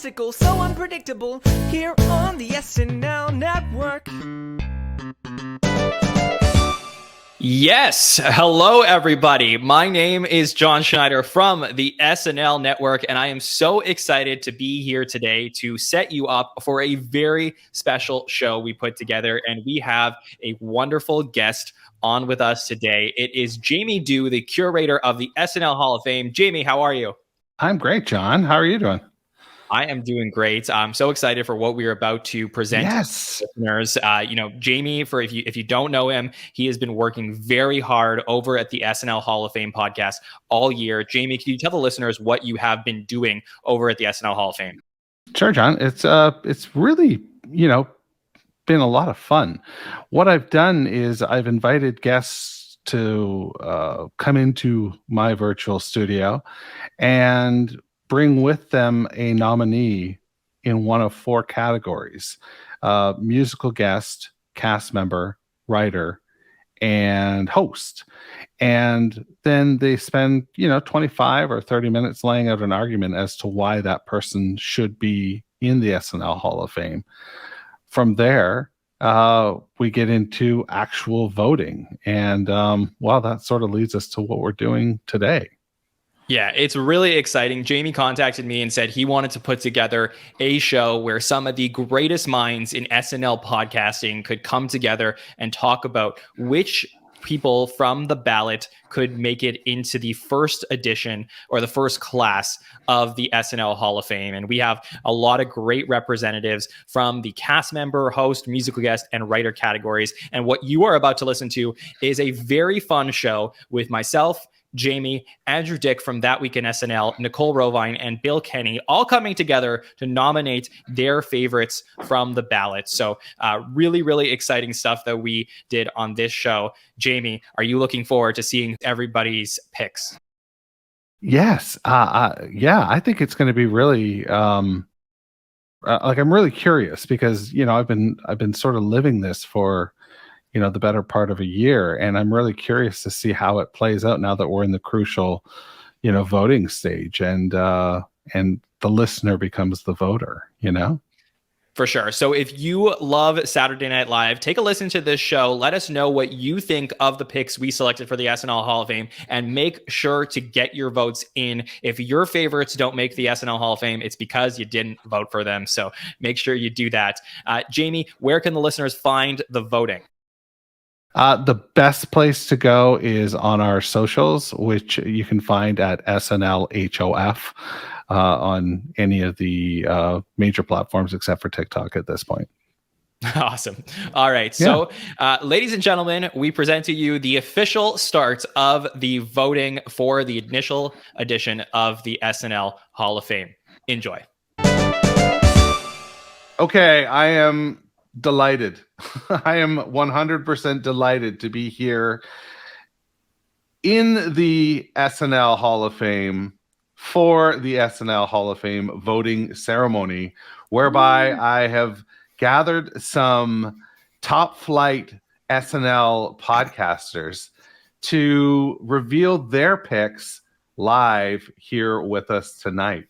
fantastical, so unpredictable, here on the SNL Network. Yes. Hello, everybody. My name is Jon Schneider from the SNL Network, and I am so excited to be here today to set you up for a very special show we put together. And we have a wonderful guest on with us today. It is Jamie Dew, the curator of the SNL Hall of Fame. Jamie, how are you? I'm great, John. How are you doing? I am doing great. I'm so excited for what we're about to present to listeners. Jamie, if you don't know him, he has been working very hard over at the SNL Hall of Fame podcast all year. Jamie, can you tell the listeners what you have been doing over at the SNL Hall of Fame? Sure, John. It's really, been a lot of fun. What I've done is I've invited guests to come into my virtual studio and bring with them a nominee in one of 4 categories: musical guest, cast member, writer, and host. And then they spend 25 or 30 minutes laying out an argument as to why that person should be in the SNL Hall of Fame. From there, we get into actual voting, and that sort of leads us to what we're doing today. Yeah, it's really exciting. Jamie contacted me and said he wanted to put together a show where some of the greatest minds in SNL podcasting could come together and talk about which people from the ballot could make it into the first edition or the first class of the SNL Hall of Fame. And we have a lot of great representatives from the cast member, host, musical guest, and writer categories. And what you are about to listen to is a very fun show with myself, Jamie, Andrew Dick from That Week in SNL, Nicole Rovine, and Bill Kenney, all coming together to nominate their favorites from the ballot. So really, really exciting stuff that we did on this show. Jamie, are you looking forward to seeing everybody's picks? Yes. I think it's going to be really I'm really curious because, I've been sort of living this for the better part of a year. And I'm really curious to see how it plays out now that we're in the crucial, voting stage and the listener becomes the voter, For sure. So if you love Saturday Night Live, take a listen to this show. Let us know what you think of the picks we selected for the SNL Hall of Fame, and make sure to get your votes in. If your favorites don't make the SNL Hall of Fame, it's because you didn't vote for them. So make sure you do that. Jamie, where can the listeners find the voting? The best place to go is on our socials, which you can find at SNL HOF on any of the major platforms except for TikTok at this point. Awesome. All right. So, ladies and gentlemen, we present to you the official start of the voting for the initial edition of the SNL Hall of Fame. Enjoy. Okay, I am delighted. I am 100% delighted to be here in the SNL Hall of Fame for the SNL Hall of Fame voting ceremony, whereby I have gathered some top flight SNL podcasters to reveal their picks live here with us tonight.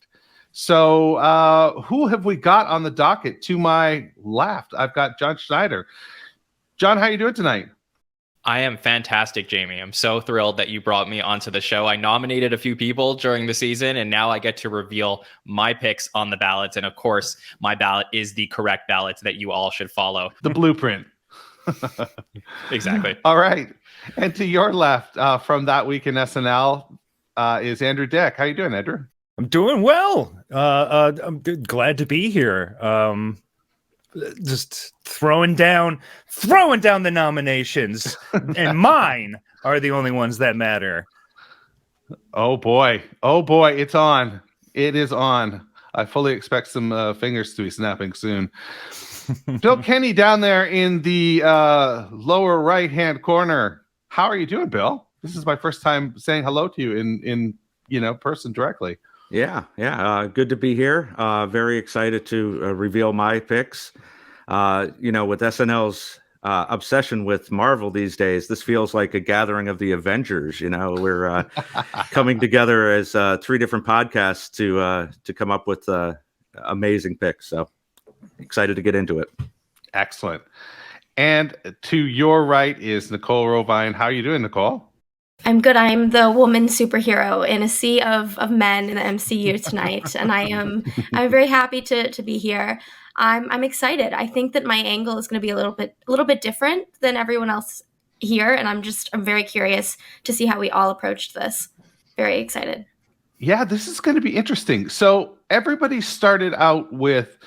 So who have we got on the docket? To my left, I've got Jon Schneider. John, how you doing tonight? I am fantastic, Jamie. I'm so thrilled that you brought me onto the show. I nominated a few people during the season, and now I get to reveal my picks on the ballots. And of course, my ballot is the correct ballot that you all should follow. The blueprint. Exactly. All right. And to your left, from That Week in SNL, is Andrew Dick. How you doing, Andrew? I'm doing well. I'm glad to be here. Just throwing down the nominations, and mine are the only ones that matter. Oh boy, it's on. It is on. I fully expect some fingers to be snapping soon. Bill Kenney down there in the lower right-hand corner. How are you doing, Bill? This is my first time saying hello to you in person directly. Yeah. Good to be here. Very excited to reveal my picks. With SNL's obsession with Marvel these days, this feels like a gathering of the Avengers. We're coming together as 3 different podcasts to come up with amazing picks. So excited to get into it. Excellent. And to your right is Nicole Rovine. How are you doing, Nicole? I'm good. I'm the woman superhero in a sea of men in the MCU tonight, and I'm very happy to be here. I'm excited. I think that my angle is going to be a little bit different than everyone else here, and I'm very curious to see how we all approached this. Very excited. Yeah, this is going to be interesting. So everybody started out with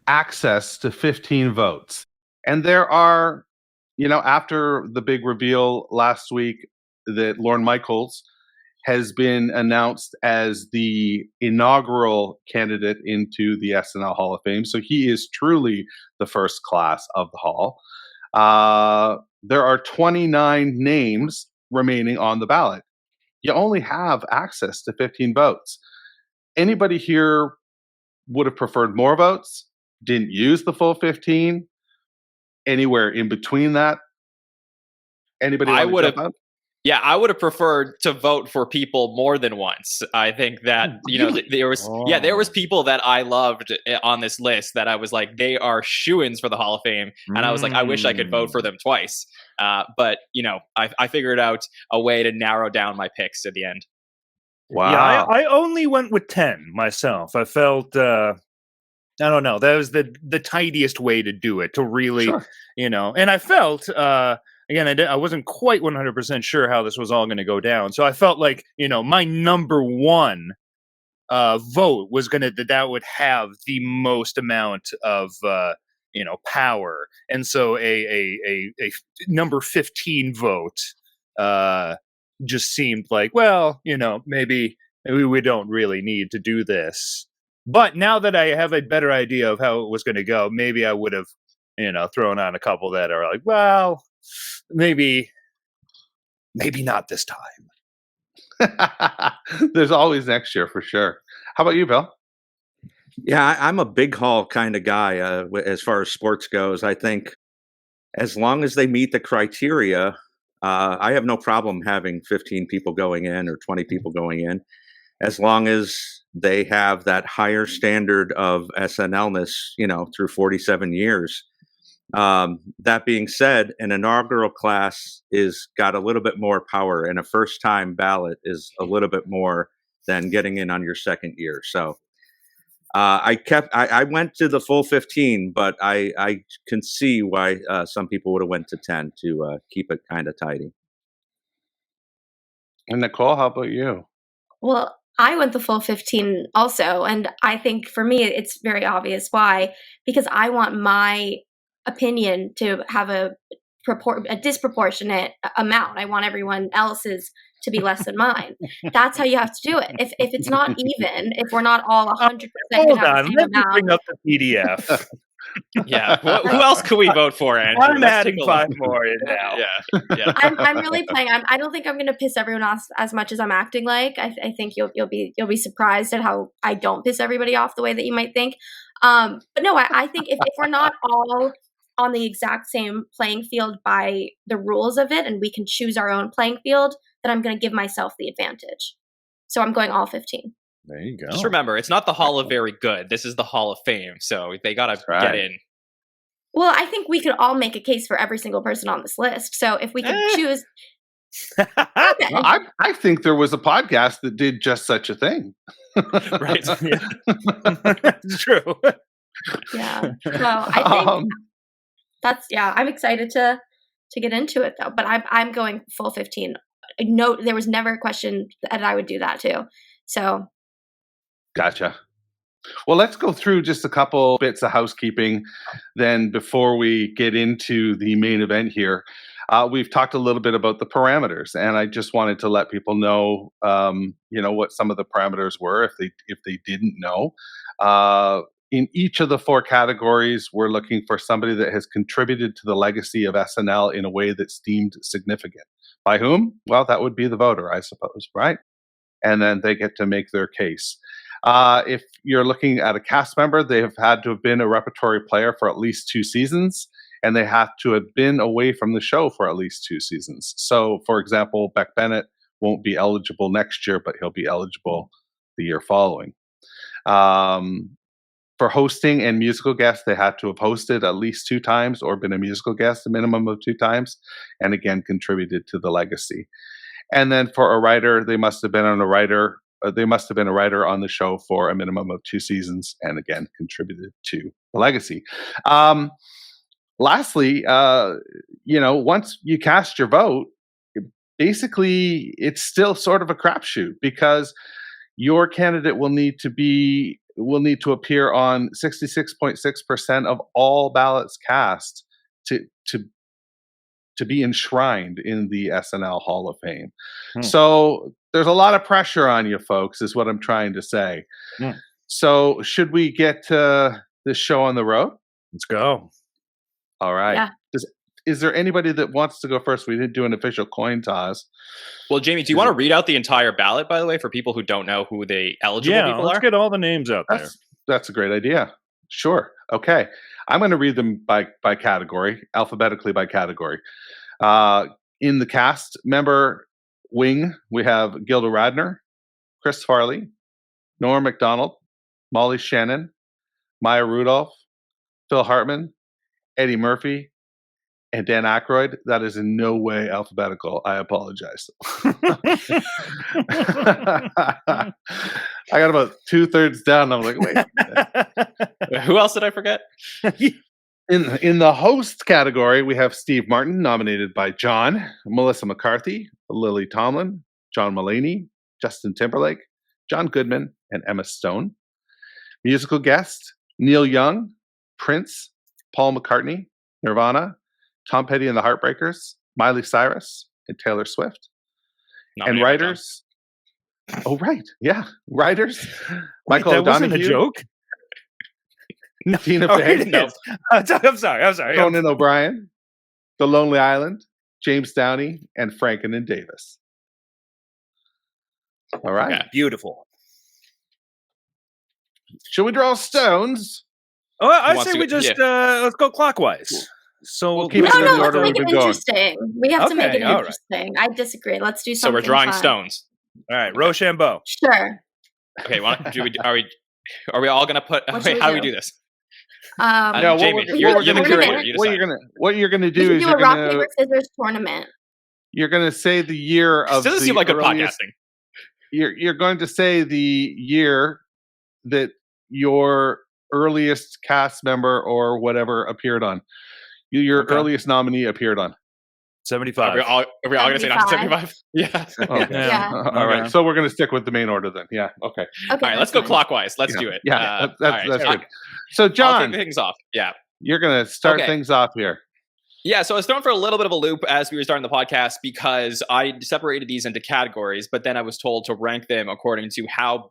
access to 15 votes. And there are, after the big reveal last week that Lorne Michaels has been announced as the inaugural candidate into the SNL Hall of Fame. So he is truly the first class of the Hall. There are 29 names remaining on the ballot. You only have access to 15 votes. Anybody here would have preferred more votes, didn't use the full 15, anywhere in between that? Anybody I want to would jump have. up? Yeah, I would have preferred to vote for people more than once. I think that there was people that I loved on this list that I was like, they are shoo-ins for the Hall of Fame, and I was like, I wish I could vote for them twice. But I figured out a way to narrow down my picks at the end. Wow. Yeah, I only went with 10 myself. I felt I don't know, that was the tidiest way to do it, to really, Sure. And I felt again, I wasn't quite 100% sure how this was all going to go down. So I felt like, my number one vote was that would have the most amount of power, and so a number 15 vote just seemed like, well, maybe we don't really need to do this. But now that I have a better idea of how it was going to go, maybe I would have thrown on a couple that are like, well, maybe not this time. There's always next year for sure. How about you, Bill? Yeah, I'm a big Hall kind of guy as far as sports goes. I think as long as they meet the criteria, I have no problem having 15 people going in or 20 people going in, as long as they have that higher standard of SNL-ness, through 47 years. That being said, an inaugural class is got a little bit more power, and a first-time ballot is a little bit more than getting in on your second year. So I went to the full 15, but I can see why some people would have went to 10 to keep it kind of tidy. And Nicole, how about you? Well, I went the full 15 also, and I think for me it's very obvious why, because I want my opinion to have a disproportionate amount. I want everyone else's to be less than mine. That's how you have to do it. If it's not even, if we're not all 100% Hold have on, the same let me amount. bring up the PDF. Yeah, who else could we vote for, Andrew? I'm Let's adding take a 5 look. more in now. Yeah. I'm really playing. I don't think I'm going to piss everyone off as much as I'm acting like. I think you'll be surprised at how I don't piss everybody off the way that you might think. But no, I think if we're not all on the exact same playing field by the rules of it, and we can choose our own playing field, then I'm going to give myself the advantage. So I'm going all 15. There you go. Just remember, it's not the Hall of Very Good. This is the Hall of Fame, so they gotta get in. Well, I think we could all make a case for every single person on this list. So if we could choose, okay. I think there was a podcast that did just such a thing. Right? It's true. Yeah. Well, I think I'm excited to get into it though. But I'm going full 15. No, there was never a question that I would do that too. So. Gotcha. Well, let's go through just a couple bits of housekeeping then before we get into the main event here. We've talked a little bit about the parameters, and I just wanted to let people know, what some of the parameters were if they didn't know. In each of the 4 categories, we're looking for somebody that has contributed to the legacy of SNL in a way that's deemed significant. By whom? Well, that would be the voter, I suppose, right? And then they get to make their case. If you're looking at a cast member, they have had to have been a repertory player for at least 2 seasons, and they have to have been away from the show for at least 2 seasons. So, for example, Beck Bennett won't be eligible next year, but he'll be eligible the year following. For hosting and musical guests, they had to have hosted at least 2 times or been a musical guest a minimum of 2 times, and again contributed to the legacy. And then for a writer, they must have been a writer on the show for a minimum of 2 seasons, and again contributed to the legacy. Lastly, once you cast your vote, basically it's still sort of a crapshoot because your candidate will need to appear on 66.6% of all ballots cast to be enshrined in the SNL Hall of Fame. So there's a lot of pressure on you folks, is what I'm trying to say. So should we get this show on the road? Let's go. All right. Yeah. Is there anybody that wants to go first? We didn't do an official coin toss. Well, Jamie, do you want to read out the entire ballot, by the way, for people who don't know who the eligible people let's are? get all the names out there. That's a great idea. Sure. Okay. I'm going to read them by category, alphabetically by category. In the cast member wing, we have Gilda Radner, Chris Farley, Norm Macdonald, Molly Shannon, Maya Rudolph, Phil Hartman, Eddie Murphy, and Dan Ackroyd. That is in no way alphabetical. I apologize. I got about 2/3 down. I'm like, wait. Who else did I forget? In the host category, we have Steve Martin, nominated by John, Melissa McCarthy, Lily Tomlin, John Mulaney, Justin Timberlake, John Goodman, and Emma Stone. Musical guest, Neil Young, Prince, Paul McCartney, Nirvana, Tom Petty and the Heartbreakers, Miley Cyrus, and Taylor Swift. And writers. Oh, right. Yeah. Writers. Michael that O'Donoghue. wasn't a joke? Tina Fey. No. I'm sorry. Conan O'Brien, The Lonely Island, James Downey, and Franken and Davis. All right. Yeah. Beautiful. Should we draw stones? Oh, I say we just let's go clockwise. So We'll keep No, it in the let's order make we've it been going. interesting. We have to make it Okay, all right. interesting. I disagree. Let's do So something we're drawing fun. stones. All right, Rochambeau. Sure. Okay, are we all going to put? What Okay, should we how do we do? do this? No, Jamie, we you're do the a curator. tournament. You decide. What you're gonna We do should is do a rock, paper, scissors tournament. you're gonna say the year of This doesn't the seem like good earliest- podcasting. You're going to say the year that your earliest cast member or whatever appeared on. Your Okay. earliest nominee appeared on. 75. Are we all going to say 75? 1975? Yeah. Okay. Yeah. All right. So we're going to stick with the main order then. Yeah. Okay. Okay. All right, let's go fine. clockwise. Let's do it. Yeah. That's all right. good. So I'll John, kick things off. Yeah. you're going to start Okay. things off here. Yeah, so I was thrown for a little bit of a loop as we were starting the podcast because I separated these into categories, but then I was told to rank them according to how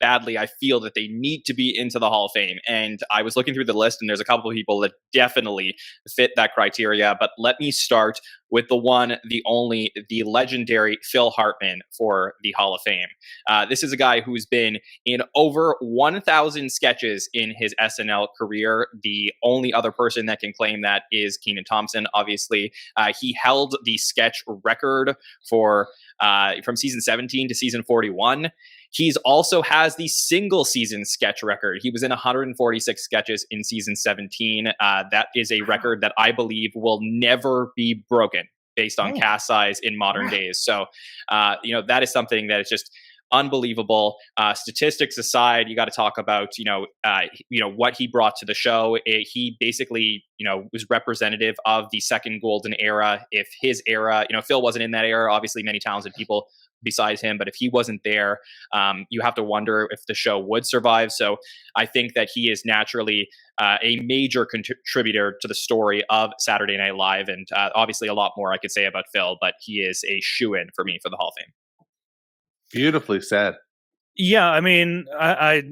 badly I feel that they need to be into the Hall of Fame. And I was looking through the list, and there's a couple of people that definitely fit that criteria. But let me start with the one, the only, the legendary Phil Hartman for the Hall of Fame. This is a guy who's been in over 1,000 sketches in his SNL career. The only other person that can claim that is Kenan Thompson, obviously. He held the sketch record for from season 17 to season 41. He's also has the single season sketch record. He was in 146 sketches in season 17. That is a record that I believe will never be broken based on cast size in modern days. So, that is something that is just unbelievable. Statistics aside, you got to talk about, what he brought to the show. He basically, was representative of the second golden era. If his era, Phil wasn't in that era, obviously many talented people besides him, but if he wasn't there, you have to wonder if the show would survive. So I think that he is naturally a major contributor to the story of Saturday Night Live, and obviously a lot more I could say about Phil, but he is a shoo-in for me for the Hall of Fame. Beautifully said. Yeah, I mean, I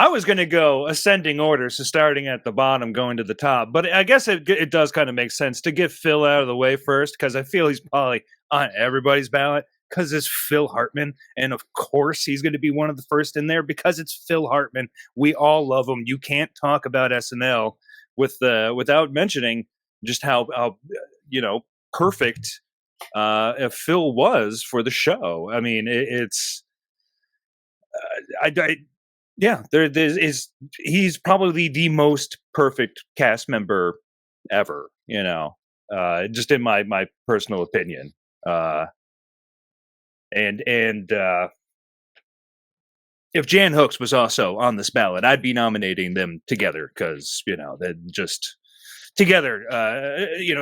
was going to go ascending order, so starting at the bottom, going to the top. But I guess it does kind of make sense to get Phil out of the way first, because I feel he's probably on everybody's ballot, because it's Phil Hartman. And of course, he's going to be one of the first in there because it's Phil Hartman. We all love him. You can't talk about SNL without mentioning just how perfect Phil was for the show. I mean, Yeah, he's probably the most perfect cast member ever, just in my personal opinion. And if Jan Hooks was also on this ballot, I'd be nominating them together because, they're just together,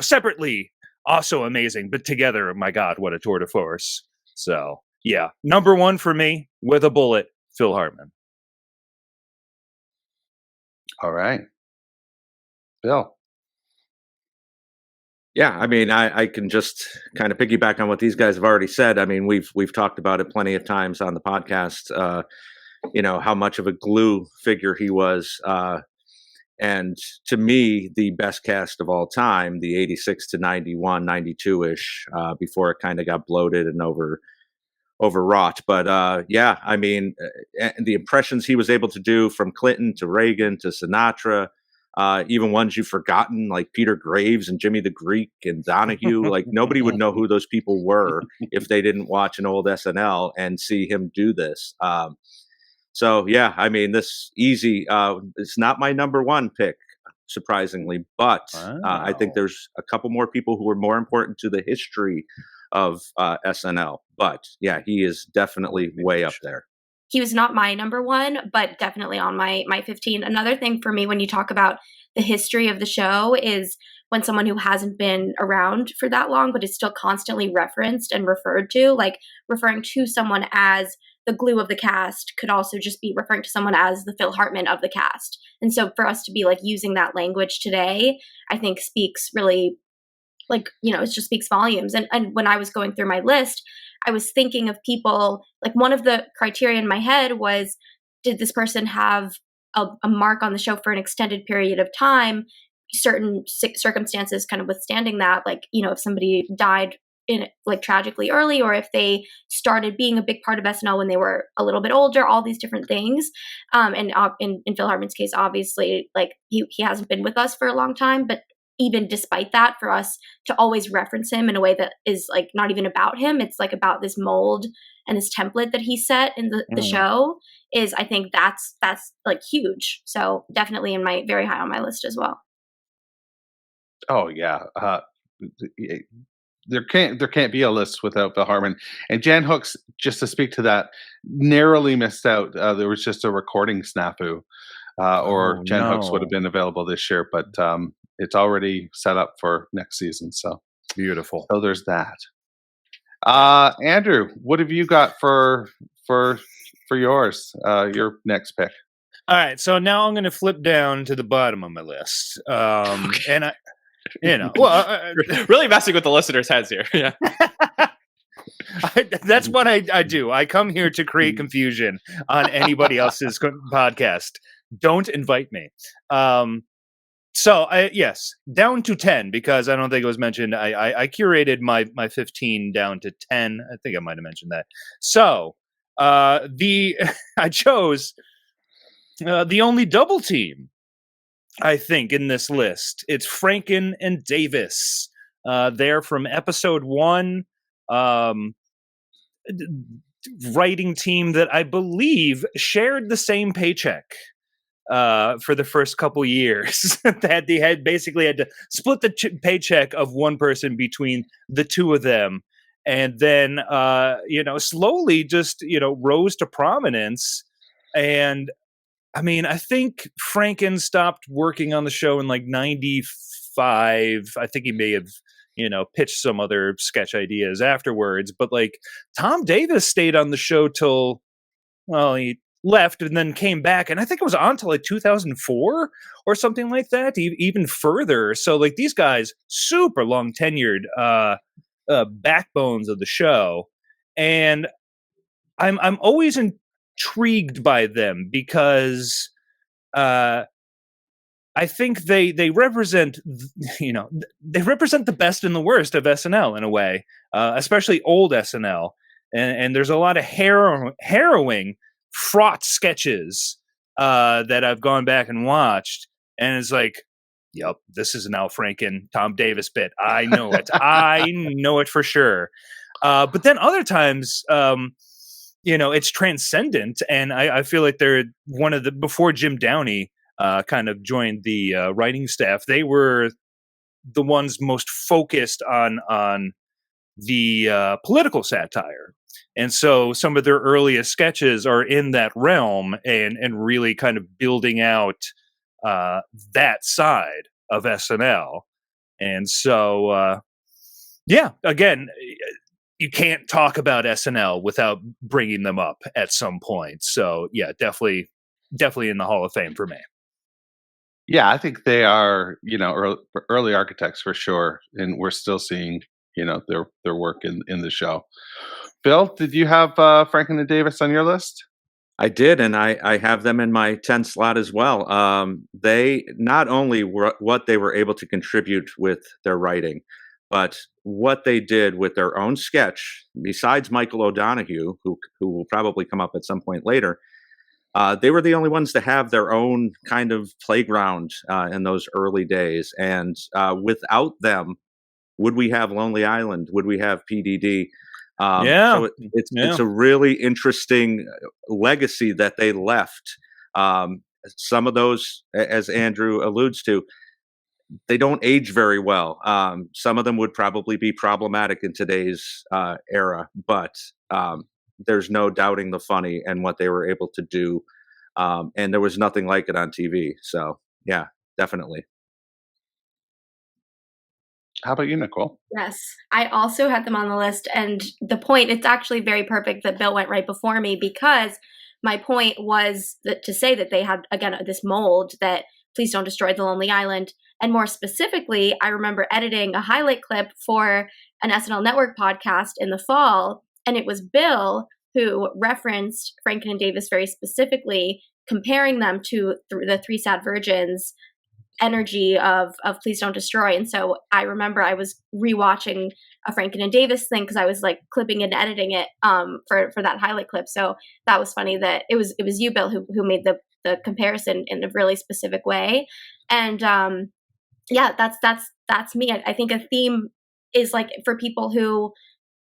separately also amazing, but together, my God, what a tour de force. So, yeah, number one for me with a bullet, Phil Hartman. All right. Bill. Yeah, I mean, I can just kind of piggyback on what these guys have already said. I mean, we've talked about it plenty of times on the podcast. How much of a glue figure he was, and to me, the best cast of all time, the 86 to 91, 92 ish, before it kind of got bloated and overwrought. But yeah, I mean, the impressions he was able to do from Clinton to Reagan to Sinatra. Even ones you've forgotten, like Peter Graves and Jimmy the Greek and Donahue. Like nobody would know who those people were if they didn't watch an old SNL and see him do this. So yeah, I mean, this easy. It's not my number one pick, surprisingly, but I think there's a couple more people who are more important to the history of SNL. But yeah, he is definitely way up there. He was not my number one, but definitely on my 15. Another thing for me when you talk about the history of the show is when someone who hasn't been around for that long, but is still constantly referenced and referred to, like referring to someone as the glue of the cast could also just be referring to someone as the Phil Hartman of the cast. And so for us to be like using that language today, I think speaks really it just speaks volumes. And when I was going through my list, I was thinking of people, like one of the criteria in my head was, did this person have a mark on the show for an extended period of time, certain circumstances kind of withstanding that, like, if somebody died in like tragically early, or if they started being a big part of SNL when they were a little bit older, all these different things. And in Phil Hartman's case, obviously, like he hasn't been with us for a long time, but even despite that, for us to always reference him in a way that is like not even about him, it's like about this mold and this template that he set in the show is, I think that's like huge. So definitely very high on my list as well. Oh yeah. There can't be a list without Phil Hartman. And Jan Hooks, just to speak to that, narrowly missed out. There was just a recording snafu, or Jan Hooks would have been available this year, but it's already set up for next season. So beautiful. So there's that. Andrew, what have you got for yours? Your next pick. All right, so now I'm going to flip down to the bottom of my list, and I. Really messing with the listeners' heads here. Yeah, that's what I do. I come here to create confusion on anybody else's podcast. Don't invite me. So yes, down to 10 because I don't think it was mentioned. I curated my 15 down to 10. I think I might have mentioned that. So I chose the only double team, I think, in this list. It's Franken and Davis. They're from episode 1, writing team that I believe shared the same paycheck for the first couple years. That they had to split the paycheck of one person between the two of them, and then slowly just rose to prominence. And I mean, I think Franken stopped working on the show in like 95. I think he may have, pitched some other sketch ideas afterwards. But like Tom Davis stayed on the show till, he left and then came back. And I think it was on till like 2004 or something like that, even further. So like these guys, super long tenured backbones of the show. And I'm always intrigued by them because I think they represent the best and the worst of SNL in a way, especially old SNL, and there's a lot of harrowing, fraught sketches that I've gone back and watched, and it's like, yep, this is an Al Franken, Tom Davis bit. I know it. I know it for sure. But then other times, it's transcendent, and I feel like they're one of the, before Jim Downey kind of joined the writing staff, they were the ones most focused on the political satire. And so some of their earliest sketches are in that realm and really kind of building out that side of SNL. And so, again, you can't talk about SNL without bringing them up at some point. So, yeah, definitely in the Hall of Fame for me. Yeah, I think they are, early architects for sure, and we're still seeing, their work in the show. Bill, did you have Franklin and Davis on your list? I did, and I have them in my 10 slot as well. They not only were what they were able to contribute with their writing, but what they did with their own sketch, besides Michael O'Donoghue, who will probably come up at some point later. They were the only ones to have their own kind of playground in those early days. And without them, would we have Lonely Island? Would we have PDD? So it's a really interesting legacy that they left. Some of those, as Andrew alludes to, they don't age very well. Some of them would probably be problematic in today's era, but there's no doubting the funny and what they were able to do. And there was nothing like it on TV. So yeah, definitely. How about you, Nicole? Yes, I also had them on the list. And the point, it's actually very perfect that Bill went right before me, because my point was to say that they had, again, this mold that Please Don't Destroy the Lonely Island. And more specifically, I remember editing a highlight clip for an SNL Network podcast in the fall. And it was Bill who referenced Franklin and Davis very specifically, comparing them to the Three Sad Virgins energy of Please Don't Destroy. And so I remember I was rewatching a Franklin and Davis thing because I was like clipping and editing it for that highlight clip. So that was funny that it was you, Bill, who made the comparison in a really specific way. And that's me. I think a theme is like for people who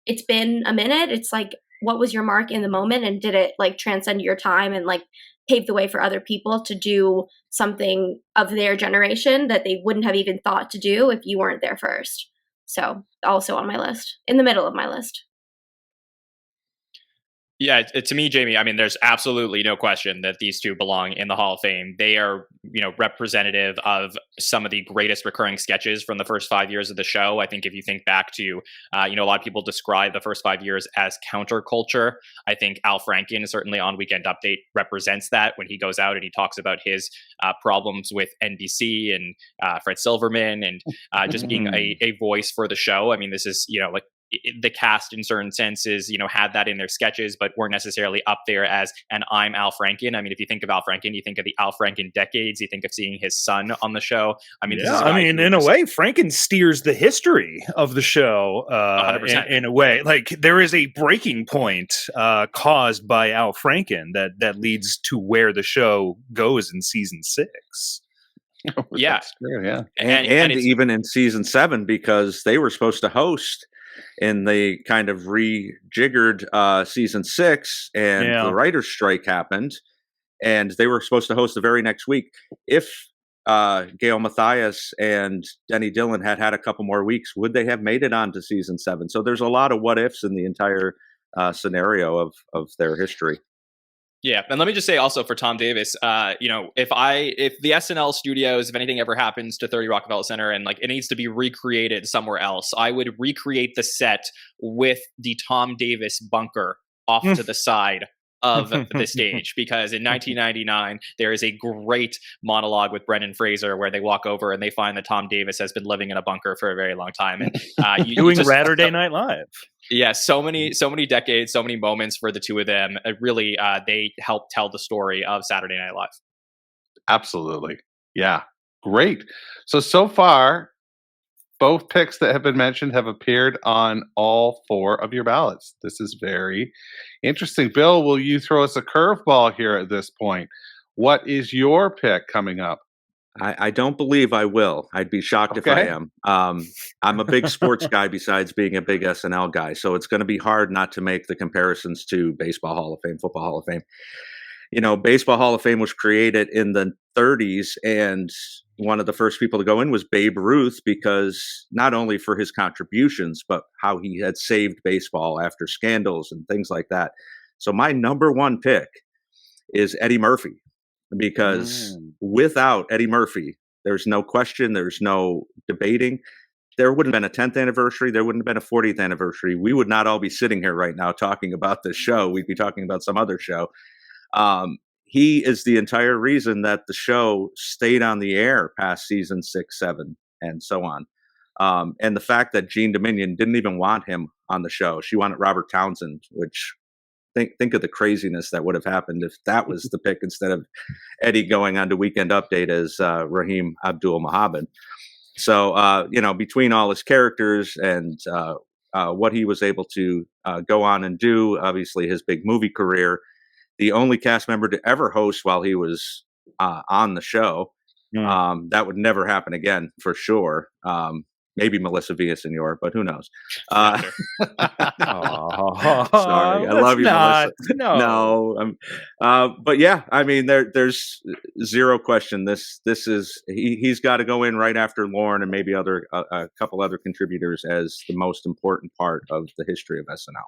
it's been a minute, it's like, what was your mark in the moment, and did it like transcend your time and like pave the way for other people to do something of their generation that they wouldn't have even thought to do if you weren't there first. So also on my list, in the middle of my list. Yeah, to me, Jamie, I mean, there's absolutely no question that these two belong in the Hall of Fame. They are, representative of some of the greatest recurring sketches from the first 5 years of the show. I think if you think back to, a lot of people describe the first 5 years as counterculture. I think Al Franken, certainly on Weekend Update, represents that when he goes out and he talks about his problems with NBC and Fred Silverman and just being a voice for the show. I mean, this is, like, the cast in certain senses, had that in their sketches, but weren't necessarily up there as an I'm Al Franken. I mean, if you think of Al Franken, you think of the Al Franken decades, you think of seeing his son on the show. I mean, in a way, Franken steers the history of the show 100%. In a way. Like, there is a breaking point caused by Al Franken that leads to where the show goes in season 6. Yeah. True, yeah. And even in season 7, because they were supposed to host in the kind of rejiggered season 6, and the writer's strike happened, and they were supposed to host the very next week. If Gail Mathias and Denny Dillon had a couple more weeks, would they have made it on to season 7? So there's a lot of what ifs in the entire scenario of their history. Yeah, and let me just say also for Tom Davis, if the SNL studios, if anything ever happens to 30 Rockefeller Center and like it needs to be recreated somewhere else, I would recreate the set with the Tom Davis bunker off to the side of the stage, because in 1999 there is a great monologue with Brendan Fraser where they walk over and they find that Tom Davis has been living in a bunker for a very long time and doing Saturday Night Live. Yeah, so many decades, so many moments for the two of them. Really, they help tell the story of Saturday Night Live. Absolutely, yeah, great. So far, both picks that have been mentioned have appeared on all 4 of your ballots. This is very interesting. Bill, will you throw us a curveball here at this point? What is your pick coming up? I don't believe I will. I'd be shocked if I Okay. am. I'm a big sports guy besides being a big SNL guy, so it's going to be hard not to make the comparisons to Baseball Hall of Fame, Football Hall of Fame. You know, Baseball Hall of Fame was created in the 30s, and one of the first people to go in was Babe Ruth, because not only for his contributions, but how he had saved baseball after scandals and things like that. So my number one pick is Eddie Murphy, because without Eddie Murphy, there's no question, there's no debating. There wouldn't have been a 10th anniversary. There wouldn't have been a 40th anniversary. We would not all be sitting here right now talking about this show. We'd be talking about some other show. He is the entire reason that the show stayed on the air past season 6, 7, and so on. And the fact that Jean Dominion didn't even want him on the show. She wanted Robert Townsend, which think of the craziness that would have happened if that was the pick instead of Eddie going on to Weekend Update as Raheem Abdul-Mohammed. So, you know, between all his characters and what he was able to go on and do, obviously his big movie career, the only cast member to ever host while he was on the show. That would never happen again, for sure. Maybe Melissa Villaseñor, but who knows? Sorry, I love you, Melissa. No, but yeah, I mean, there's zero question. This is he's got to go in right after Lorne and maybe a couple other contributors as the most important part of the history of SNL.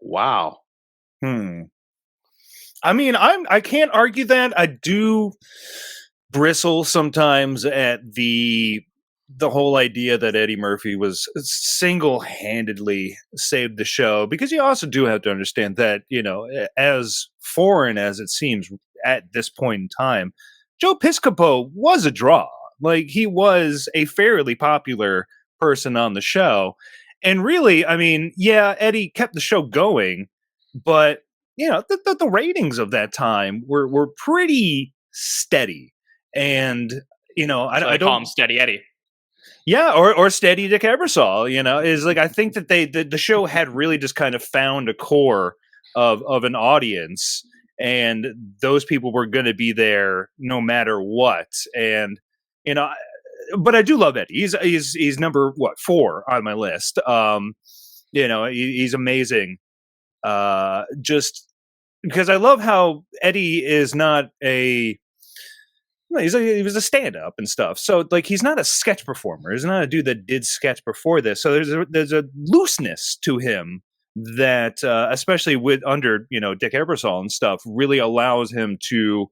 Wow. I mean, I can't argue that. I do bristle sometimes at the whole idea that Eddie Murphy was single-handedly saved the show, because you also do have to understand that, you know, as foreign as it seems at this point in time, Joe Piscopo was a draw. Like, he was a fairly popular person on the show. And really, I mean, yeah, Eddie kept the show going, but, you know, the ratings of that time were pretty steady. And, you know, I don't call him Steady Eddie. Yeah, or Steady Dick Ebersol, you know, is like, I think that the show had really just kind of found a core of an audience, and those people were going to be there no matter what. And, you know, but I do love Eddie. He's number 4 on my list. You know, he's amazing. Just because I love how Eddie is not he was a stand-up and stuff. So, like, he's not a sketch performer. He's not a dude that did sketch before this. So there's a looseness to him that, especially with under, you know, Dick Ebersol and stuff, really allows him to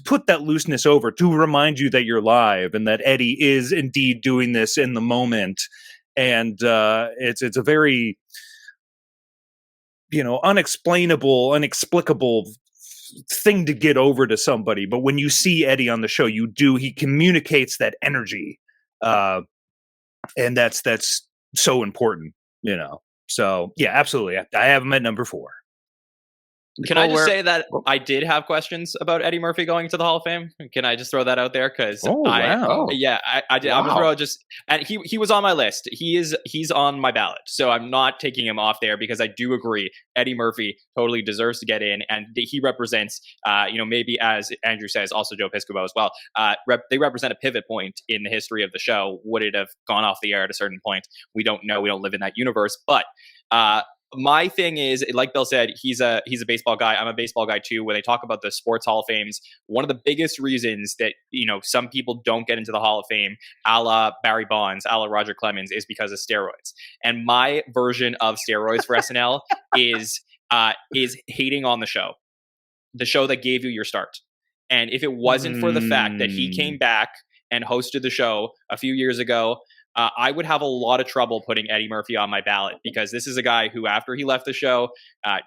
put that looseness over, to remind you that you're live and that Eddie is indeed doing this in the moment. And it's a very, you know, inexplicable thing to get over to somebody. But when you see Eddie on the show, he communicates that energy, and that's so important, you know. So yeah, absolutely, I have him at number 4. Can I just say that I did have questions about Eddie Murphy going to the Hall of Fame? Can I just throw that out there? Because I did. I'm gonna throw just, and he was on my list. He's on my ballot, so I'm not taking him off there, because I do agree Eddie Murphy totally deserves to get in, and he represents, you know, maybe, as Andrew says, also Joe Piscopo as well. They represent a pivot point in the history of the show. Would it have gone off the air at a certain point? We don't know. We don't live in that universe, but. My thing is, like Bill said, he's a baseball guy. I'm a baseball guy too. When they talk about the sports Hall of Fames, one of the biggest reasons that, you know, some people don't get into the Hall of Fame, a la Barry Bonds, a la Roger Clemens, is because of steroids. And my version of steroids for SNL is hating on the show that gave you your start. And if it wasn't for the fact that he came back and hosted the show a few years ago, I would have a lot of trouble putting Eddie Murphy on my ballot, because this is a guy who, after he left the show,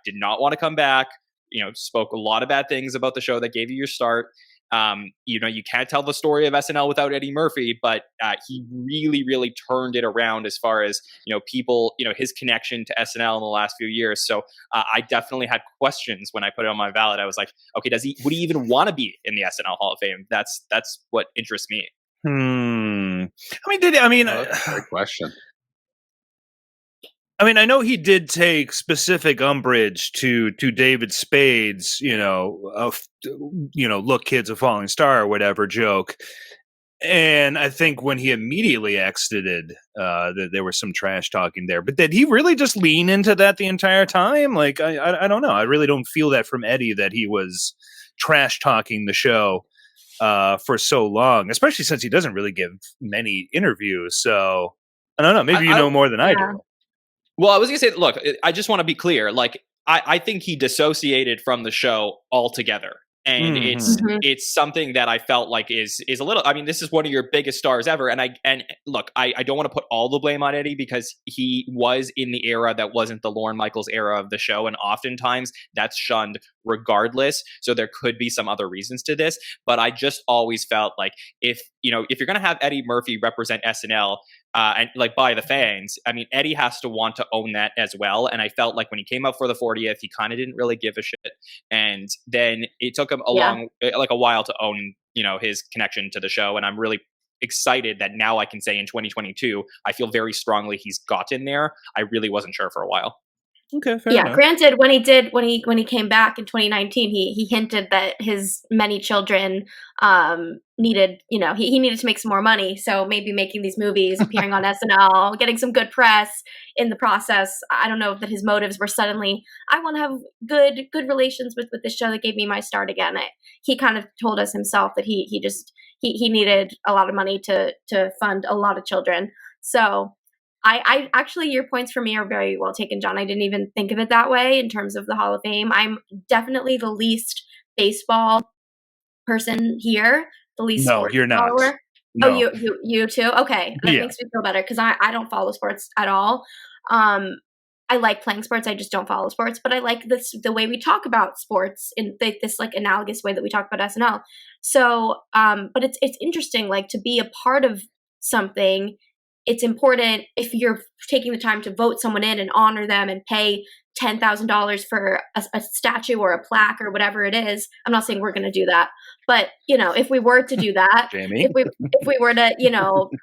did not want to come back. You know, spoke a lot of bad things about the show that gave you your start. You know, you can't tell the story of SNL without Eddie Murphy, but he really, really turned it around as far as, you know, people, you know, his connection to SNL in the last few years. So I definitely had questions when I put it on my ballot. I was like, okay, would he even want to be in the SNL Hall of Fame? That's what interests me. Great question. I mean, I know he did take specific umbrage to David Spade's, look, kid's a falling star or whatever joke. And I think when he immediately exited, that there was some trash talking there. But did he really just lean into that the entire time? Like, I don't know. I really don't feel that from Eddie, that he was trash talking the show for so long, especially since he doesn't really give many interviews. So I don't know. Maybe you know more than I do. Well, I was gonna say, look, I just want to be clear. Like, I think he dissociated from the show altogether, and it's something that I felt like is a little. I mean, this is one of your biggest stars ever, and look, I don't want to put all the blame on Eddie, because he was in the era that wasn't the Lorne Michaels era of the show, and oftentimes that's shunned regardless. So there could be some other reasons to this, but I just always felt like if you're gonna have Eddie Murphy represent SNL. And like by the fans, I mean, Eddie has to want to own that as well. And I felt like when he came up for the 40th, he kind of didn't really give a shit. And then it took him a while to own, his connection to the show. And I'm really excited that now I can say in 2022, I feel very strongly he's gotten there. I really wasn't sure for a while. Okay, fair enough. Granted, when he came back in 2019, he hinted that his many children needed, he needed to make some more money. So maybe making these movies, appearing on SNL, getting some good press in the process. I don't know that his motives were suddenly, I want to have good relations with this show that gave me my start again. He kind of told us himself that he needed a lot of money to fund a lot of children. So I actually, your points for me are very well taken, John. I didn't even think of it that way in terms of the Hall of Fame. I'm definitely the least baseball person here. The least. No, you're not. Follower. No. Oh, you too? Okay. That makes me feel better, because I don't follow sports at all. I like playing sports. I just don't follow sports, but I like the way we talk about sports in this like analogous way that we talk about SNL. So, but it's interesting, like, to be a part of something. It's important if you're taking the time to vote someone in and honor them and pay $10,000 for a statue or a plaque or whatever it is. I'm not saying we're going to do that, but if we were to do that, Jamie? if we were to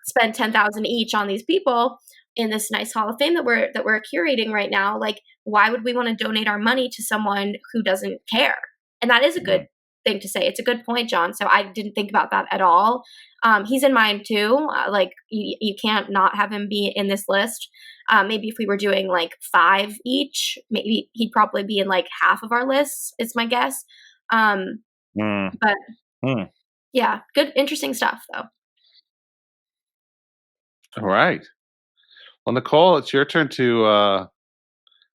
spend $10,000 each on these people in this nice Hall of Fame that we're curating right now, like, why would we want to donate our money to someone who doesn't care? And that is a good thing to say. It's a good point, John. So I didn't think about that at all. He's in mine too. Like, you can't not have him be in this list. Maybe if we were doing like 5 each, maybe he'd probably be in like half of our lists, is my guess. But yeah, good, interesting stuff though. All right. Well, Nicole, it's your turn to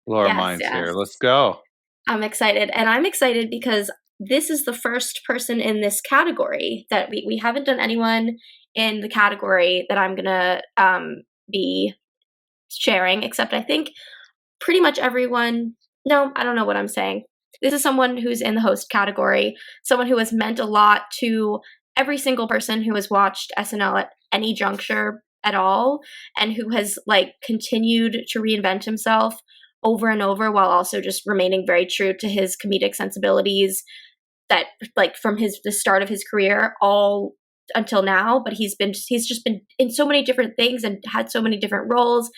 blow our minds here. Let's go. I'm excited. And I'm excited because this is the first person in this category that we haven't done anyone in the category that I'm going to be sharing, except I think pretty much everyone. No, I don't know what I'm saying. This is someone who's in the host category, someone who has meant a lot to every single person who has watched SNL at any juncture at all, and who has like continued to reinvent himself over and over while also just remaining very true to his comedic sensibilities that like from the start of his career all until now. But he's just been in so many different things and had so many different roles,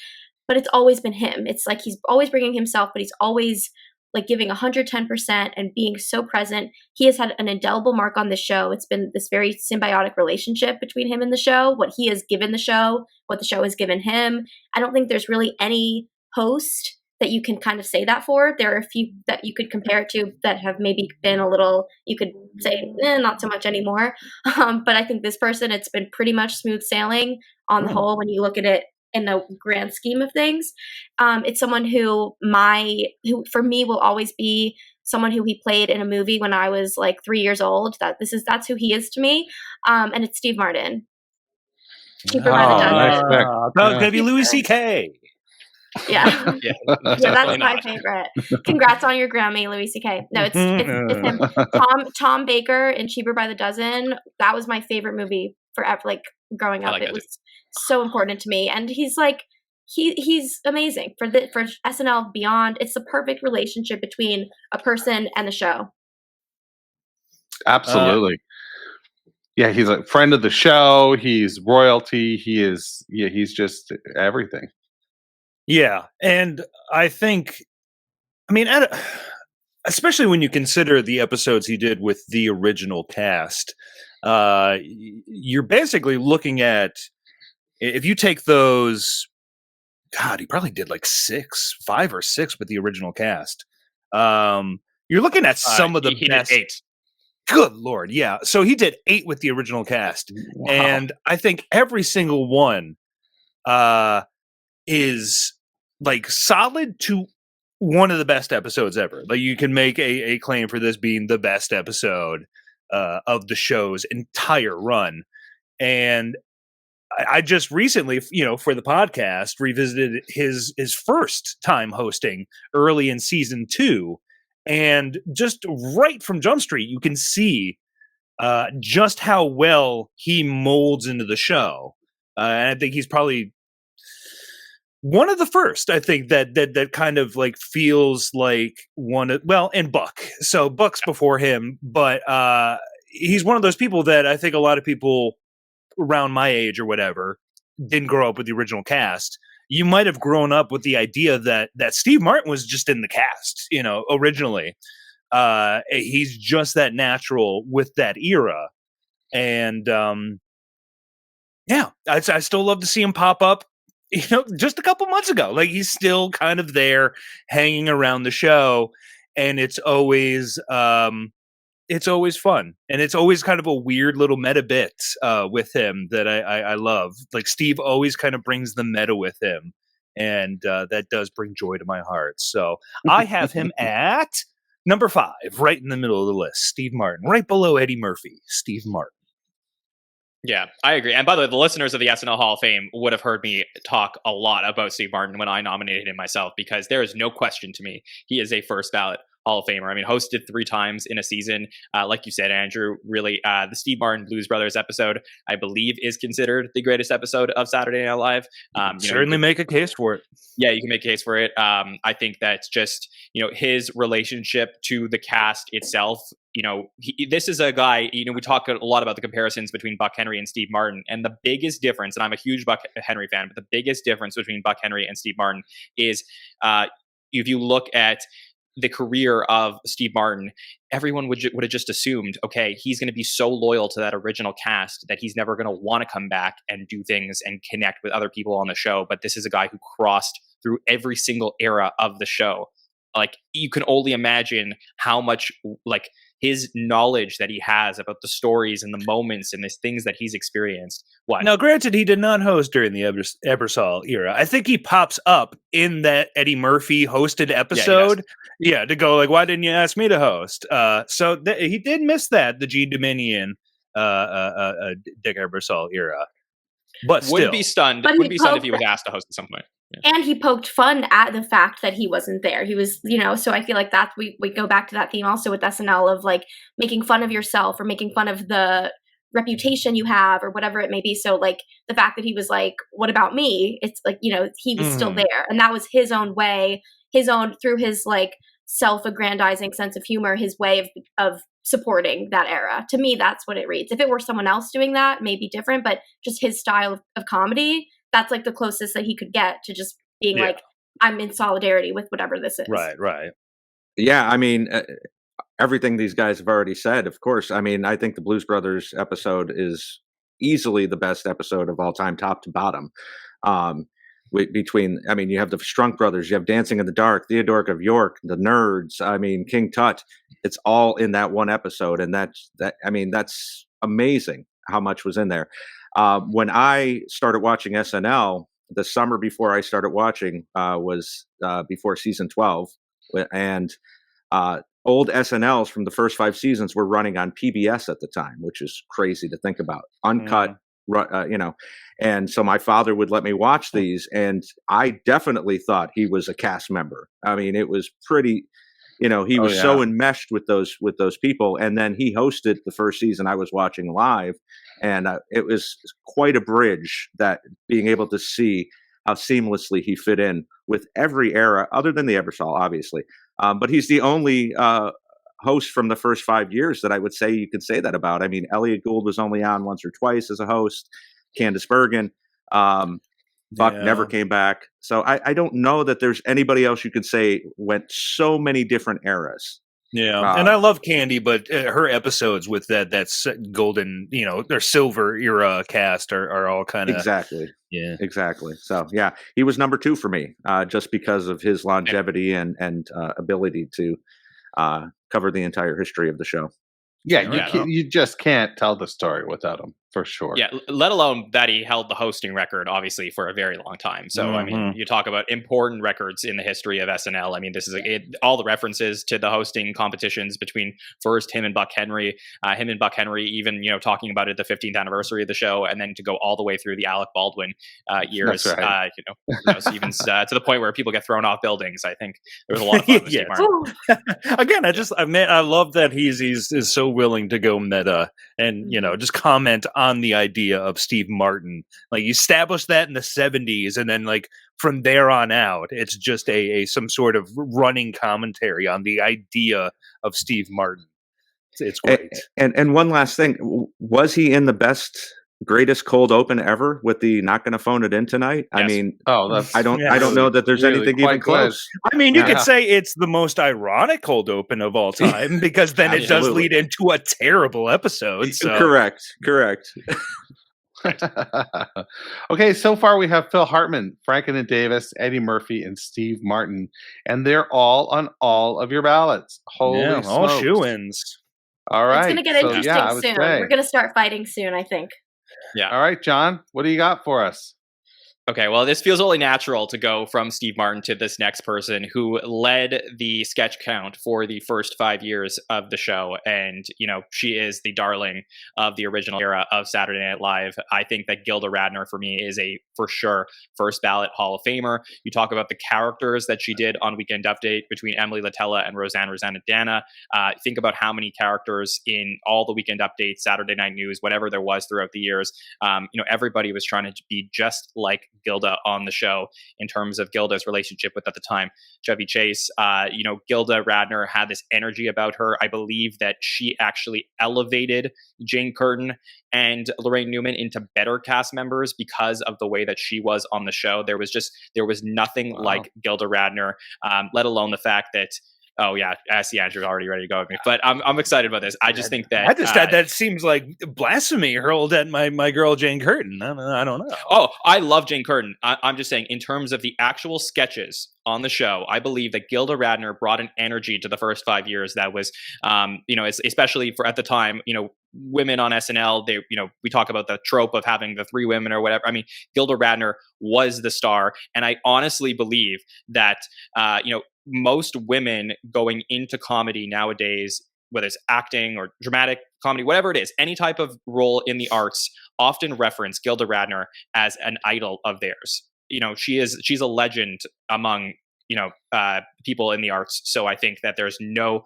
but it's always been him. It's like he's always bringing himself, but he's always like giving 110% and being so present. He has had an indelible mark on the show. It's been this very symbiotic relationship between him and the show, what he has given the show, what the show has given him. I don't think there's really any host that you can kind of say that for. There are a few that you could compare it to that have maybe been a little, you could say, not so much anymore. But I think this person, it's been pretty much smooth sailing on the whole when you look at it in the grand scheme of things. It's someone who for me will always be someone who he played in a movie when I was like 3 years old. That's who he is to me. And it's Steve Martin. Nice pick. That was going to be Louis C.K. Yeah. That's my favorite. Congrats on your Grammy, Louis C.K. No, it's him. Tom Baker in Cheaper by the Dozen. That was my favorite movie forever. Like growing up, it was so important to me. And he's like, he's amazing for SNL Beyond. It's the perfect relationship between a person and the show. Absolutely. Yeah, he's a friend of the show. He's royalty. He's just everything. Yeah, and I think, I mean, especially when you consider the episodes he did with the original cast, you're basically looking at, if you take those, God, he probably did like 5 or 6 with the original cast. You're looking at some of the he best. did 8. Good Lord, yeah. So he did 8 with the original cast, Wow. and I think every single one is like solid to one of the best episodes ever. Like, you can make a claim for this being the best episode of the show's entire run. And I just recently, for the podcast, revisited his first time hosting early in season 2, and just right from Jump Street, you can see just how well he molds into the show. And I think he's probably one of the first, I think, that kind of like feels like and Buck. So Buck's before him, but he's one of those people that I think a lot of people around my age or whatever didn't grow up with the original cast. You might have grown up with the idea that Steve Martin was just in the cast, originally. He's just that natural with that era. And I still love to see him pop up, just a couple months ago. Like, he's still kind of there hanging around the show, and it's always fun, and it's always kind of a weird little meta bit with him that I love. Like, Steve always kind of brings the meta with him, and that does bring joy to my heart. So I have him at number 5, right in the middle of the list. Steve Martin, right below Eddie Murphy. Steve Martin. Yeah, I agree. And by the way, the listeners of the SNL Hall of Fame would have heard me talk a lot about Steve Martin when I nominated him myself, because there is no question to me he is a first ballot Hall of Famer. I mean, hosted 3 times in a season. Like you said, Andrew, really, the Steve Martin Blues Brothers episode, I believe, is considered the greatest episode of Saturday Night Live. Certainly make a case for it. Yeah, you can make a case for it. I think that's just, his relationship to the cast itself. This is a guy, we talk a lot about the comparisons between Buck Henry and Steve Martin. And the biggest difference, and I'm a huge Buck Henry fan, but the biggest difference between Buck Henry and Steve Martin is if you look at the career of Steve Martin, everyone would have just assumed, okay, he's going to be so loyal to that original cast that he's never going to want to come back and do things and connect with other people on the show. But this is a guy who crossed through every single era of the show. Like, you can only imagine how much, like, his knowledge that he has about the stories and the moments and the things that he's experienced. Now, granted, he did not host during the Ebersol era. I think he pops up in that Eddie Murphy hosted episode. Yeah, to go like, why didn't you ask me to host? So he did miss that, the G Dominion Dick Ebersol era. But still. Wouldn't be stunned if he was asked to host at some point. Yeah. And he poked fun at the fact that he wasn't there. He was, so I feel like that we go back to that theme also with SNL of like making fun of yourself or making fun of the reputation you have or whatever it may be. So like the fact that he was like, what about me? It's like, he was still there. And that was his own way, through his like self-aggrandizing sense of humor, his way of supporting that era. To me, that's what it reads. If it were someone else doing that, maybe different, but just his style of comedy, that's like the closest that he could get to just being like, I'm in solidarity with whatever this is. Right. Yeah, I mean, everything these guys have already said, of course. I mean, I think the Blues Brothers episode is easily the best episode of all time, top to bottom. You have the Strunk Brothers, you have Dancing in the Dark, Theodoric of York, the Nerds, King Tut. It's all in that one episode. And that's amazing how much was in there. When I started watching SNL, the summer before I started watching was before season 12. And old SNLs from the first 5 seasons were running on PBS at the time, which is crazy to think about. Uncut, and so my father would let me watch these, and I definitely thought he was a cast member. I mean, it was pretty, he was so enmeshed with those people. And then he hosted the first season I was watching live, and it was quite a bridge, that being able to see how seamlessly he fit in with every era, other than the Ebersol, obviously. But he's the only host from the first 5 years that I would say you could say that about. I mean, Elliot Gould was only on once or twice as a host, Candice Bergen. Buck Yeah. never came back. So I don't know that there's anybody else you could say went so many different eras. Yeah, and I love Candy, but her episodes with that golden, their silver era cast are all kind of Exactly. yeah. Exactly. So yeah, he was number 2 for me, just because of his longevity and ability to cover the entire history of the show. Yeah, you just can't tell the story without him, for sure. Yeah, let alone that he held the hosting record, obviously, for a very long time. So, I mean, you talk about important records in the history of SNL. I mean, this is all the references to the hosting competitions between first him and Buck Henry, even, talking about it, the 15th anniversary of the show, and then to go all the way through the Alec Baldwin years, That's right. even to the point where people get thrown off buildings. I think there was a lot of fun with Steve Martin. Again, I love that he's so willing to go meta and just comment on the idea of Steve Martin. Like, you establish that in the 70s, and then like from there on out, it's just some sort of running commentary on the idea of Steve Martin. It's great. And one last thing, was he in the greatest cold open ever with the "Not Gonna Phone It In Tonight"? Yes. I mean, that's I don't know that there's really anything quite even close. I mean, you could say it's the most ironic cold open of all time, because then it does Absolutely. lead into a terrible episode. So. Correct. Okay, so far we have Phil Hartman, Franken and Davis, Eddie Murphy, and Steve Martin, and they're all on all of your ballots. Holy Yeah, all smokes. shoo-ins. All right. It's going to get interesting I would soon. say. We're going to start fighting soon, I think. Yeah. All right, John, what do you got for us? Okay, well, this feels only natural to go from Steve Martin to this next person who led the sketch count for the first 5 years of the show. And, she is the darling of the original era of Saturday Night Live. I think that Gilda Radner, for me, is for sure, first ballot Hall of Famer. You talk about the characters that she did on Weekend Update between Emily Latella and Rosanna Dana. Think about how many characters in all the Weekend Updates, Saturday Night News, whatever there was throughout the years. Everybody was trying to be just like Gilda on the show in terms of Gilda's relationship with, at the time, Chevy Chase. Gilda Radner had this energy about her. I believe that she actually elevated Jane Curtin and Lorraine Newman into better cast members because of the way that she was on the show. There was nothing like Gilda Radner, let alone the fact that, oh yeah, I see Andrew's already ready to go with me, but I'm excited about this. I just think that that seems like blasphemy hurled at my girl Jane Curtin. I don't know. Oh, I love Jane Curtin. I'm just saying, in terms of the actual sketches on the show, I believe that Gilda Radner brought an energy to the first 5 years that was, especially for at the time, women on SNL. They, we talk about the trope of having the 3 women or whatever. I mean, Gilda Radner was the star, and I honestly believe that, most women going into comedy nowadays, whether it's acting or dramatic comedy, whatever it is, any type of role in the arts, often reference Gilda Radner as an idol of theirs. She's a legend among, people in the arts. So I think that there's no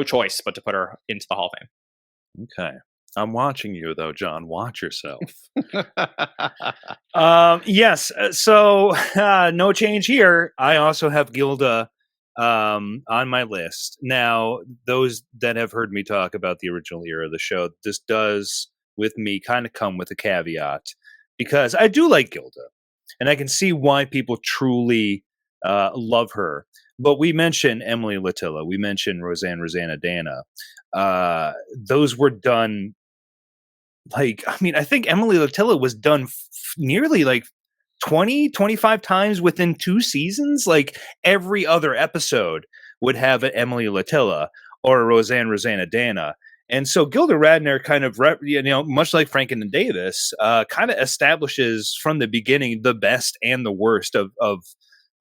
choice but to put her into the Hall of Fame. Okay. I'm watching you, though, John. Watch yourself. Yes. So no change here. I also have Gilda on my list. Now, those that have heard me talk about the original era of the show, this does with me kind of come with a caveat, because I do like Gilda and I can see why people truly love her. But we mentioned Emily Latilla, we mentioned Rosanna Dana. Those were done I think Emily Latilla was done nearly like 20-25 times within 2 seasons. Like, every other episode would have an Emily Latilla or a Rosanna Dana. And so Gilda Radner kind of, much like Franken and Davis, kind of establishes from the beginning the best and the worst of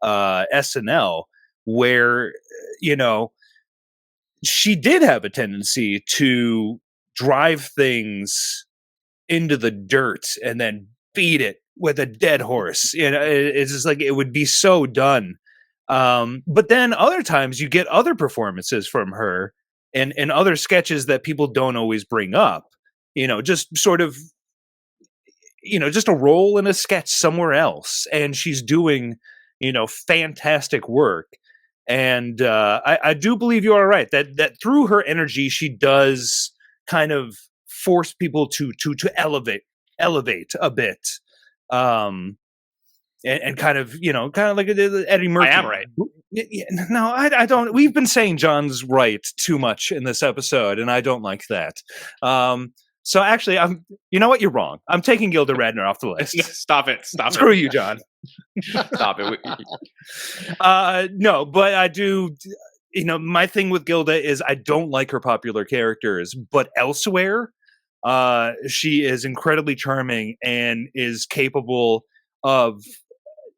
SNL, where, she did have a tendency to drive things into the dirt and then beat it with a dead horse. It's just like, it would be so done. But then other times you get other performances from her and other sketches that people don't always bring up, just sort of, just a role in a sketch somewhere else. And she's doing, fantastic work. And I do believe you are right that through her energy, she does kind of force people to elevate a bit. and kind of like Eddie Murphy. I am right. No, I don't. We've been saying John's right too much in this episode, and I don't like that. So actually, you know what? You're wrong. I'm taking Gilda Radner off the list. Stop it. Screw you, John. Stop it. No, but I do. My thing with Gilda is I don't like her popular characters, but elsewhere, she is incredibly charming and is capable of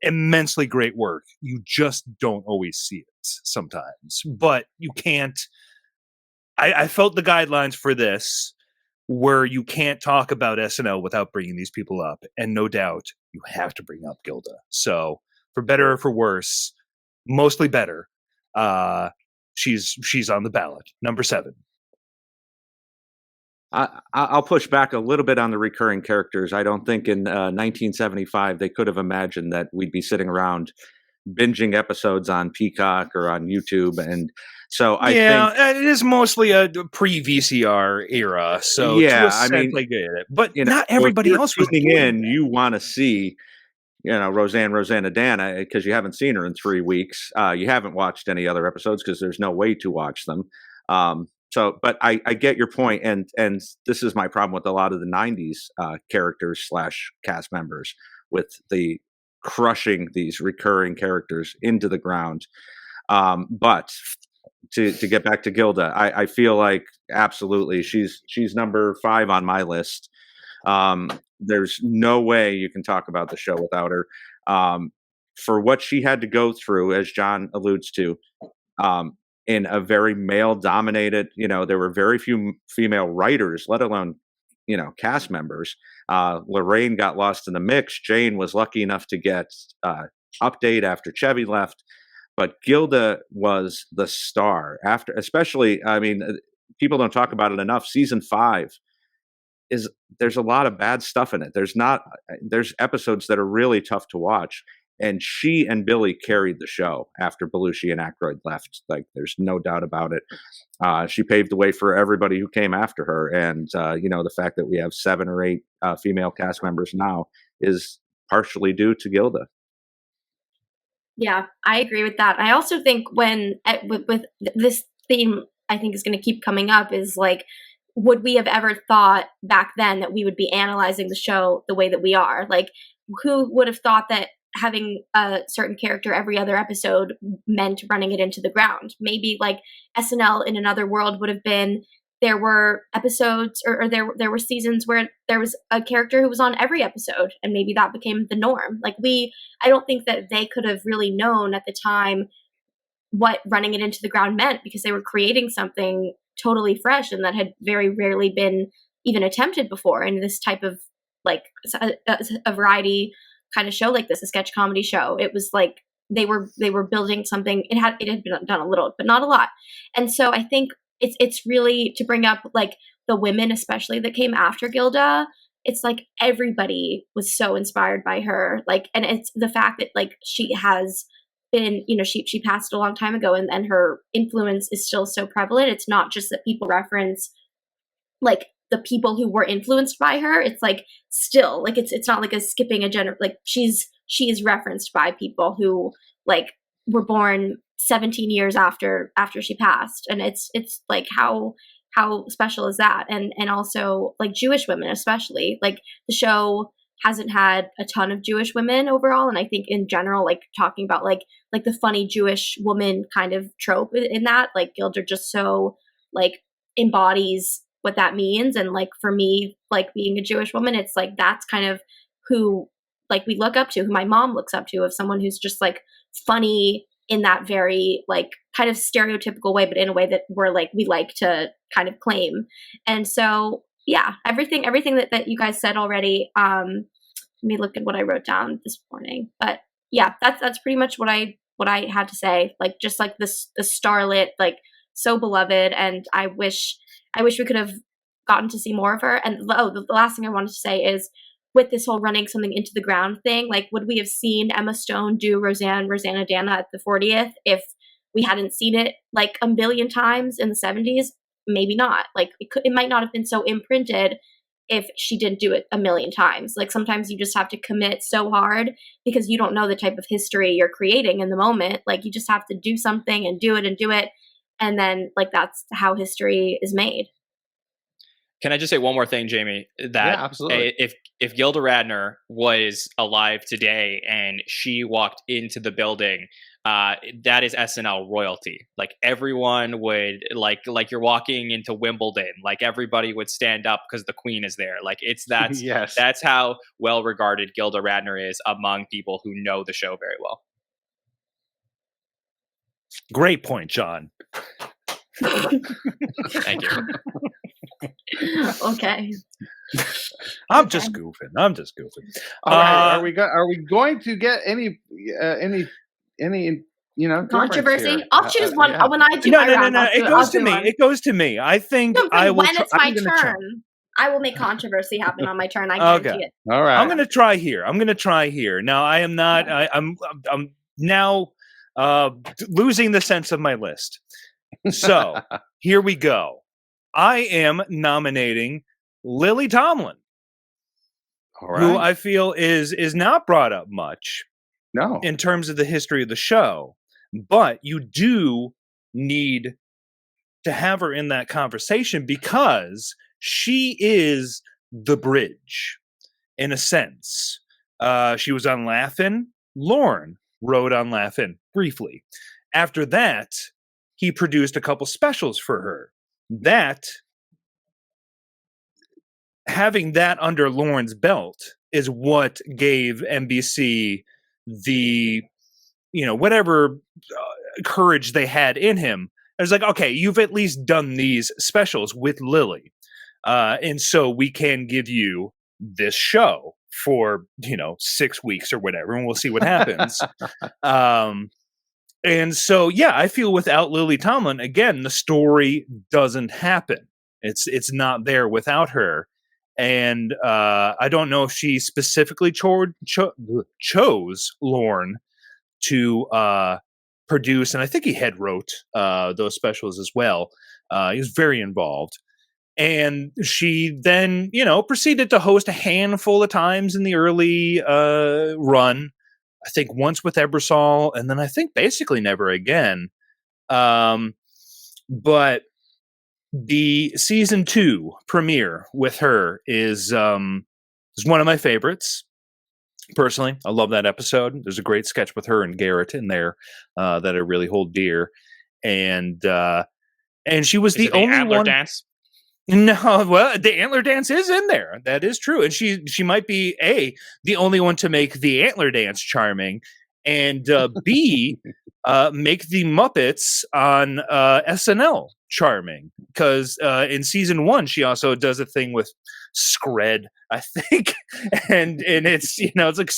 immensely great work. You just don't always see it sometimes, but you can't. I felt the guidelines for this where you can't talk about SNL without bringing these people up, and no doubt you have to bring up Gilda. So for better or for worse, mostly better, she's on the ballot, number 7. I'll push back a little bit on the recurring characters. I don't think in 1975 they could have imagined that we'd be sitting around binging episodes on Peacock or on YouTube, and so I think it is mostly a pre-VCR era. So yeah, I get it, but not everybody else was tuning in. You want to see, Rosanna because you haven't seen her in 3 weeks. You haven't watched any other episodes because there's no way to watch them. So, but I get your point, and this is my problem with a lot of the 90s characters / cast members, with the crushing these recurring characters into the ground. But to get back to Gilda, I feel like absolutely she's number 5 on my list. There's no way you can talk about the show without her. For what she had to go through, as John alludes to, in a very male-dominated, there were very few female writers, let alone, cast members. Lorraine got lost in the mix. Jane was lucky enough to get Update after Chevy left. But Gilda was the star after, especially, people don't talk about it enough. Season 5 there's a lot of bad stuff in it. There's episodes that are really tough to watch. And she and Billy carried the show after Belushi and Ackroyd left. Like, there's no doubt about it. She paved the way for everybody who came after her. And, the fact that we have 7 or 8 female cast members now is partially due to Gilda. Yeah, I agree with that. I also think with this theme, I think is going to keep coming up is like, would we have ever thought back then that we would be analyzing the show the way that we are? Like, who would have thought that having a certain character every other episode meant running it into the ground? Maybe like SNL in another world would have been, there were episodes or there were seasons where there was a character who was on every episode, and maybe that became the norm. Like, I don't think that they could have really known at the time what running it into the ground meant, because they were creating something totally fresh and that had very rarely been even attempted before in this type of like a variety kind of show like this, a sketch comedy show. It was like they were building something. It had been done a little, but not a lot. And so I think it's really to bring up like the women, especially that came after Gilda. It's like everybody was so inspired by her. Like, and it's the fact that like she has been, she passed a long time ago, and her influence is still so prevalent. It's not just that people reference like the people who were influenced by her. It's like still like it's not like a skipping a gender. Like she is referenced by people who like were born 17 years after she passed, and it's like how special is that? And also like Jewish women, especially, like the show hasn't had a ton of Jewish women overall, and I think in general, like talking about like the funny Jewish woman kind of trope in that, like Gilda just so like embodies what that means. And like for me, like being a Jewish woman, it's like that's kind of who like we look up to, who my mom looks up to, of someone who's just like funny in that very like kind of stereotypical way, but in a way that we like to kind of claim. And so yeah, everything that you guys said already. Let me look at what I wrote down this morning. But yeah, that's pretty much what I had to say. Like just like the starlet, like so beloved, and I wish we could have gotten to see more of her. And the last thing I wanted to say is, with this whole running something into the ground thing, like would we have seen Emma Stone do Rosanna Dana at the 40th if we hadn't seen it like a billion times in the 70s? Maybe not. Like it might not have been so imprinted if she didn't do it a million times. Like sometimes you just have to commit so hard because you don't know the type of history you're creating in the moment. Like you just have to do something and do it and do it. And then like that's how history is made. Can I just say one more thing, Jamie? That absolutely. If Gilda Radner was alive today and she walked into the building, that is SNL royalty. Like everyone would like you're walking into Wimbledon. Like everybody would stand up because the Queen is there. Like Yes. that's how well regarded Gilda Radner is among people who know the show very well. Great point, John. Thank you. Okay. I'm just goofing. All right. Are we going to get any Controversy? difference here? I'll choose one Yeah. when I do No. my round. It goes to me. It goes to me. I think No, I will. when it's my I'm gonna try. turn, I will make controversy happen on my turn. I guarantee it. All right. I'm going to try here. Now, I am not. I'm now losing the sense of my list. So here we go. I am nominating Lily Tomlin, All right. who I feel is not brought up much No. in terms of the history of the show, but you do need to have her in that conversation because she is the bridge in a sense. She was on Laugh-In. Lorne wrote on Laugh-In briefly. After that, he produced a couple specials for her. That, having that under Lorne's belt is what gave NBC the, whatever courage they had in him. I was like, okay, you've at least done these specials with Lily. And so we can give you this show for, 6 weeks or whatever, and we'll see what happens. And so, yeah, I feel without Lily Tomlin, again, the story doesn't happen. It's not there without her. And I don't know if she specifically chose Lorne to produce, and I think he had wrote those specials as well. He was very involved. And she then, proceeded to host a handful of times in the early run. I think once with Ebersol, and then I think basically never again. But the season 2 premiere with her is one of my favorites. Personally, I love that episode. There's a great sketch with her and Garrett in there that I really hold dear. And she was the only one. Dance? No, well, the antler dance is in there. That is true, and she might be the only one to make the antler dance charming, and B make the Muppets on SNL charming. Because in season 1, she also does a thing with Scred, I think, and it's it's like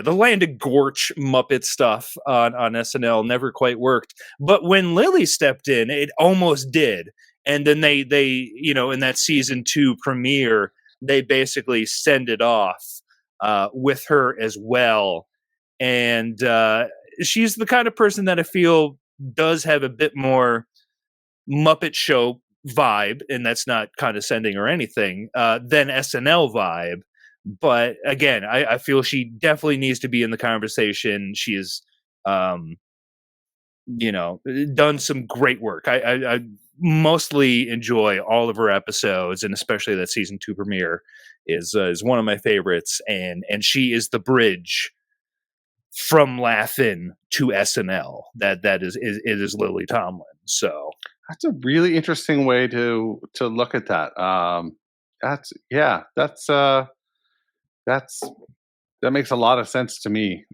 the Land of Gorch Muppet stuff on SNL never quite worked. But when Lily stepped in, it almost did. And then they in that season 2 premiere, they basically send it off with her as well. And she's the kind of person that I feel does have a bit more Muppet Show vibe, and that's not condescending or anything, than SNL vibe. But again, I feel she definitely needs to be in the conversation. She has, done some great work. I mostly enjoy all of her episodes, and especially that season 2 premiere is one of my favorites. And she is the bridge from Laugh-In to SNL. That is Lily Tomlin. So that's a really interesting way to look at that. That makes a lot of sense to me,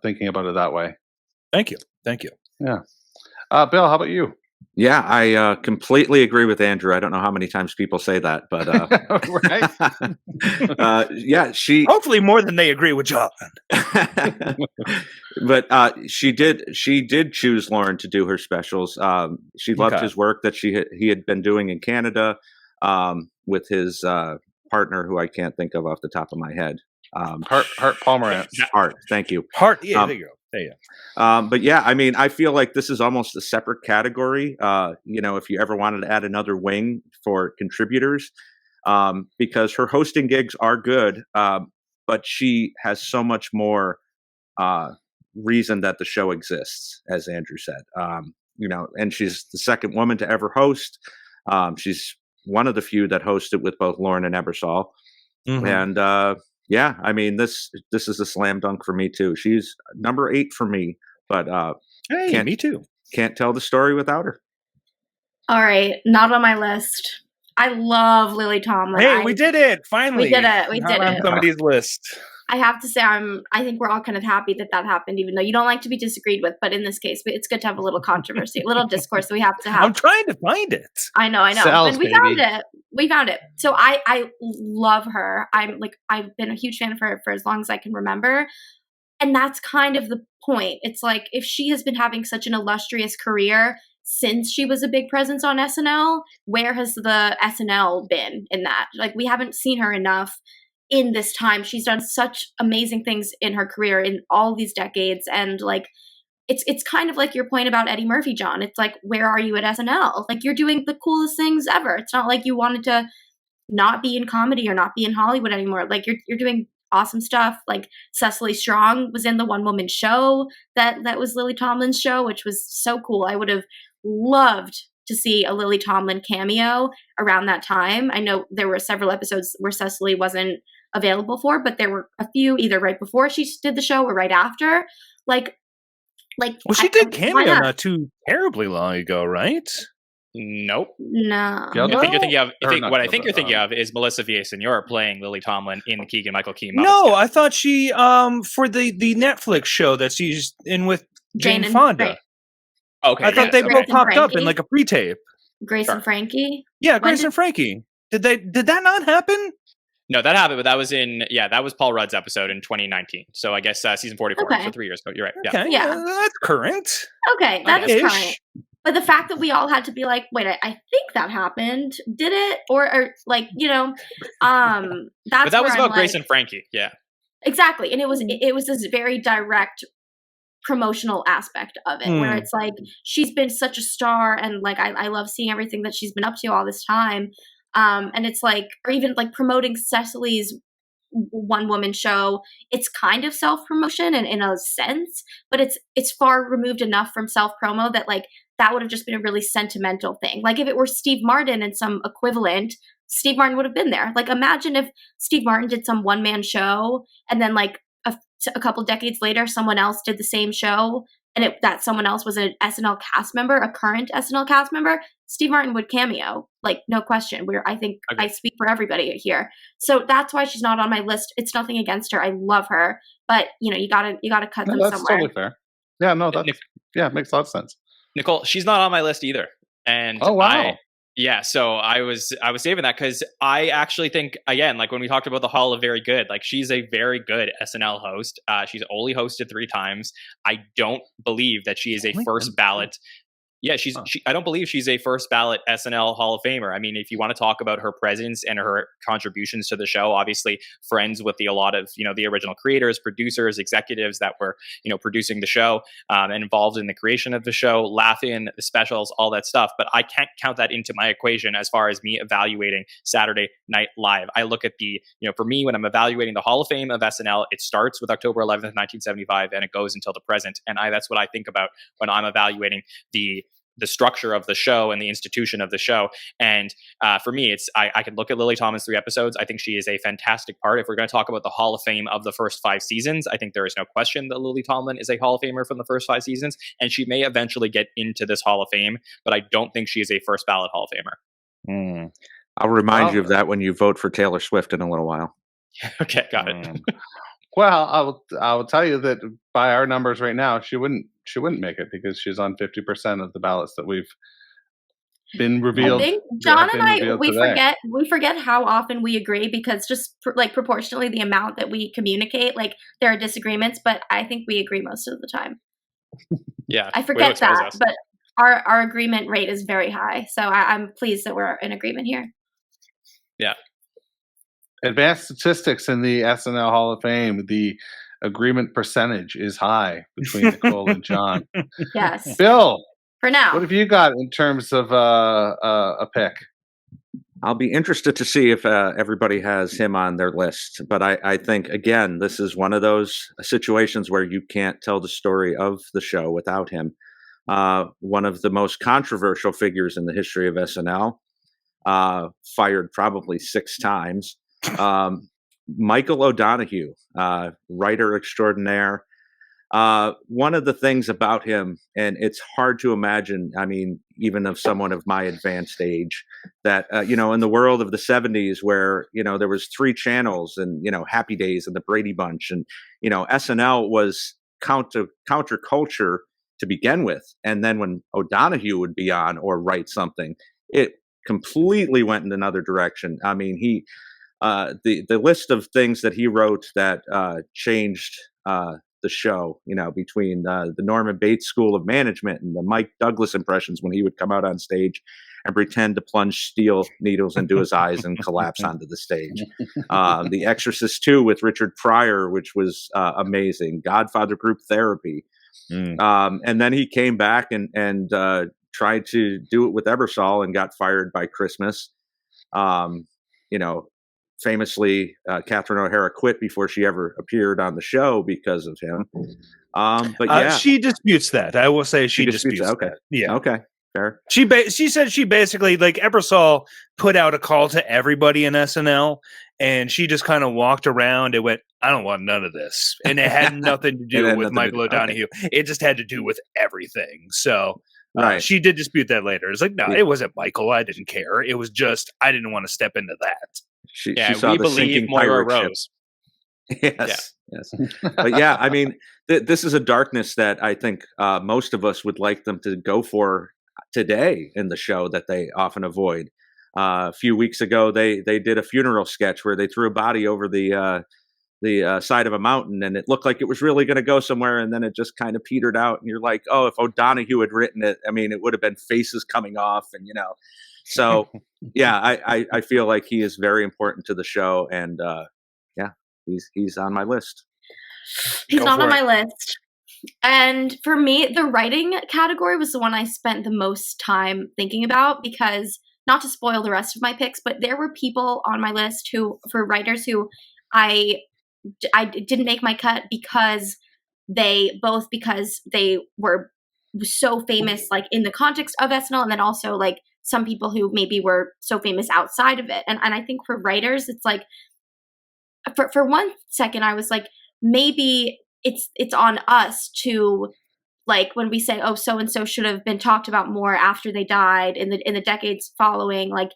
thinking about it that way. Thank you. Yeah. Bill, how about you? Yeah, I completely agree with Andrew. I don't know how many times people say that, but right. yeah, she hopefully more than they agree with John. But she did choose Lorne to do her specials. She loved his work that he had been doing in Canada with his partner, who I can't think of off the top of my head. Hart Pomerantz. Hart, thank you. Hart, yeah, there you go. Yeah. But yeah, I mean, I feel like this is almost a separate category. If you ever wanted to add another wing for contributors, because her hosting gigs are good, but she has so much more reason that the show exists, as Andrew said. And she's the second woman to ever host. She's one of the few that hosted with both Lorne and Ebersol. And yeah, I mean, this is a slam dunk for me too. She's number 8 for me, but Hey, me too. Can't tell the story without her. All right, not on my list. I love Lily Tomlin. Hey, we did it! Finally, We did it. We did Not on it. somebody's list. I have to say, I think we're all kind of happy that happened, even though you don't like to be disagreed with. But in this case, it's good to have a little controversy, a little discourse that we have to have. I'm trying to find it. I know. Sells, And we found it. We found it. So I love her. I've been a huge fan of her for as long as I can remember. And that's kind of the point. It's like, if she has been having such an illustrious career since she was a big presence on SNL, where has the SNL been in that? Like, we haven't seen her enough in this time. She's done such amazing things in her career in all these decades. And like, it's kind of like your point about Eddie Murphy, John. It's like, where are you at SNL? Like, you're doing the coolest things ever. It's not like you wanted to not be in comedy or not be in Hollywood anymore. Like, you're doing awesome stuff. Like, Cecily Strong was in the one woman show that was Lily Tomlin's show, which was so cool. I would have loved to see a Lily Tomlin cameo around that time. I know there were several episodes where Cecily wasn't available for, but there were a few either right before she did the show or right after. Like, Well, she did cameo not too terribly long ago, right? Nope. No. Gilda? I think you're thinking of. Or not What I think Gilda, you're thinking of is Melissa Villaseñor playing Lily Tomlin in the Keegan Michael Key. No, I thought she for the Netflix show that she's in with Jane and Fonda. Frank. Okay, I thought they Grace both and popped up Frankie? in like a pre-tape. Grace Sure. and Frankie. Yeah, When Grace did- and Frankie. Did that not happen? No, that happened, but that was that was Paul Rudd's episode in 2019. So I guess season 44, Okay. so 3 years ago. You're right. Yeah. Okay, Yeah. that's current. Okay, that is Ish. current. But the fact that we all had to be like, wait, I think that happened. Did it? Or like, that's But that was where about I'm Grace like, and Frankie. Yeah. exactly. And it was this very direct promotional aspect of it, where it's like, she's been such a star, and like I love seeing everything that she's been up to all this time. And it's like, or even like promoting Cecily's one woman show, it's kind of self-promotion in a sense, but it's far removed enough from self-promo that like that would have just been a really sentimental thing. Like, if it were Steve Martin and some equivalent, Steve Martin would have been there. Like, imagine if Steve Martin did some one-man show, and then like a couple decades later someone else did the same show, and that someone else was an SNL cast member, a current SNL cast member. Steve Martin would cameo, like, no question. I think I speak for everybody here. So that's why she's not on my list. It's nothing against her. I love her, but you gotta cut them That's somewhere. totally fair. Yeah, no, it makes a lot of sense. Nicole, she's not on my list either. And Oh, wow. so I was saving that because I actually think, again, like when we talked about the Hall of Very Good, like she's a very good SNL host. She's only hosted 3 times. I don't believe that she is a first ballot. Yeah, I don't believe she's a first ballot SNL Hall of Famer. I mean, if you want to talk about her presence and her contributions to the show, obviously friends with a lot of, the original creators, producers, executives that were, producing the show and involved in the creation of the show, laughing, the specials, all that stuff. But I can't count that into my equation as far as me evaluating Saturday Night Live. I look at for me, when I'm evaluating the Hall of Fame of SNL, it starts with October 11th, 1975, and it goes until the present. And that's what I think about when I'm evaluating the structure of the show and the institution of the show. And for me, I can look at Lily Tomlin's 3 episodes. I think she is a fantastic part. If we're going to talk about the Hall of Fame of the first 5 seasons, I think there is no question that Lily Tomlin is a Hall of Famer from the first 5 seasons, and she may eventually get into this Hall of Fame, but I don't think she is a first ballot Hall of Famer. I'll remind you of that when you vote for Taylor Swift in a little while. Okay, got it. Well, I will tell you that by our numbers right now, she wouldn't make it because she's on 50% of the ballots that we've been revealed. I think John and I today. we forget how often we agree, because just like proportionally the amount that we communicate, like there are disagreements, but I think we agree most of the time. Yeah, I forget that, but our agreement rate is very high. So I'm pleased that we're in agreement here. Yeah. Advanced statistics in the SNL Hall of Fame. The agreement percentage is high between Nicole and Jon. Yes. Bill, For now. what have you got in terms of a pick? I'll be interested to see if everybody has him on their list. But I think, again, this is one of those situations where you can't tell the story of the show without him. One of the most controversial figures in the history of SNL, fired probably 6 times. Michael O'Donoghue, writer extraordinaire. One of the things about him, and it's hard to imagine, I mean, even of someone of my advanced age, that, in the world of the 70s where, there was 3 channels and, Happy Days and the Brady Bunch and, SNL was counterculture to begin with. And then when O'Donoghue would be on or write something, it completely went in another direction. I mean, the list of things that he wrote that changed the show, between the Norman Bates School of Management and the Mike Douglas impressions when he would come out on stage and pretend to plunge steel needles into his eyes and collapse onto the stage. The Exorcist 2 with Richard Pryor, which was amazing. Godfather Group Therapy. And then he came back and tried to do it with Ebersol and got fired by Christmas. Famously, Catherine O'Hara quit before she ever appeared on the show because of him. But yeah, she disputes that. I will say she disputes that. Okay. That. Yeah. Okay. Fair. She said she basically, like, Ebersol put out a call to everybody in SNL, and she just kind of walked around and went, "I don't want none of this," and it had nothing to do with Michael O'Donoghue. Okay. It just had to do with everything. So. Right. She did dispute that later. It's like, no, it wasn't Michael. I didn't care. It was just I didn't want to step into that. She saw we the believe sinking Moira pirate Rose. Ship. Yes. But yeah, I mean, this is a darkness that I think most of us would like them to go for today in the show that they often avoid. A few weeks ago, they did a funeral sketch where they threw a body over the side of a mountain, and it looked like it was really going to go somewhere, and then it just kind of petered out. And you're like, oh, if O'Donoghue had written it, I mean, it would have been faces coming off, and So yeah, I feel like he is very important to the show, and he's on my list. He's not on my list. And for me, the writing category was the one I spent the most time thinking about, because, not to spoil the rest of my picks, but there were people on my list for writers who I didn't make my cut because they were so famous, like, in the context of SNL, and then also, like, some people who maybe were so famous outside of it. And I think for writers, it's like, for one second, I was like, maybe it's on us to, like, when we say, oh, so-and-so should have been talked about more after they died in the decades following, like,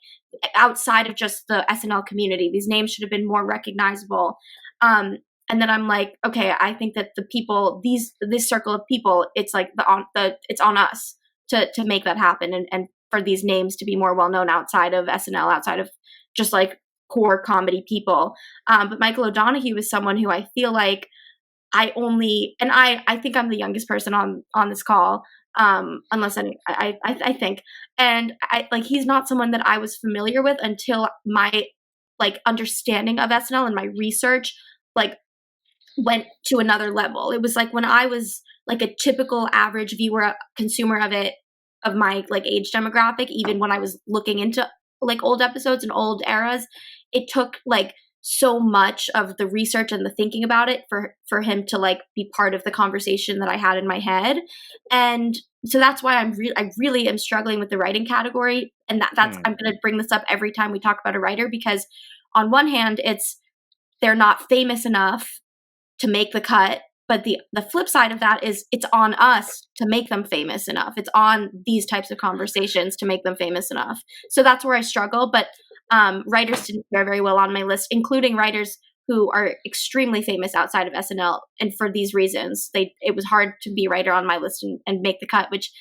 outside of just the SNL community, these names should have been more recognizable. And then I'm like, okay, I think that the people, this circle of people, it's like it's on us to make that happen, and for these names to be more well known outside of SNL, outside of just, like, core comedy people. But Michael O'Donoghue is someone who I feel like I think I'm the youngest person on this call, unless I think, and he's not someone that I was familiar with until my, like, understanding of SNL and my research, like, went to another level. It was like when I was, like, a typical average viewer, consumer of it, of my, like, age demographic, even when I was looking into, like, old episodes and old eras, it took, like, so much of the research and the thinking about it for him to, like, be part of the conversation that I had in my head. And so that's why I really am struggling with the writing category. And that's I'm going to bring this up every time we talk about a writer, because on one hand, they're not famous enough to make the cut, but the flip side of that is it's on us to make them famous enough. It's on these types of conversations to make them famous enough. So that's where I struggle. But writers didn't fare very well on my list, including writers who are extremely famous outside of SNL. And for these reasons, it was hard to be a writer on my list and make the cut, which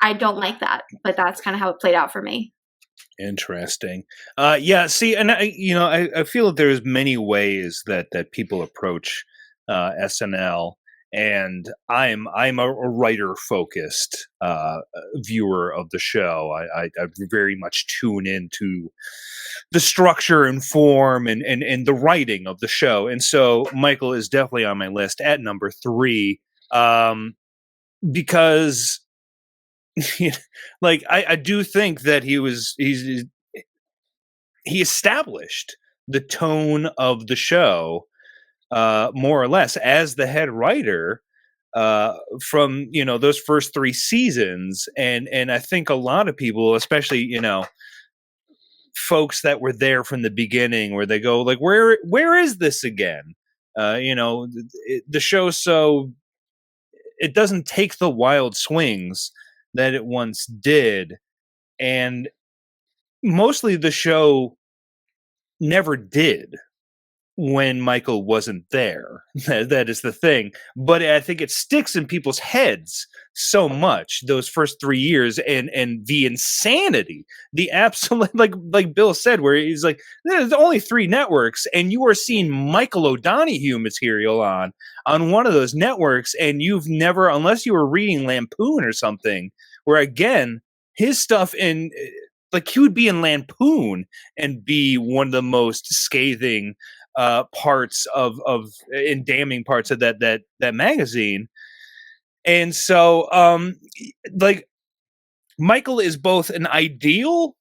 I don't like that. But that's kind of how it played out for me. Interesting. Yeah. See, and I feel that there's many ways that people approach SNL, and I'm a writer focused viewer of the show. I very much tune into the structure and form and the writing of the show, and so Michael is definitely on my list at number 3, because like I do think that he established the tone of the show more or less as the head writer from those first 3 seasons, and I think a lot of people, especially folks that were there from the beginning, where they go like, where is this again? The show, so it doesn't take the wild swings that it once did, and mostly the show never did when Michael wasn't there. That is the thing. But I think it sticks in people's heads so much, those first 3 years, and the insanity, the absolute, like Bill said, where he's like, there's only 3 networks, and you are seeing Michael O'Donoghue material on one of those networks, and you've never, unless you were reading Lampoon or something, where again, his stuff in, like, he would be in Lampoon and be one of the most scathing parts of and damning parts of that magazine. And so like, Michael is both an ideal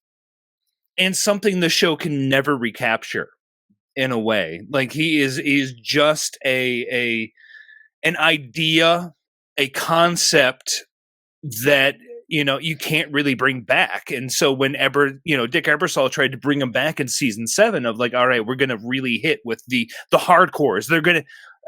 and something the show can never recapture in a way. Like, he's just an idea, a concept that you can't really bring back. And so whenever Dick Ebersol tried to bring him back in season 7, of like, all right, we're gonna really hit with the hardcores,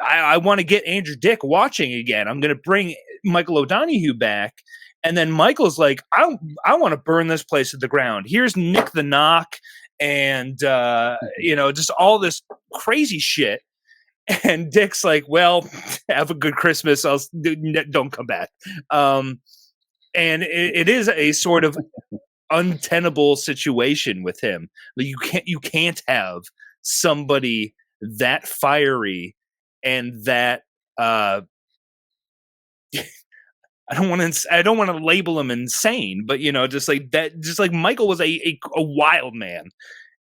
I want to get Andrew Dick watching again, I'm gonna bring Michael O'Donoghue back. And then Michael's like, I want to burn this place to the ground. Here's Nick the Knock, and just all this crazy shit. And Dick's like, well, have a good Christmas, don't come back. And it is a sort of untenable situation with him. You can't have somebody that fiery and that I don't want to label him insane, but just like that, just like Michael was a wild man,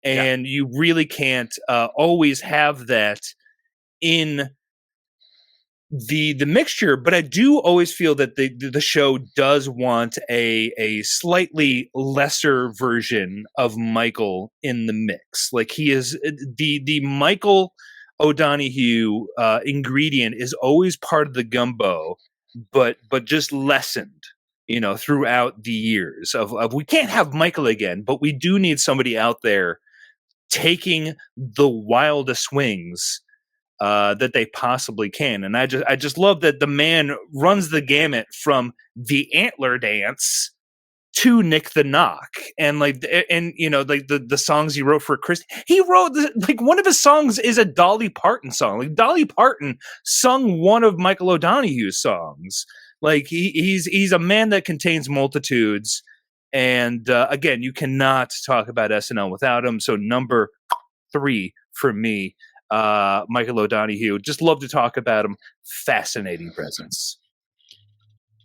and you really can't always have that in the mixture. But I do always feel that the show does want a slightly lesser version of Michael in the mix. Like, he is the Michael O'Donoghue ingredient is always part of the gumbo, but just lessened, throughout the years of we can't have Michael again, but we do need somebody out there taking the wildest swings that they possibly can. And I just love that the man runs the gamut from the Antler Dance to Nick the Knock, and the songs he wrote for Chris. He wrote one of his songs is a Dolly Parton song. Like, Dolly Parton sung one of Michael O'Donoghue's songs. Like, he's a man that contains multitudes. And again, you cannot talk about SNL without him. So number 3 for me, Michael O'Donoghue. Just love to talk about him. Fascinating presence.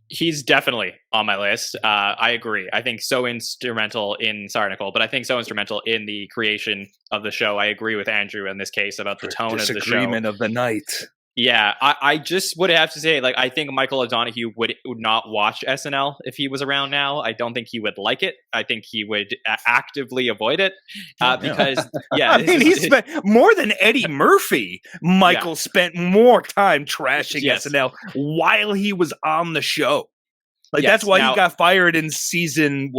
He's definitely on my list. I agree. I think so instrumental in, sorry, Nicole, but I think so instrumental in the creation of the show. I agree with Andrew in this case about the tone of the show. Disagreement of the night. Yeah, I just would have to say, like, I think Michael O'Donoghue would not watch SNL if he was around now. I don't think he would like it. I think he would actively avoid it because, I mean, he spent more than Eddie Murphy. Michael spent more time trashing SNL while he was on the show. Like, that's why he got fired in season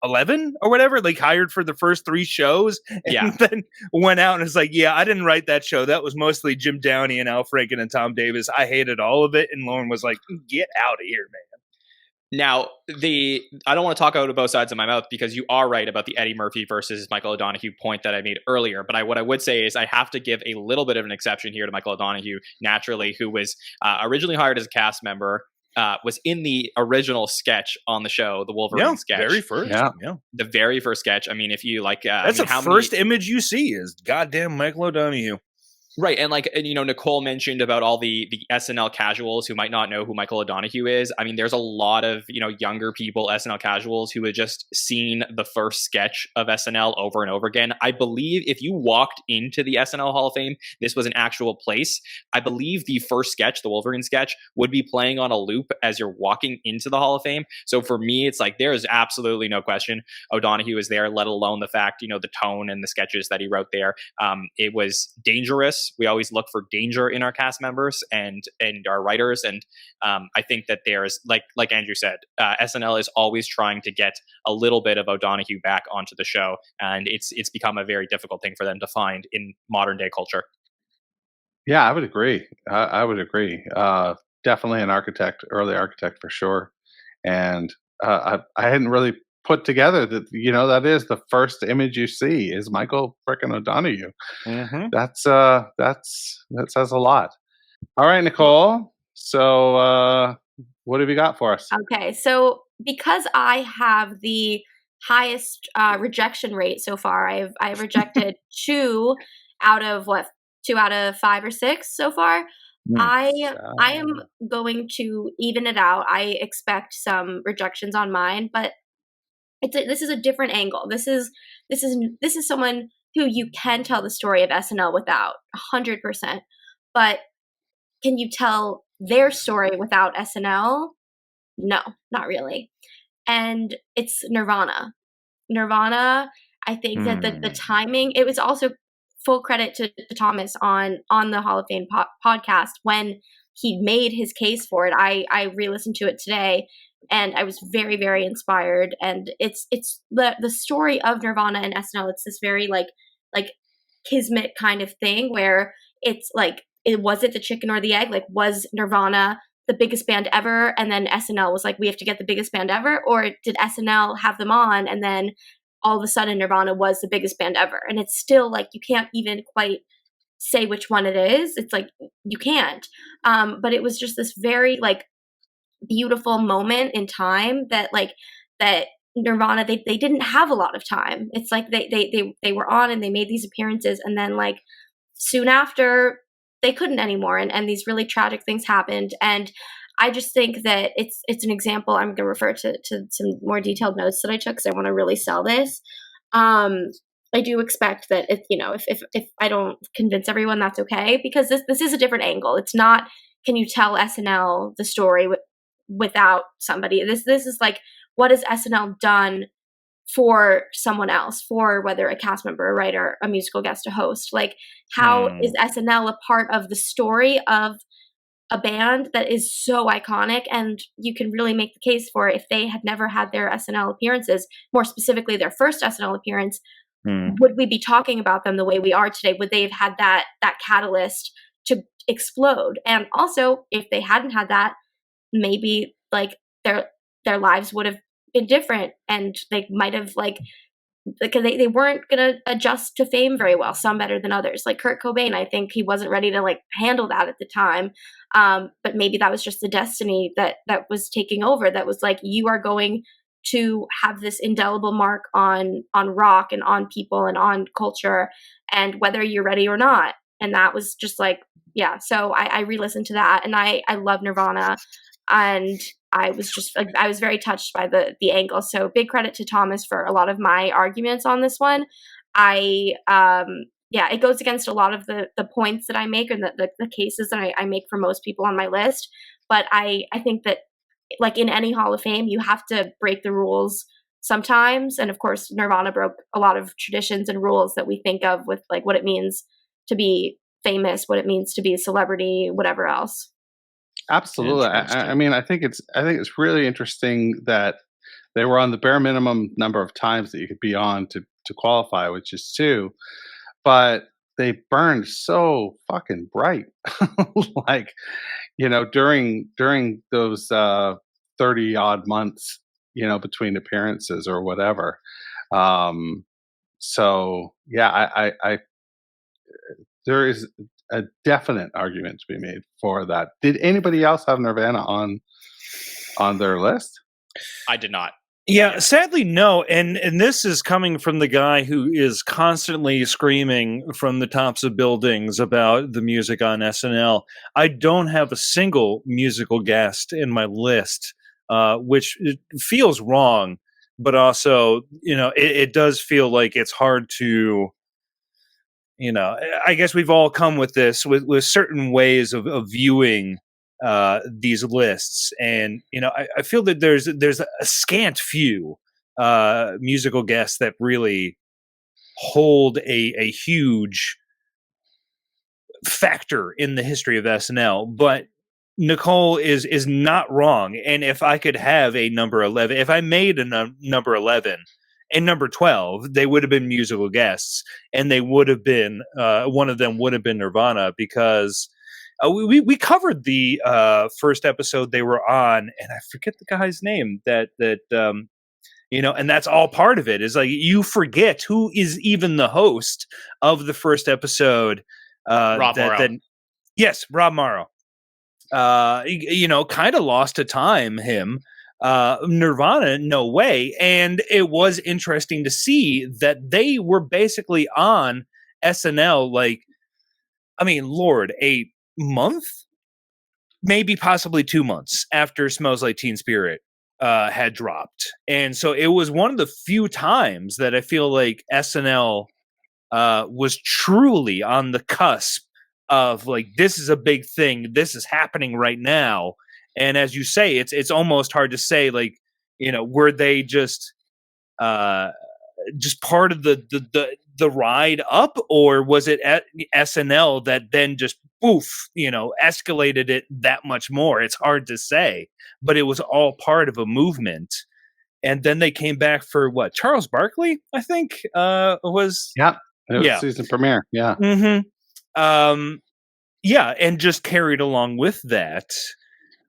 11 or whatever, like, hired for the first 3 shows, and then went out and was like, I didn't write that show. That was mostly Jim Downey and Al Franken and Tom Davis. I hated all of it. And Lorne was like, get out of here, man. Now, I don't want to talk out of both sides of my mouth, because you are right about the Eddie Murphy versus Michael O'Donoghue point that I made earlier. But what I would say is I have to give a little bit of an exception here to Michael O'Donoghue, naturally, who was originally hired as a cast member, was in the original sketch on the show, the Wolverine sketch. Very first. The very first sketch. I mean, if you like... That's the first image you see is goddamn Michael O'Donoghue. Right. And Nicole mentioned about all the SNL casuals who might not know who Michael O'Donoghue is. I mean, there's a lot of, younger people, SNL casuals, who had just seen the first sketch of SNL over and over again. I believe if you walked into the SNL Hall of Fame, this was an actual place. I believe the first sketch, the Wolverine sketch, would be playing on a loop as you're walking into the Hall of Fame. So for me, it's like, there is absolutely no question O'Donoghue is there, let alone the fact, the tone and the sketches that he wrote there. It was dangerous. We always look for danger in our cast members and our writers, and I think that there's like Andrew said, SNL is always trying to get a little bit of O'Donoghue back onto the show, and it's become a very difficult thing for them to find in modern day culture. Yeah, I would agree. I would agree. Definitely an early architect for sure. And I hadn't really put together that that is the first image you see is Michael frickin' O'Donoghue. Mm-hmm. That says a lot. All right, Nicole. So what have you got for us? Okay, so because I have the highest rejection rate so far, I've rejected 2 out of 5 or 6 so far. I am going to even it out. I expect some rejections on mine, but this is a different angle. This is someone who you can tell the story of SNL without 100%. But can you tell their story without SNL? No, not really. And it's Nirvana. Nirvana, I think that the timing, it was also full credit to Thomas on the Hall of Fame podcast when he made his case for it. I re-listened to it today, and I was very, very inspired. And it's the story of Nirvana and SNL. It's this very like kismet kind of thing where it's like, was it the chicken or the egg? Like, was Nirvana the biggest band ever, and then SNL was like, we have to get the biggest band ever? Or did SNL have them on, and then all of a sudden Nirvana was the biggest band ever? And it's still like, you can't even quite say which one it is. It's like, you can't. But it was just this very like beautiful moment in time that Nirvana, they didn't have a lot of time. It's like they were on and they made these appearances, and then like soon after they couldn't anymore, and these really tragic things happened. And I just think that it's an example. I'm going to refer to some more detailed notes that I took because I want to really sell this. I do expect that if I don't convince everyone, that's okay, because this is a different angle. It's not, can you tell SNL the story without somebody? This is like, what has SNL done for someone else, for whether a cast member, a writer, a musical guest, a host? Like, how is SNL a part of the story of a band that is so iconic? And you can really make the case for, if they had never had their SNL appearances, more specifically their first SNL appearance, would we be talking about them the way we are today? Would they have had that catalyst to explode? And also, if they hadn't had that, maybe like their lives would have been different, and they might have because they weren't going to adjust to fame very well, some better than others. Like Kurt Cobain, I think he wasn't ready to handle that at the time. But maybe that was just the destiny that was taking over, that was like, you are going to have this indelible mark on rock and on people and on culture, and whether you're ready or not. And that was just like, yeah. So I re-listened to that, and I love Nirvana, and I was very touched by the angle. So big credit to Thomas for a lot of my arguments on this one. It goes against a lot of the points that I make, and the cases that I make for most people on my list. But I think that, like in any Hall of Fame, you have to break the rules sometimes. And of course, Nirvana broke a lot of traditions and rules that we think of with like what it means to be famous, what it means to be a celebrity, whatever else. Absolutely. I mean, I think it's really interesting that they were on the bare minimum number of times that you could be on to qualify, which is 2, but they burned so fucking bright, like, during those 30 odd months, between appearances or whatever. So yeah, I there is a definite argument to be made for that. Did anybody else have Nirvana on their list? I did not. Yeah, sadly, no. And this is coming from the guy who is constantly screaming from the tops of buildings about the music on SNL. I don't have a single musical guest in my list, which it feels wrong, but also, it does feel like it's hard to, I guess we've all come with this with certain ways of viewing these lists, and I feel that there's a scant few musical guests that really hold a huge factor in the history of SNL. But Nicole is not wrong, and if I could have a number 11, if I made a number 11 and number 12, they would have been musical guests, and they would have been one of them would have been Nirvana, because we covered the first episode they were on, and I forget the guy's name that and that's all part of it, is like you forget who is even the host of the first episode. Rob Morrow. Yes, Rob Morrow. Kind of lost to time him. Nirvana, no way. And it was interesting to see that they were basically on SNL, Lord, a month, maybe possibly 2 months after Smells Like Teen Spirit had dropped. And so it was one of the few times that I feel like SNL was truly on the cusp of like, this is a big thing, this is happening right now. And as you say, it's almost hard to say, like, were they just part of the ride up, or was it at SNL that then just escalated it that much more? It's hard to say, but it was all part of a movement. And then they came back for what? Charles Barkley, I think, was. Yeah. It was season premiere. Yeah. Mm-hmm. And just carried along with that.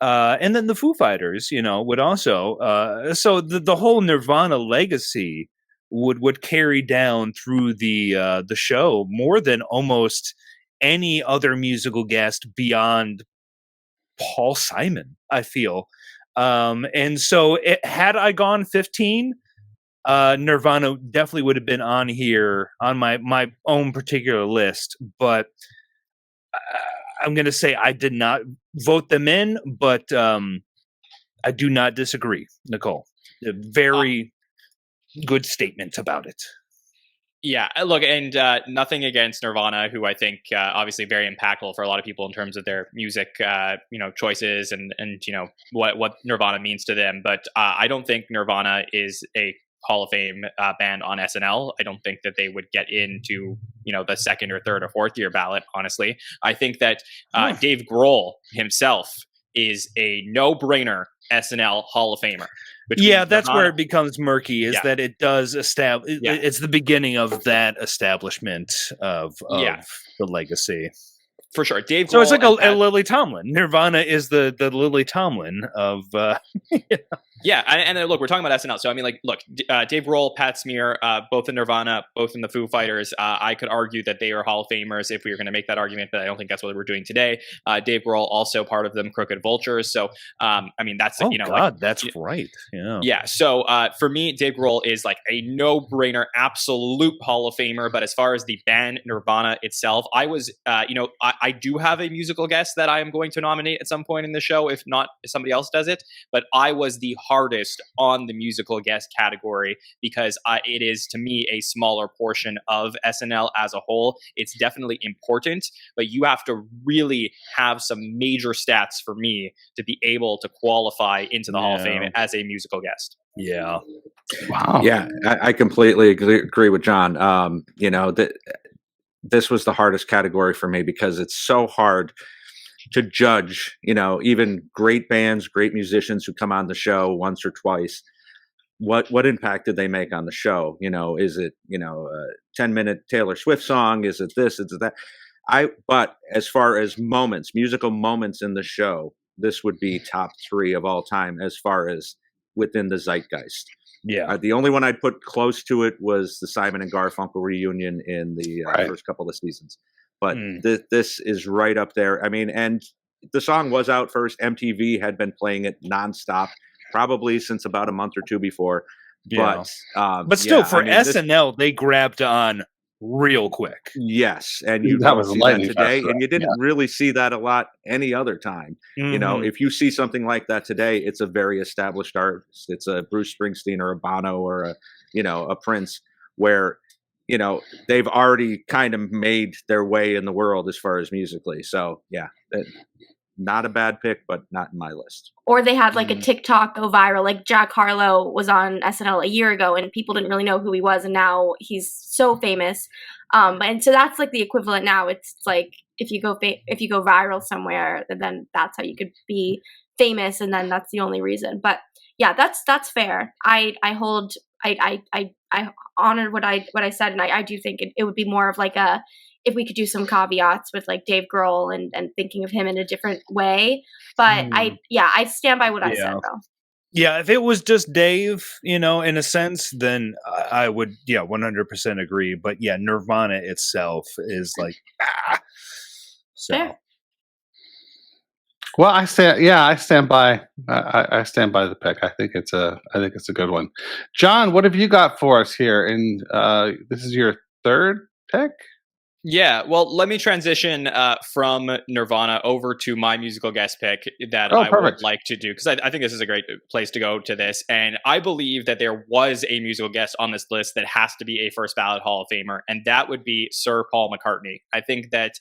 And then the Foo Fighters, would also. So the whole Nirvana legacy would carry down through the show more than almost any other musical guest beyond Paul Simon, I feel. And so had I gone 15, Nirvana definitely would have been on here on my own particular list. But I'm going to say I did not vote them in, but I do not disagree, Nicole. A very good statement about it. Yeah, look, and nothing against Nirvana, who I think obviously very impactful for a lot of people in terms of their music, choices and what Nirvana means to them. But I don't think Nirvana is a Hall of Fame band on SNL. I don't think that they would get into the second or third or fourth year ballot. Honestly, I think that Dave Grohl himself is a no-brainer SNL Hall of Famer. Yeah, that's where it becomes murky, is that it does establish. It's the beginning of that establishment of the legacy. For sure. Dave Grohl, so it's like a Lily Tomlin. Nirvana is the Lily Tomlin of Yeah, and look, we're talking about SNL. So I mean, Dave Grohl, Pat Smear, both in Nirvana, both in the Foo Fighters. I could argue that they are Hall of Famers if we were going to make that argument, but I don't think that's what we're doing today. Dave Grohl also part of them Crooked Vultures. So that's that's right. Yeah. Yeah. So for me, Dave Grohl is like a no-brainer, absolute Hall of Famer. But as far as the band Nirvana itself, I was I do have a musical guest that I am going to nominate at some point in the show, if somebody else does it. But I was the hardest on the musical guest category because it is, to me, a smaller portion of SNL as a whole. It's definitely important, but you have to really have some major stats for me to be able to qualify into the Hall of Fame as a musical guest. Yeah. Wow. Yeah, I completely agree with John. This was the hardest category for me because it's so hard to judge, even great bands, great musicians who come on the show once or twice. What impact did they make on the show? Is it, a 10-minute Taylor Swift song? Is it this? Is it that? But as far as musical moments in the show, this would be top 3 of all time as far as within the zeitgeist. Yeah. The only one I'd put close to it was the Simon and Garfunkel reunion in the first couple of seasons. But this is right up there. I mean, and the song was out first. MTV had been playing it nonstop probably since about a month or two before. Yeah. But still, yeah, for I mean, this- SNL, they grabbed on real quick. yes, and you That don't was see that lightning today, fast, and you didn't really see that a lot any other time. You know, Mhm. if you see something like that today, it's a very established artist. It's a Bruce Springsteen or a Bono or a Prince, where they've already kind of made their way in the world as far as musically. So yeah, not a bad pick, but not in my list. Or they had like a TikTok go viral. Like Jack Harlow was on SNL a year ago, and people didn't really know who he was, and now he's so famous. And so that's like the equivalent now. It's like if you go viral somewhere, then that's how you could be famous, and then that's the only reason. But yeah, that's fair. I honored what I said, and I do think it would be more of like if we could do some caveats with like Dave Grohl and thinking of him in a different way. But I stand by what I said though. Yeah, if it was just Dave, in a sense, then I would 100% agree. But yeah, Nirvana itself is like so. Fair. Well, I stand by. I stand by the pick. I think it's a good one. John, what have you got for us here? And this is your third pick. Yeah, well, let me transition from Nirvana over to my musical guest pick that I would like to do, because I think this is a great place to go to this. And I believe that there was a musical guest on this list that has to be a first ballot Hall of Famer, and that would be Sir Paul McCartney. I think that,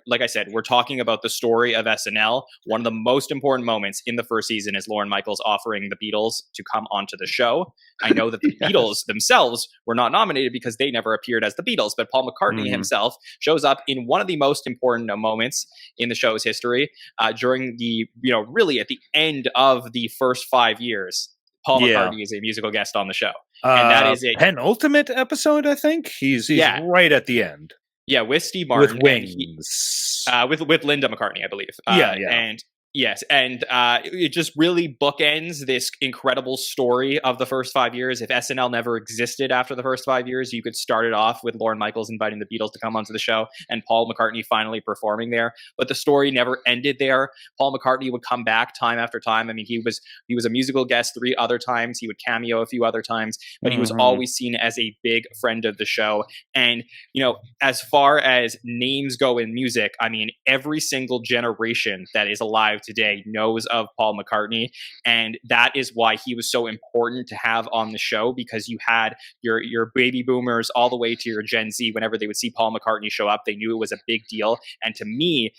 like I said, we're talking about the story of SNL. One of the most important moments in the first season is Lorne Michaels offering the Beatles to come onto the show. I know that the Beatles themselves were not nominated because they never appeared as the Beatles, but Paul McCartney himself shows up in one of the most important moments in the show's history during the, really at the end of the first 5 years. Paul McCartney is a musical guest on the show. And that is a penultimate episode, I think. He's right at the end. Yeah, with Steve Martin. With Wings. With Linda McCartney, I believe. And yes, and it just really bookends this incredible story of the first 5 years. If SNL never existed after the first 5 years, you could start it off with Lorne Michaels inviting the Beatles to come onto the show and Paul McCartney finally performing there. But the story never ended there. Paul McCartney would come back time after time. I mean, he was a musical guest 3 other times. He would cameo a few other times, but he was always seen as a big friend of the show. And, as far as names go in music, I mean, every single generation that is alive today knows of Paul McCartney, and that is why he was so important to have on the show, because you had your baby boomers all the way to your Gen Z. Whenever they would see Paul McCartney show up, they knew it was a big deal. And to me,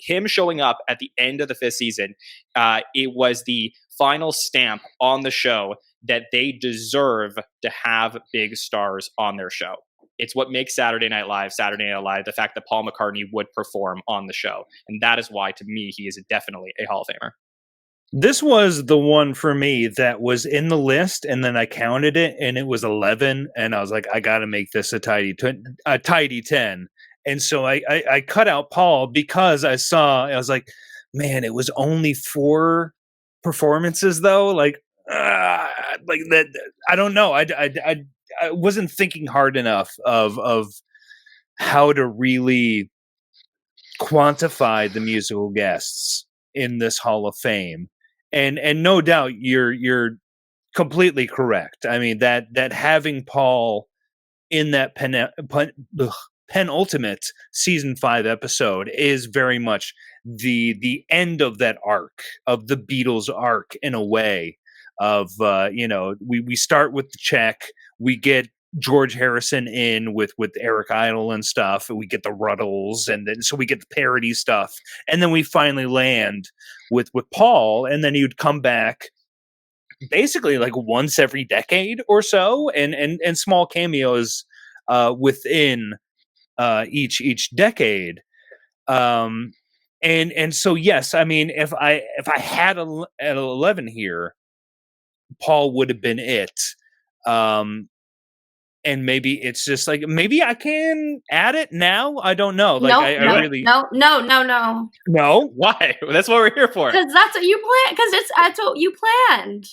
him showing up at the end of the 5th season, it was the final stamp on the show that they deserve to have big stars on their show. It's what makes Saturday Night Live, the fact that Paul McCartney would perform on the show. And that is why, to me, he is definitely a Hall of Famer. This was the one for me that was in the list, and then I counted it, and it was 11, and I was like, I got to make this a tidy 10. And so I cut out Paul because I was like, man, it was only 4 performances, though. Like that. I don't know. I wasn't thinking hard enough of how to really quantify the musical guests in this Hall of Fame, and no doubt you're completely correct. I mean that having Paul in that penultimate season 5 episode is very much the end of that arc, of the Beatles arc, in a way. Of we start with the check, we get George Harrison in with Eric Idle and stuff, and we get the Ruddles, and then so we get the parody stuff, and then we finally land with Paul, and then he would come back basically like once every decade or so, and small cameos within each decade. And so yes, I mean, if I had at 11 here, Paul would have been it. And maybe it's just like, maybe I can add it now. I don't know. Like, No. Why? That's what we're here for. Because that's what you planned. Because that's what you planned.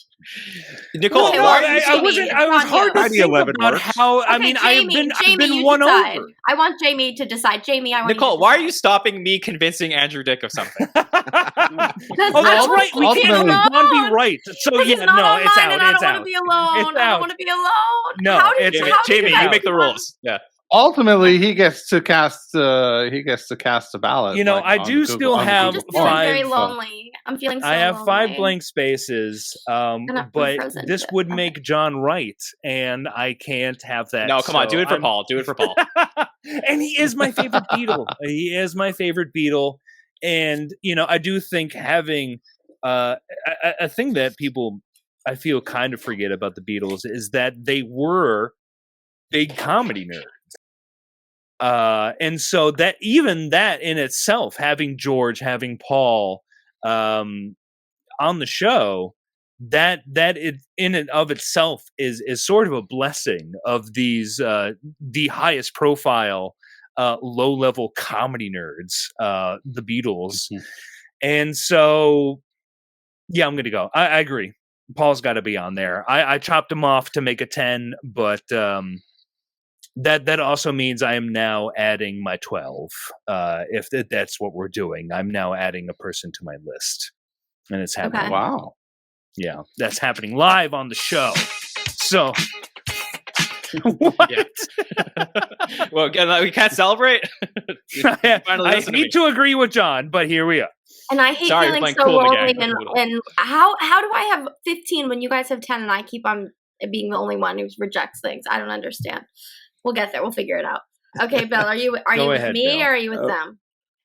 Nicole, Okay, why well, are you Jamie, speaking? it's I was on hard you. to How do think 11 about works? how. I Okay, mean, Jamie, I've been you won decide. over. I want Jamie to decide. Jamie, I want Nicole, you to why are decide. you stopping me convincing Andrew Dick of something? Oh, that's I right. We wanna can't be have John be alone. right. So This yeah, is not no, on it's mine, out. and I It's don't want to out. be alone. It's I don't out. want to be alone. No, how did it's- how did Jamie, guys you make the come- rules. Yeah. Ultimately, he gets to cast. He gets to cast a ballot. You know, like, I on do the still on the have I'm Google just feeling form. very five- lonely. I'm feeling so I have 5 lonely. blank spaces, I'm but frozen this to it. would Okay. make John right, and I can't have that. No, come on, so do it for I'm- Paul. Do it for Paul. And he is my favorite Beatle. He is my favorite Beatle, and you know, I do think having a thing that people I feel kind of forget about the Beatles is that they were big comedy nerds. And so that even that in itself, having George, having Paul on the show, that it in and of itself is sort of a blessing of these the highest profile low level comedy nerds, the Beatles. And so yeah, I'm gonna go. I agree. Paul's got to be on there. I chopped him off to make a 10, but that also means I am now adding my 12. If that's what we're doing, I'm now adding a person to my list, and it's happening. Okay. Wow. Yeah, that's happening live on the show. So, what? Yeah. Well, again, we can't celebrate. Finally I listen to me. need to agree with John, but here we are. And I hate Sorry, you're feeling playing so cool in the lonely. gang. And how do I have 15 when you guys have 10 and I keep on being the only one who rejects things? I don't understand. We'll get there. We'll figure it out. Okay, Bill, are you Go with ahead, me Bill. or are you with Oh. them?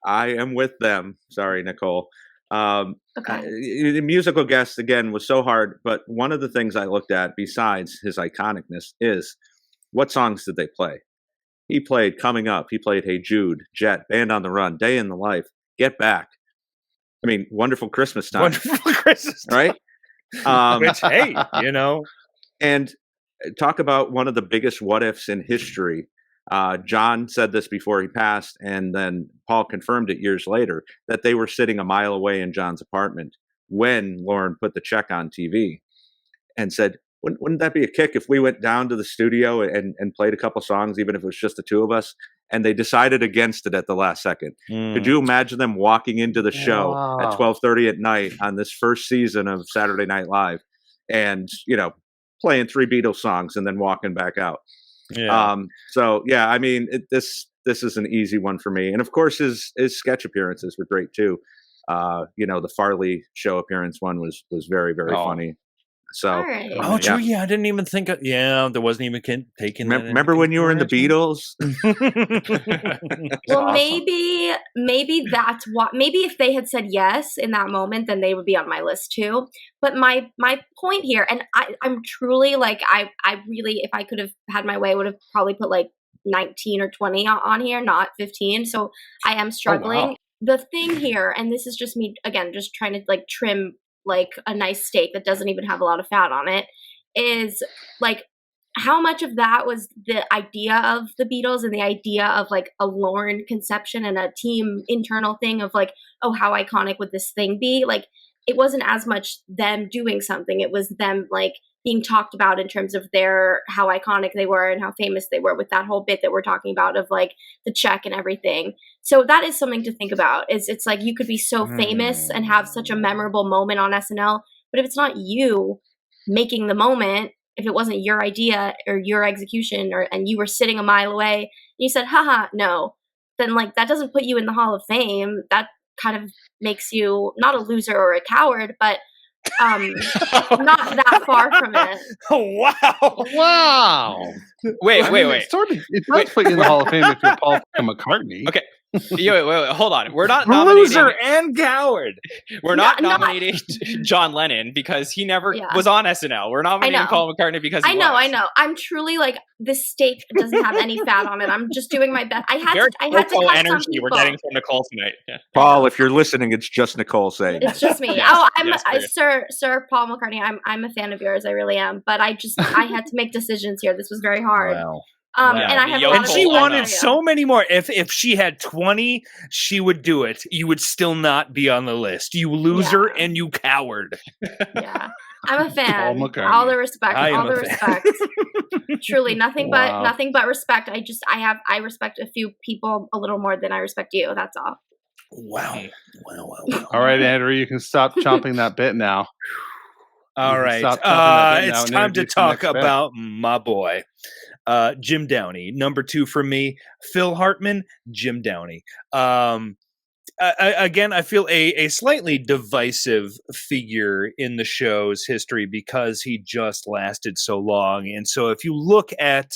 I am with them. Sorry, Nicole. Okay. The musical guest again was so hard, but one of the things I looked at besides his iconicness is what songs did they play? He played Coming Up, he played Hey Jude, Jet, Band on the Run, Day in the Life, Get Back. I mean, Wonderful Christmas Time, Wonderful Christmas, right? Which, hey, you know, And talk about one of the biggest what ifs in history. John said this before he passed, and then Paul confirmed it years later that they were sitting a mile away in John's apartment when Lorne put the check on TV and said, wouldn't that be a kick if we went down to the studio and played a couple songs, even if it was just the two of us? And they decided against it at the last second. Could you imagine them walking into the show at Wow. 12:30 at night on this first season of Saturday Night Live and, you know, playing 3 Beatles songs and then walking back out? yeah. So yeah, I mean, this is an easy one for me. And of course, his sketch appearances were great too. You know, the Farley show appearance one was very, very Oh. funny. So All right. Oh, true. Yeah, I didn't even think of. Yeah, there wasn't even taking. that into remember when you were in the consideration? Beatles? Well, awesome. maybe that's what. Maybe if they had said yes in that moment, then they would be on my list too. But my point here, and I'm truly like I really, if I could have had my way, would have probably put like 19 or 20 on here, not 15. So I am struggling. The thing here, and this is just me again, just trying to like trim like a nice steak that doesn't even have a lot of fat on it, is like how much of that was the idea of the Beatles and the idea of like a Lorne conception and a team internal thing of like, oh, how iconic would this thing be? Like, it wasn't as much them doing something. It was them like being talked about in terms of how iconic they were and how famous they were with that whole bit that we're talking about of like the check and everything. So that is something to think about. It's like you could be so famous and have such a memorable moment on SNL, but if it's not you making the moment, if it wasn't your idea or your execution, and you were sitting a mile away and you said, haha, no, then like that doesn't put you in the Hall of Fame. That kind of makes you not a loser or a coward, but not that far from it. Oh, wow. Wow. Wait. It does put you in the Hall of Fame if you're Paul McCartney. Okay. Wait, hold on. We're not Loser nominating. and coward. We're not Not- nominating John Lennon because he never Yeah. was on SNL. We're nominating know. Paul McCartney because he I know. was. I'm truly like, this steak doesn't have any fat on it. I'm just doing my best. I had Very to cut Coco some energy people. we're getting from Nicole tonight. Yeah. Paul, if you're listening, it's just Nicole saying. It's just me. Yes, Oh, yes, Sir Paul McCartney. I'm a fan of yours. I really am. But I had to make decisions here. This was very hard. Wow. And Yeah, I have the a lot And of she Yoko respect wanted for you. so many more. If she had 20, she would do it. You would still not be on the list. You loser Yeah. and you coward. Yeah. I'm a fan. McCartney. All the respect. I am All a the fan. respect. Truly, nothing Wow. but respect. I respect a few people a little more than I respect you. That's all. Wow. All right, Andrew, you can stop chomping that bit now. All You can right. stop chomping that bit now It's and time to introduce the talk next bit. about my boy, Jim Downey. Number 2 for me, Phil Hartman, Jim Downey. Again, I feel a slightly divisive figure in the show's history because he just lasted so long. And so if you look at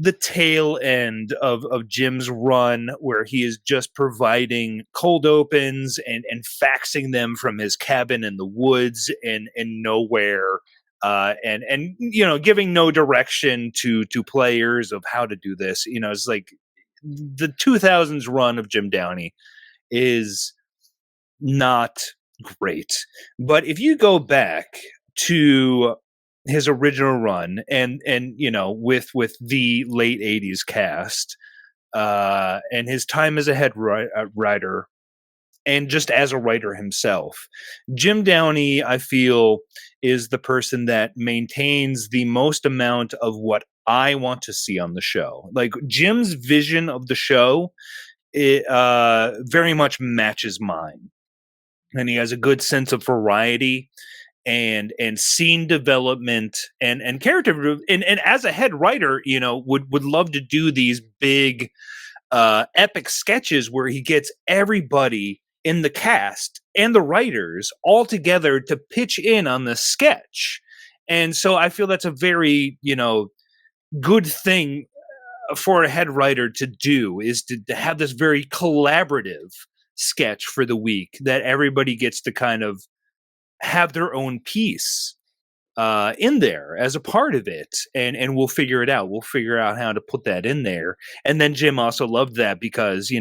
the tail end of Jim's run, where he is just providing cold opens and faxing them from his cabin in the woods and nowhere, and giving no direction to players of how to do this. It's like the 2000s run of Jim Downey is not great. But if you go back to his original run and with the late 80s cast, and his time as a head writer and just as a writer himself, Jim Downey, I feel, is the person that maintains the most amount of what I want to see on the show. Like, Jim's vision of the show, it very much matches mine, and he has a good sense of variety and scene development and character, and as a head writer, would love to do these big epic sketches where he gets everybody in the cast and the writers all together to pitch in on the sketch. And so I feel that's a very good thing for a head writer to do, is to have this very collaborative sketch for the week that everybody gets to kind of have their own piece in there as a part of it, and we'll figure it out. We'll figure out how to put that in there. And then Jim also loved that because,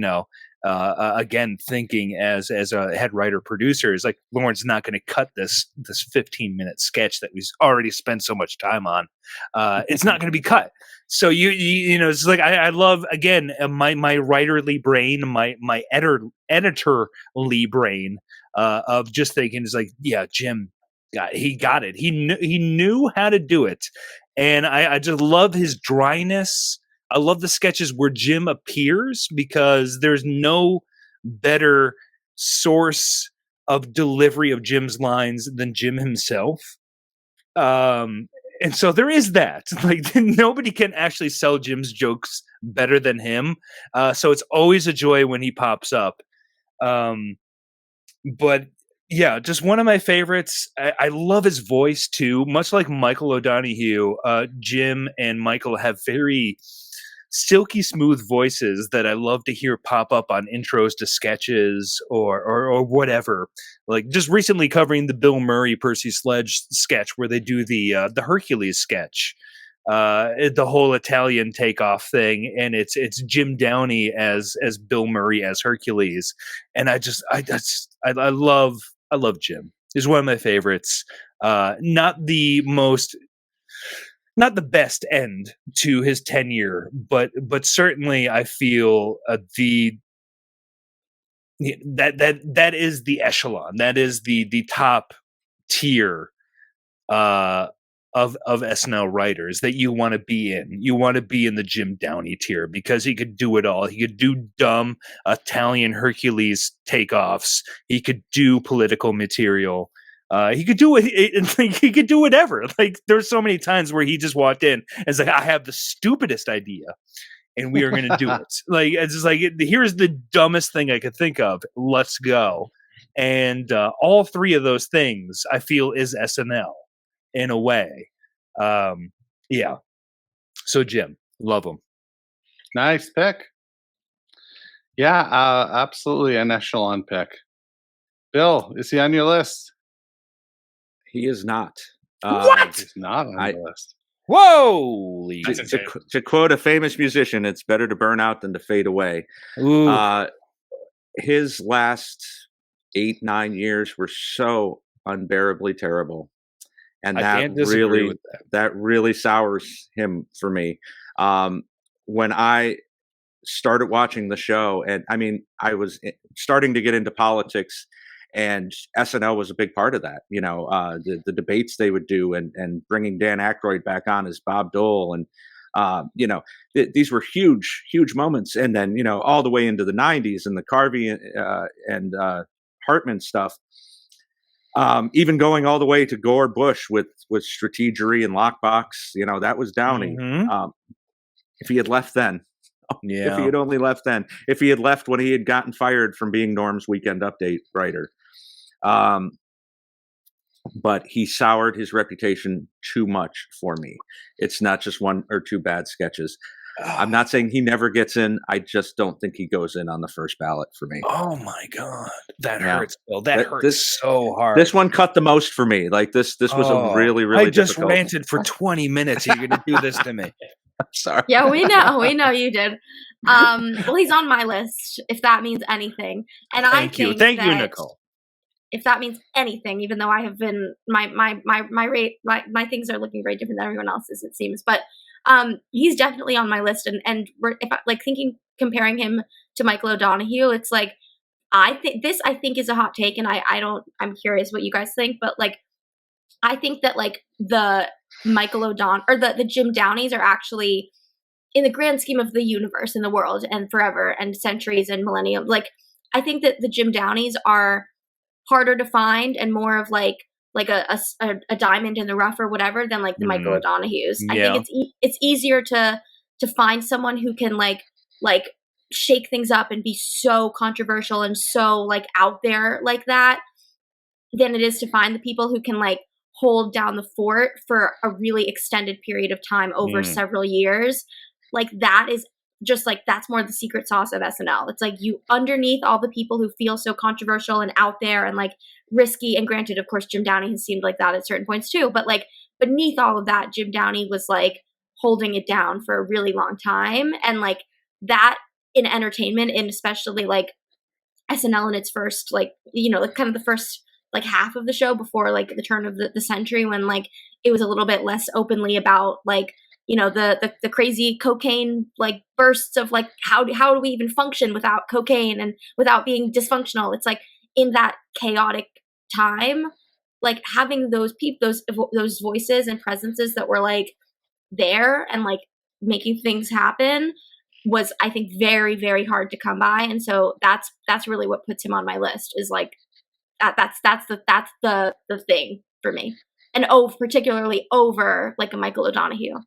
again, thinking as a head writer producer, is like, Lorne's not going to cut this 15-minute sketch that we've already spent so much time on. It's not going to be cut. So it's like I love, again, my writerly brain, my editorly brain of just thinking, is like, yeah, Jim, he got it. He knew how to do it, and I just love his dryness. I love the sketches where Jim appears, because there's no better source of delivery of Jim's lines than Jim himself. And so there is that. Like, nobody can actually sell Jim's jokes better than him. So it's always a joy when he pops up. But yeah, just one of my favorites. I love his voice too. Much like Michael O'Donoghue, Jim and Michael have very silky smooth voices that I love to hear pop up on intros to sketches or whatever. Like, just recently covering the Bill Murray Percy Sledge sketch where they do the Hercules sketch, the whole Italian takeoff thing, and it's Jim Downey as Bill Murray as Hercules, and I love Jim. He's one of my favorites. Not the best end to his tenure, but certainly I feel that is the echelon. That is the top tier of SNL writers that you want to be in. You want to be in the Jim Downey tier, because he could do it all. He could do dumb Italian Hercules takeoffs. He could do political material. He could do it. He could do whatever. Like, there's so many times where he just walked in and it's like, I have the stupidest idea, and we are going to do it. Like, it's just like, here's the dumbest thing I could think of. Let's go. And all three of those things, I feel, is SNL in a way. Yeah. So Jim, love him. Nice pick. Yeah, absolutely an echelon pick. Bill, is he on your list? He is not. What? He's not on the list. Whoa! To quote a famous musician, it's better to burn out than to fade away. His last 8-9 years were so unbearably terrible, and that really sours him for me. When I started watching the show, and I mean, I was starting to get into politics, And SNL was a big part of that. The debates they would do, and bringing Dan Ackroyd back on as Bob Dole, and these were huge moments. And then all the way into the 90s and the Carvey and Hartman stuff. Even going all the way to Gore Bush with Strategery and Lockbox, that was Downey. If he had left then, if he had only left then, if he had left when he had gotten fired from being Norm's Weekend Update writer. But he soured his reputation too much for me. It's not just one or two bad sketches. I'm not saying he never gets in. I just don't think he goes in on the first ballot for me. Oh my God. That hurts, Bill. That hurts so hard. This one cut the most for me. Like this was a really I just ranted for 20 minutes. You're going to do this to me. Sorry. Yeah, we know you did. Well, he's on my list, if that means anything. And Thank you, Nicole. If that means anything, even though I have been my things are looking very different than everyone else's, it seems. But he's definitely on my list, and comparing him to Michael O'Donoghue, it's like I think is a hot take, and I'm curious what you guys think, but like I think that like the Michael O'Donoghue or the Jim Downeys are actually, in the grand scheme of the universe and the world and forever and centuries and millennium, like I think that the Jim Downeys are harder to find and more of like a diamond in the rough or whatever than like the Michael O'Donoghues. I think it's easier to find someone who can like shake things up and be so controversial and so like out there like that than it is to find the people who can like hold down the fort for a really extended period of time over several years. Like that is just like, that's more the secret sauce of SNL. It's like you underneath all the people who feel so controversial and out there and like risky, and granted, of course, Jim Downey has seemed like that at certain points too, but like beneath all of that, Jim Downey was like holding it down for a really long time. And like that in entertainment, and especially like SNL in its first, like, like kind of the first like half of the show before like the turn of the century, when like it was a little bit less openly about like, the crazy cocaine like bursts of like how do we even function without cocaine and without being dysfunctional. It's like in that chaotic time, like having those those voices and presences that were like there and like making things happen was, I think, very, very hard to come by. And so that's really what puts him on my list, is like that's the thing for me, and particularly over like a Michael O'Donoghue.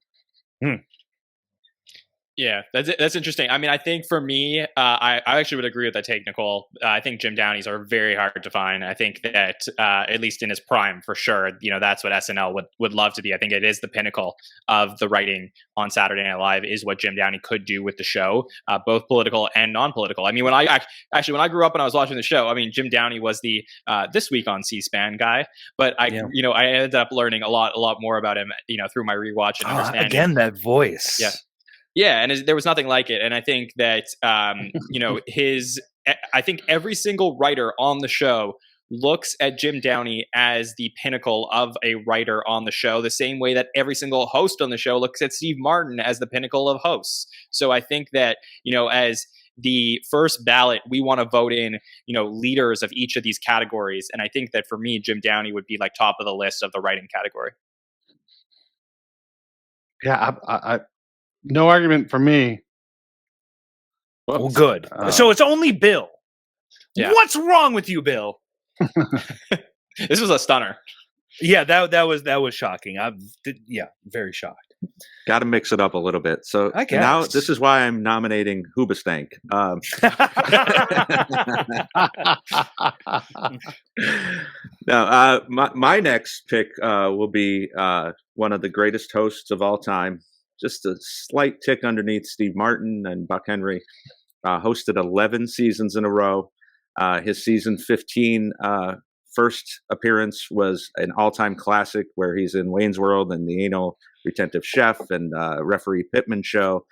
Yeah, that's interesting. I mean, I think for me, I actually would agree with that take, Nicole. I think Jim Downeys are very hard to find. I think that at least in his prime, for sure, that's what SNL would love to be. I think it is the pinnacle of the writing on Saturday Night Live, is what Jim Downey could do with the show, both political and non-political. I mean, when I grew up and I was watching the show, I mean, Jim Downey was the This Week on C-SPAN guy, but I ended up learning a lot more about him, through my rewatch and understanding. Again, that voice. Yeah. Yeah, and there was nothing like it. And I think that, I think every single writer on the show looks at Jim Downey as the pinnacle of a writer on the show, the same way that every single host on the show looks at Steve Martin as the pinnacle of hosts. So I think that, as the first ballot, we want to vote in, leaders of each of these categories. And I think that for me, Jim Downey would be like top of the list of the writing category. Yeah, I no argument for me. Well, good. So it's only Bill. Yeah. What's wrong with you, Bill? This was a stunner. Yeah, that was shocking. Very shocked. Got to mix it up a little bit. So now this is why I'm nominating Hoobastank. Now, my next pick will be one of the greatest hosts of all time. Just a slight tick underneath Steve Martin and Buck Henry. Hosted 11 seasons in a row. His season 15 first appearance was an all-time classic, where he's in Wayne's World and the Anal Retentive Chef and Referee Pittman Show.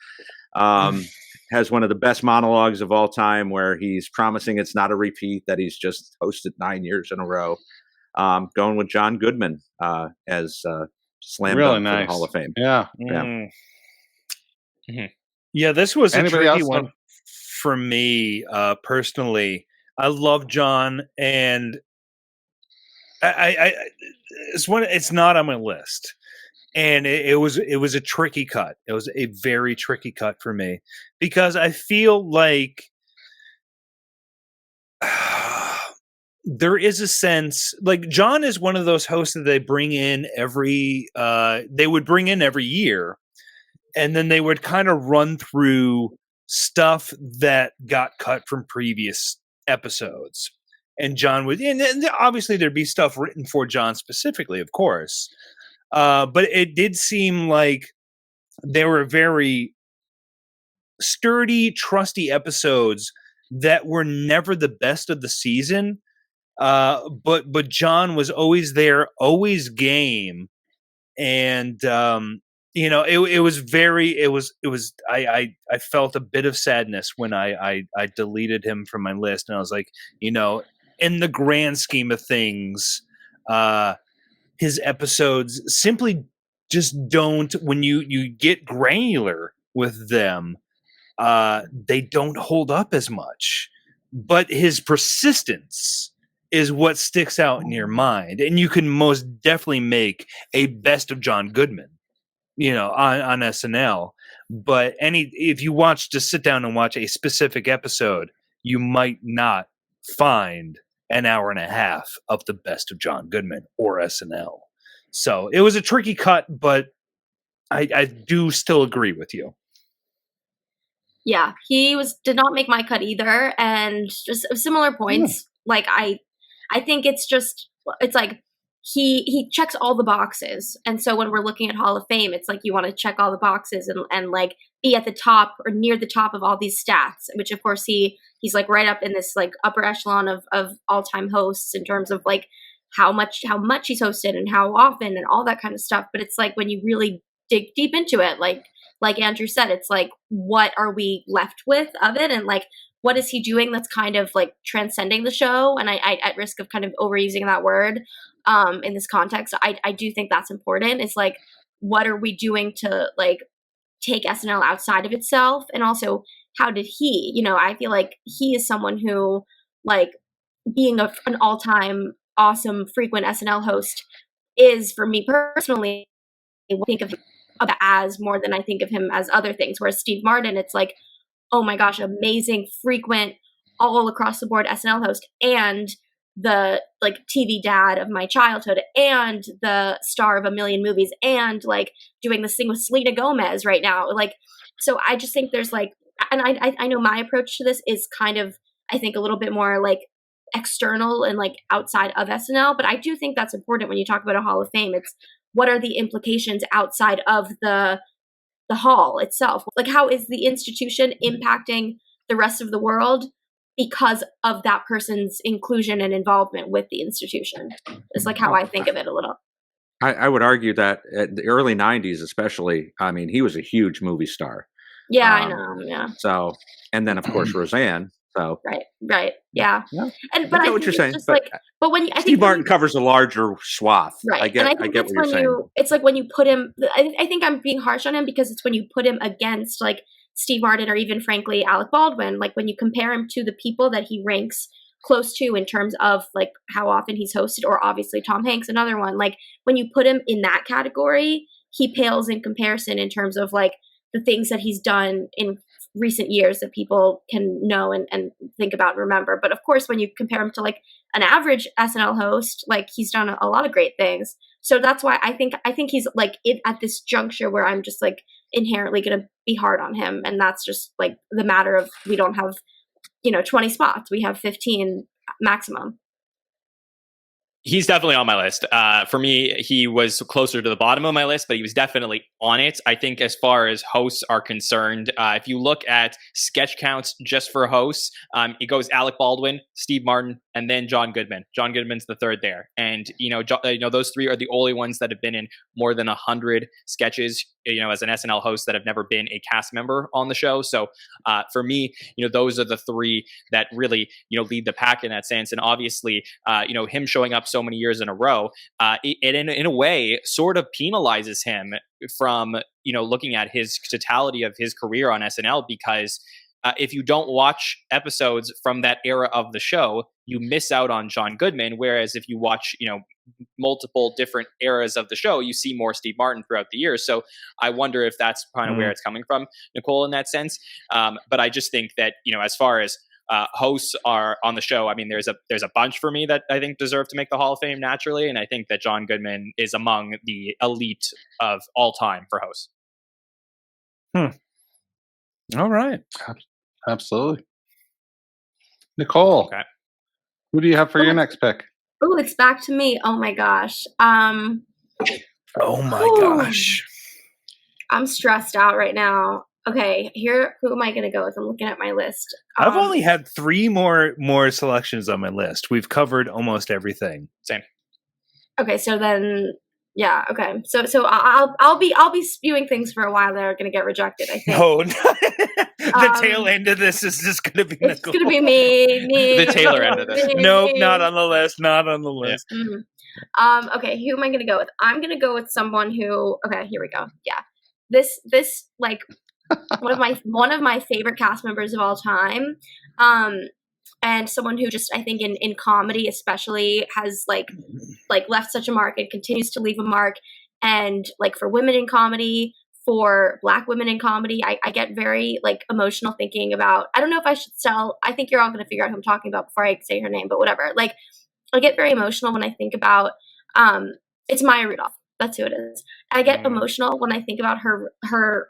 Has one of the best monologues of all time, where he's promising it's not a repeat, that he's just hosted 9 years in a row. Going with John Goodman as slam dunk for the Hall of Fame. Yeah. Yeah, this was a tricky one for me personally. I love Jon, and I it's not on my list. And it was a tricky cut. It was a very tricky cut for me because I feel like there is a sense like Jon is one of those hosts that they bring in they would bring in every year, and then they would kind of run through stuff that got cut from previous episodes. And Jon would, and obviously there'd be stuff written for Jon specifically, of course. But it did seem like they were very sturdy, trusty episodes that were never the best of the season. But Jon was always there, always game. And, I felt a bit of sadness when I deleted him from my list. And I was like, in the grand scheme of things, his episodes simply just don't, when you get granular with them, they don't hold up as much. But his persistence is what sticks out in your mind. And you can most definitely make a best of John Goodman, on SNL. But if you just sit down and watch a specific episode, you might not find an hour and a half of the best of John Goodman or SNL. So it was a tricky cut, but I do still agree with you. Yeah, he did not make my cut either, and just similar points. Like I think it's like he checks all the boxes, and so when we're looking at Hall of Fame, it's like you want to check all the boxes and like be at the top or near the top of all these stats, which of course he's like right up in this like upper echelon of all-time hosts in terms of like how much he's hosted and how often and all that kind of stuff. But it's like when you really dig deep into it, like Andrew said, it's like what are we left with of it, and like what is he doing that's kind of like transcending the show? And I at risk of kind of overusing that word in this context, I do think that's important. It's like, what are we doing to like take SNL outside of itself? And also, how did he, I feel like he is someone who, like, being an all-time awesome frequent SNL host is, for me personally, I think of him as more than I think of him as other things. Whereas Steve Martin, it's like, oh my gosh, amazing, frequent, all across the board SNL host, and the like TV dad of my childhood, and the star of a million movies, and like doing this thing with Selena Gomez right now. Like, so I just think there's like, and I know my approach to this is kind of, I think, a little bit more like external and like outside of SNL, but I do think that's important when you talk about a Hall of Fame. It's what are the implications outside of the hall itself? Like, how is the institution impacting the rest of the world because of that person's inclusion and involvement with the institution? It's like how I think of it a little. I would argue that at the early 90s, especially, I mean, he was a huge movie star. Yeah, I know. Yeah. So, and then of course Roseanne. So right, yeah. And but I get I what you're saying. just like, but when I Steve think Martin covers a larger swath. Right. I get what you're saying. It's like when you put him, I think I'm being harsh on him because it's when you put him against like Steve Martin or even frankly Alec Baldwin, like when you compare him to the people that he ranks close to in terms of like how often he's hosted, or obviously Tom Hanks, another one, like when you put him in that category, he pales in comparison in terms of like the things that he's done in recent years that people can know and think about and remember. But of course, when you compare him to like an average SNL host, like he's done a lot of great things. So that's why I think he's like at this juncture where I'm just like inherently going to be hard on him. And that's just like the matter of, we don't have, 20 spots. We have 15 maximum. He's definitely on my list. For me, he was closer to the bottom of my list, but he was definitely on it. I think as far as hosts are concerned, if you look at sketch counts just for hosts, it goes Alec Baldwin, Steve Martin, and then John Goodman. John Goodman's the third there. And, those three are the only ones that have been in more than 100 sketches, as an SNL host that have never been a cast member on the show. So for me, those are the three that really, lead the pack in that sense. And obviously, him showing up so many years in a row, it in a way sort of penalizes him from, looking at his totality of his career on SNL, because if you don't watch episodes from that era of the show, you miss out on John Goodman. Whereas if you watch, multiple different eras of the show, you see more Steve Martin throughout the years. So I wonder if that's kind of where it's coming from, Nicole, in that sense. But I just think that, as far as hosts are on the show, I mean, there's a bunch for me that I think deserve to make the Hall of Fame naturally. And I think that John Goodman is among the elite of all time for hosts. All right. Absolutely. Nicole, Okay. who do you have for your next pick? Oh, it's back to me. Oh my gosh. Oh my gosh. I'm stressed out right now. Okay, who am I going to go with? I'm looking at my list. I've only had 3 more selections on my list. We've covered almost everything. Same. Okay, so then, yeah, okay. So I'll be spewing things for a while that are going to get rejected, I think. Oh, the tail end of this is just going to be It's Nicole. going to be me. The Taylor end of this. Nope, not on the list. Not on the list. Yeah. Okay, who am I going to go with? I'm going to go with someone who. Okay, here we go. Yeah, this like one of my favorite cast members of all time, and someone who just I think in comedy especially has like left such a mark and continues to leave a mark, and like for women in comedy. For Black women in comedy, I get very like emotional thinking about. I don't know if I should I think you're all going to figure out who I'm talking about before I say her name, but whatever. Like, I get very emotional when I think about. It's Maya Rudolph. That's who it is. I get emotional when I think about her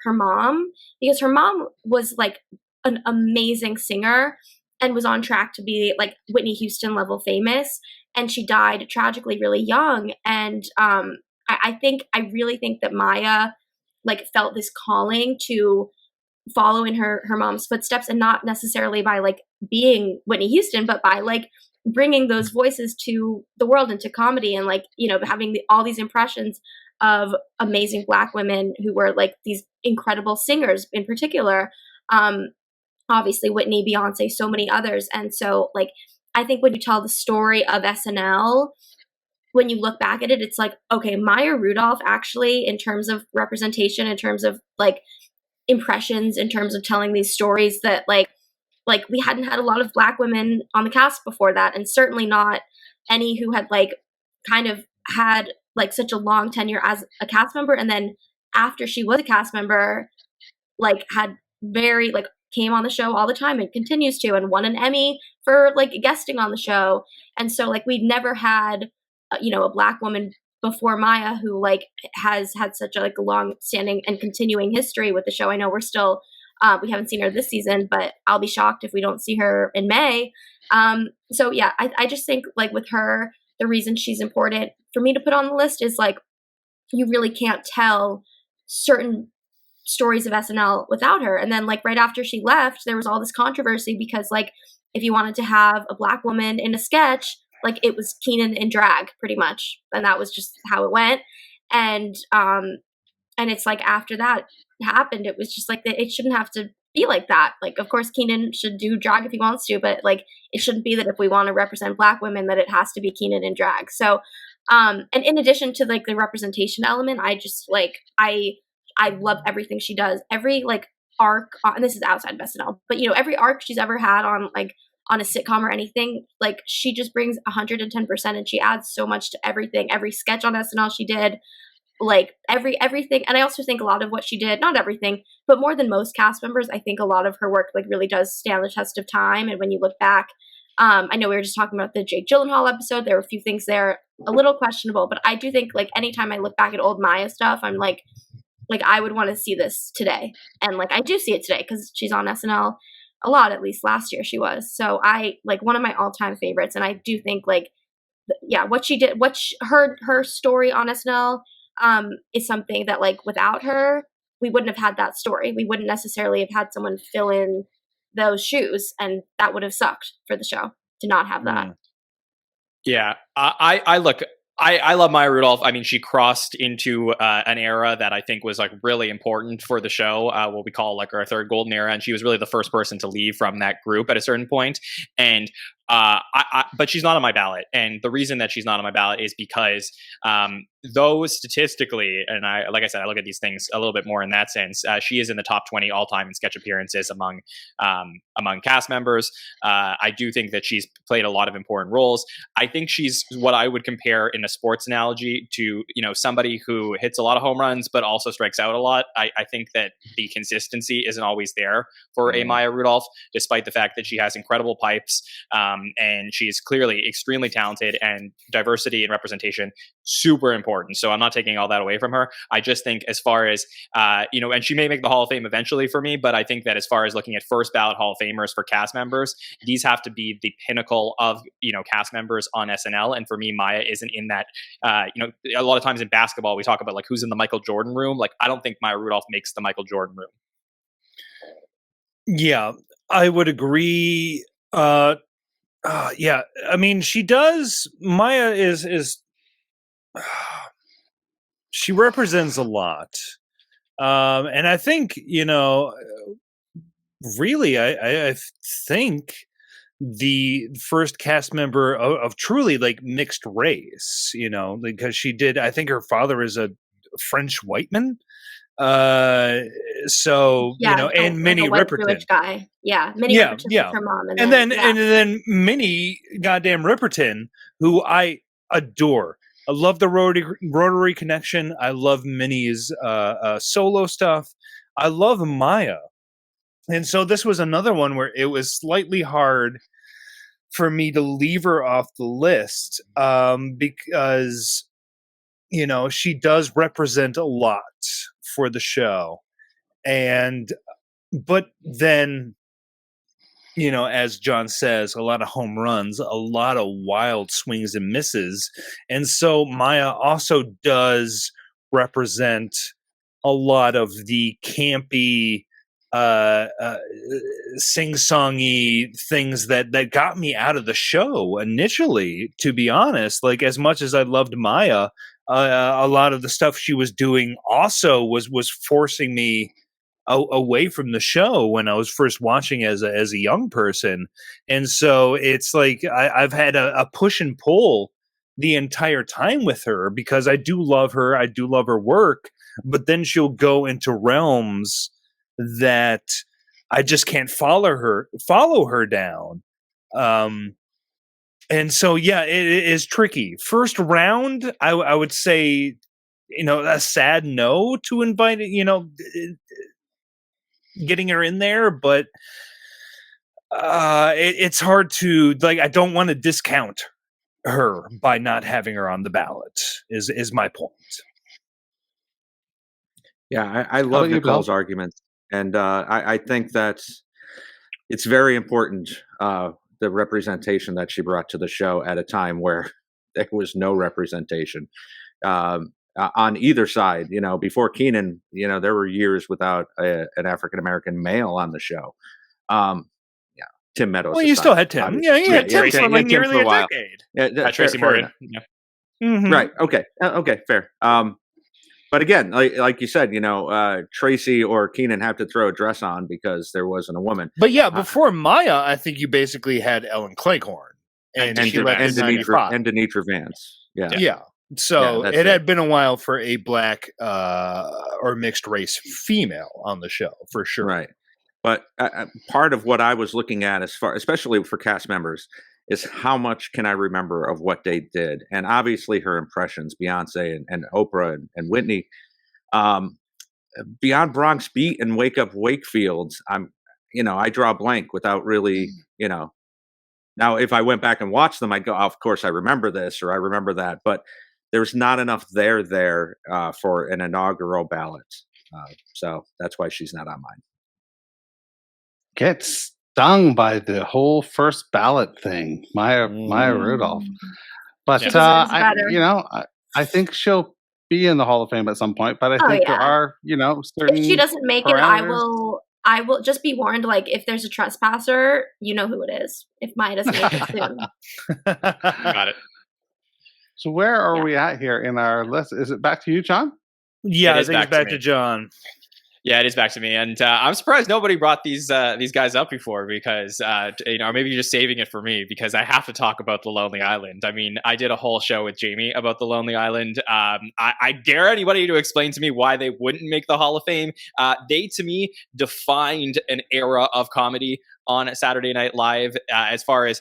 mom, because her mom was like an amazing singer and was on track to be like Whitney Houston level famous, and she died tragically really young. And I really think that Maya like felt this calling to follow in her mom's footsteps, and not necessarily by like being Whitney Houston, but by like bringing those voices to the world and to comedy, and like, having all these impressions of amazing Black women who were like these incredible singers in particular. Obviously Whitney, Beyonce, so many others. And so like, I think when you tell the story of SNL, when you look back at it, it's like, okay, Maya Rudolph actually, in terms of representation, in terms of like impressions, in terms of telling these stories that like we hadn't had a lot of Black women on the cast before that, and certainly not any who had like kind of had like such a long tenure as a cast member, and then after she was a cast member, like had very like came on the show all the time and continues to, and won an Emmy for like guesting on the show. And so like we'd never had a Black woman before Maya who like has had such a like long standing and continuing history with the show. I know we're still we haven't seen her this season, but I'll be shocked if we don't see her in May. So yeah, I just think like with her, the reason she's important for me to put on the list is like, you really can't tell certain stories of SNL without her. And then like right after she left, there was all this controversy because like, if you wanted to have a Black woman in a sketch, like it was Kenan in drag pretty much. And that was just how it went. And it's like, after that happened, it was just like, it shouldn't have to be like that. Like, of course, Kenan should do drag if he wants to, but like, it shouldn't be that if we want to represent Black women, that it has to be Kenan in drag. So, and in addition to like the representation element, I just like, I love everything she does. Every like arc, and this is outside of SNL, but every arc she's ever had on a sitcom or anything, like she just brings 110%, and she adds so much to everything. Every sketch on SNL she did, like everything. And I also think a lot of what she did, not everything, but more than most cast members, I think a lot of her work like really does stand the test of time. And when you look back, I know we were just talking about the Jake Gyllenhaal episode. There were a few things there a little questionable, but I do think like anytime I look back at old Maya stuff, I'm like I would want to see this today. And like I do see it today because she's on SNL a lot, at least last year she was. So I like one of my all-time favorites. And I do think like, yeah, what she did, her story on SNL is something that like without her, we wouldn't have had that story. We wouldn't necessarily have had someone fill in those shoes, and that would have sucked for the show to not have that. Yeah, I look. I love Maya Rudolph. I mean, she crossed into an era that I think was like really important for the show, what we call like our third golden era. And she was really the first person to leave from that group at a certain point. And But she's not on my ballot, and the reason that she's not on my ballot is because though statistically, and like I said, I look at these things a little bit more in that sense. She is in the top 20 all time in sketch appearances among cast members. I do think that she's played a lot of important roles. I think she's what I would compare in a sports analogy to, somebody who hits a lot of home runs but also strikes out a lot. I think that the consistency isn't always there for a Maya Rudolph, despite the fact that she has incredible pipes. And she's clearly extremely talented, and diversity and representation super important. So I'm not taking all that away from her. I just think as far as, and she may make the Hall of Fame eventually for me, but I think that as far as looking at first ballot Hall of Famers for cast members, these have to be the pinnacle of, cast members on SNL. And for me, Maya isn't in that, a lot of times in basketball, we talk about like who's in the Michael Jordan room. Like, I don't think Maya Rudolph makes the Michael Jordan room. Yeah, I would agree. Yeah, I mean, she does. Maya is she represents a lot, and I think really, I think the first cast member of truly like mixed race, because she did. I think her father is a French white man. So and Minnie Riperton, guy. Yeah, Minnie Riperton's her mom, and then Minnie goddamn Riperton, who I adore. I love the Rotary connection. I love Minnie's solo stuff. I love Maya, and so this was another one where it was slightly hard for me to leave her off the list, because she does represent a lot for the show. But then, as John says, a lot of home runs, a lot of wild swings and misses. And so Maya also does represent a lot of the campy, sing-songy things that got me out of the show initially, to be honest. Like, as much as I loved Maya, a lot of the stuff she was doing also was forcing me away from the show when I was first watching as a young person. And so it's like I've had a push and pull the entire time with her, because I do love her. I do love her work, but then she'll go into realms that I just can't follow her down. And so, yeah, it is tricky. First round, I would say, a sad no to invite, getting her in there, but it's hard to, like, I don't want to discount her by not having her on the ballot is my point. Yeah, I love Nicole's arguments. And I think that it's very important, the representation that she brought to the show at a time where there was no representation on either side. Before Kenan, there were years without an African-American male on the show. Tim Meadows. Well, you still had Tim. Yeah, you had Tim for like nearly a decade. Tracy Morgan. Yeah. Mm-hmm. Right. Okay. Okay. Fair. But again, like you said, Tracy or Kenan have to throw a dress on because there wasn't a woman. But yeah, before Maya, I think you basically had Ellen Cleghorn and Denitra Vance. Yeah. Yeah. So it had been a while for a black or mixed race female on the show, for sure. Right. But part of what I was looking at, especially for cast members, is how much can I remember of what they did? And obviously her impressions, Beyonce and Oprah and Whitney, beyond Bronx Beat and Wake Up Wakefield, I draw a blank without really, now if I went back and watched them, I'd go, oh, of course I remember this or I remember that, but there's not enough there for an inaugural ballot. So that's why she's not on mine. Gets stung by the whole first ballot thing, Maya Rudolph. But I think she'll be in the Hall of Fame at some point. But I think there are, certain. If she doesn't make it, I will just be warned. Like, if there's a trespasser, you know who it is. If Maya doesn't make it soon. Got it. So where are we at here in our list? Is it back to you, John? Yeah, I think it's back to John. Yeah, it is back to me, and I'm surprised nobody brought these guys up before because or maybe you're just saving it for me because I have to talk about the Lonely Island. I mean, I did a whole show with Jamie about the Lonely Island. I dare anybody to explain to me why they wouldn't make the Hall of Fame. They, to me, defined an era of comedy on Saturday Night Live as far as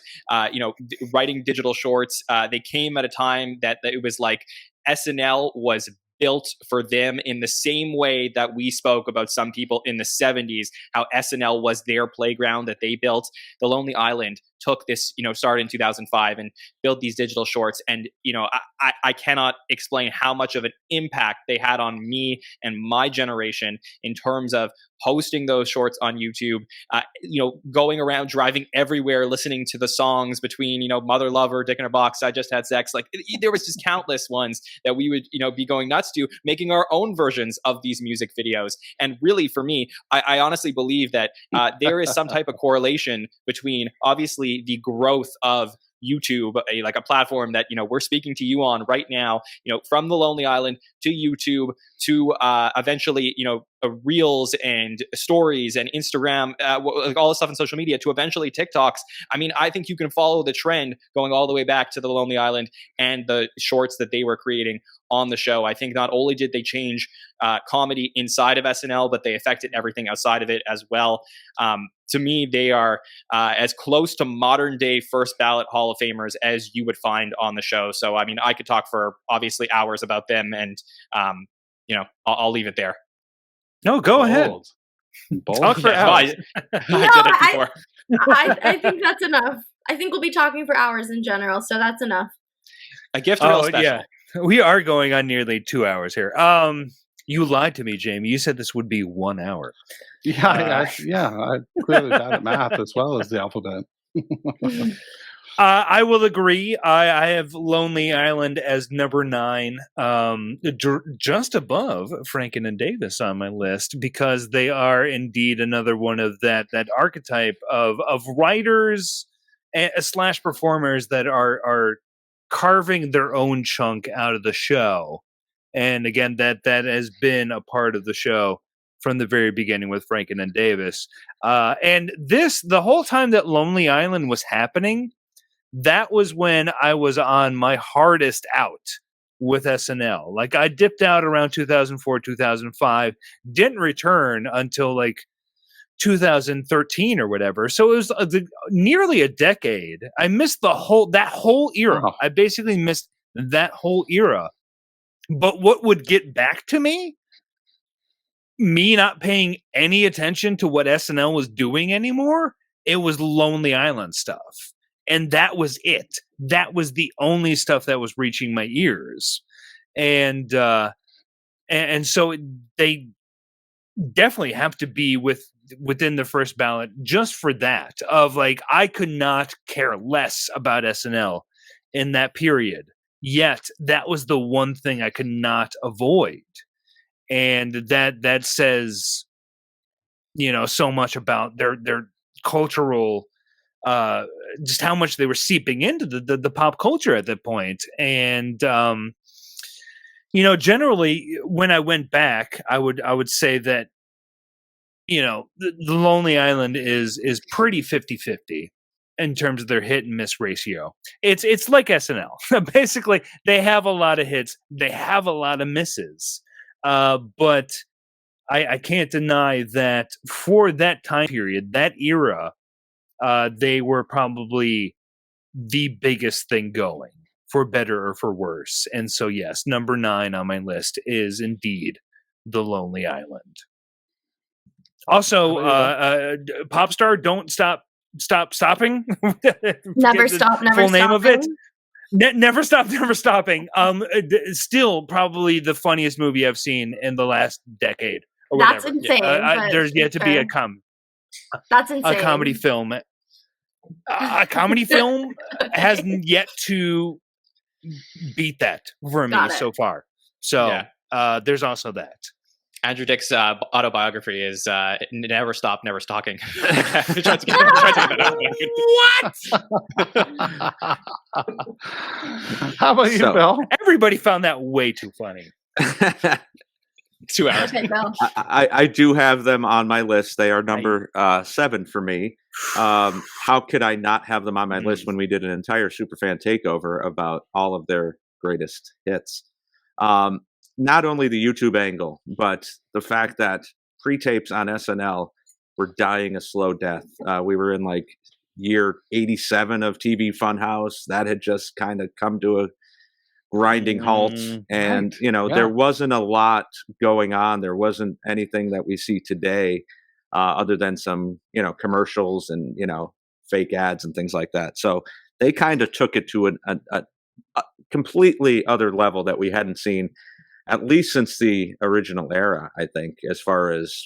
writing digital shorts. They came at a time that it was like SNL was built for them in the same way that we spoke about some people in the 70s, how SNL was their playground that they built. The Lonely Island took this, started in 2005 and built these digital shorts. And, I cannot explain how much of an impact they had on me and my generation in terms of posting those shorts on YouTube, going around driving everywhere, listening to the songs between, Mother Lover, Dick in a Box, I Just Had Sex. Like there was just countless ones that we would, be going nuts to, making our own versions of these music videos. And really for me, I honestly believe that there is some type of correlation between obviously the growth of YouTube, like a platform that we're speaking to you on right now, from the Lonely Island to YouTube to eventually Reels and stories and Instagram, like all the stuff on social media to eventually TikToks. I mean, I think you can follow the trend going all the way back to the Lonely Island and the shorts that they were creating on the show. I think not only did they change comedy inside of SNL, but they affected everything outside of it as well. To me, they are as close to modern day first ballot Hall of Famers as you would find on the show. So, I mean, I could talk for obviously hours about them, and I'll leave it there. No, go ahead. Talk for hours. I think that's enough. I think we'll be talking for hours in general, so that's enough. A gift real special. Yeah. We are going on nearly 2 hours here. You lied to me, Jamie. You said this would be 1 hour. Yeah, I'm clearly bad at math as well as the alphabet. I will agree. I have Lonely Island as number 9, just above Franken and Davis on my list, because they are indeed another one of that archetype of writers / performers that are carving their own chunk out of the show. And again, that has been a part of the show from the very beginning with Franken and Davis. And the whole time that Lonely Island was happening, that was when I was on my hardest out with SNL. Like I dipped out around 2004, 2005, didn't return until like 2013 or whatever. So it was nearly a decade. I missed that whole era. Wow. I basically missed that whole era. But what would get back to me not paying any attention to what SNL was doing anymore, it was Lonely Island stuff. And that was it. That was the only stuff that was reaching my ears. And so they definitely have to be within the first ballot just for that. Of like, I could not care less about SNL in that period. Yet that was the one thing I could not avoid. And that says, so much about their cultural, just how much they were seeping into the pop culture at that point. And, generally when I went back, I would say that, the Lonely Island is pretty 50-50. In terms of their hit and miss ratio. It's like SNL. Basically, they have a lot of hits, they have a lot of misses. But I can't deny that for that time period, that era, they were probably the biggest thing going, for better or for worse. And so, yes, number 9 on my list is indeed The Lonely Island. Also, Popstar, Don't Stop Stopping. Never Stop, Never Full name Stopping. of it. Never Stop, Never Stopping. Still probably the funniest movie I've seen in the last decade. Or That's whatever. insane. There's yet to be a That's insane. a comedy film. A comedy film hasn't yet to beat that for me so far. So there's also that. Andrew Dick's autobiography is Never Stop, Never Stalking. What? How about you, Bill? Everybody found that way too funny. 2 hours. Okay, Bill. I do have them on my list. They are number 7 for me. How could I not have them on my list when we did an entire superfan takeover about all of their greatest hits? Not only the YouTube angle, but the fact that pre-tapes on SNL were dying a slow death. We were in like year 87 of TV Funhouse. That had just kind of come to a grinding halt. And, there wasn't a lot going on. There wasn't anything that we see today other than some, commercials and, fake ads and things like that. So they kind of took it to a completely other level that we hadn't seen, at least since the original era, I think, as far as,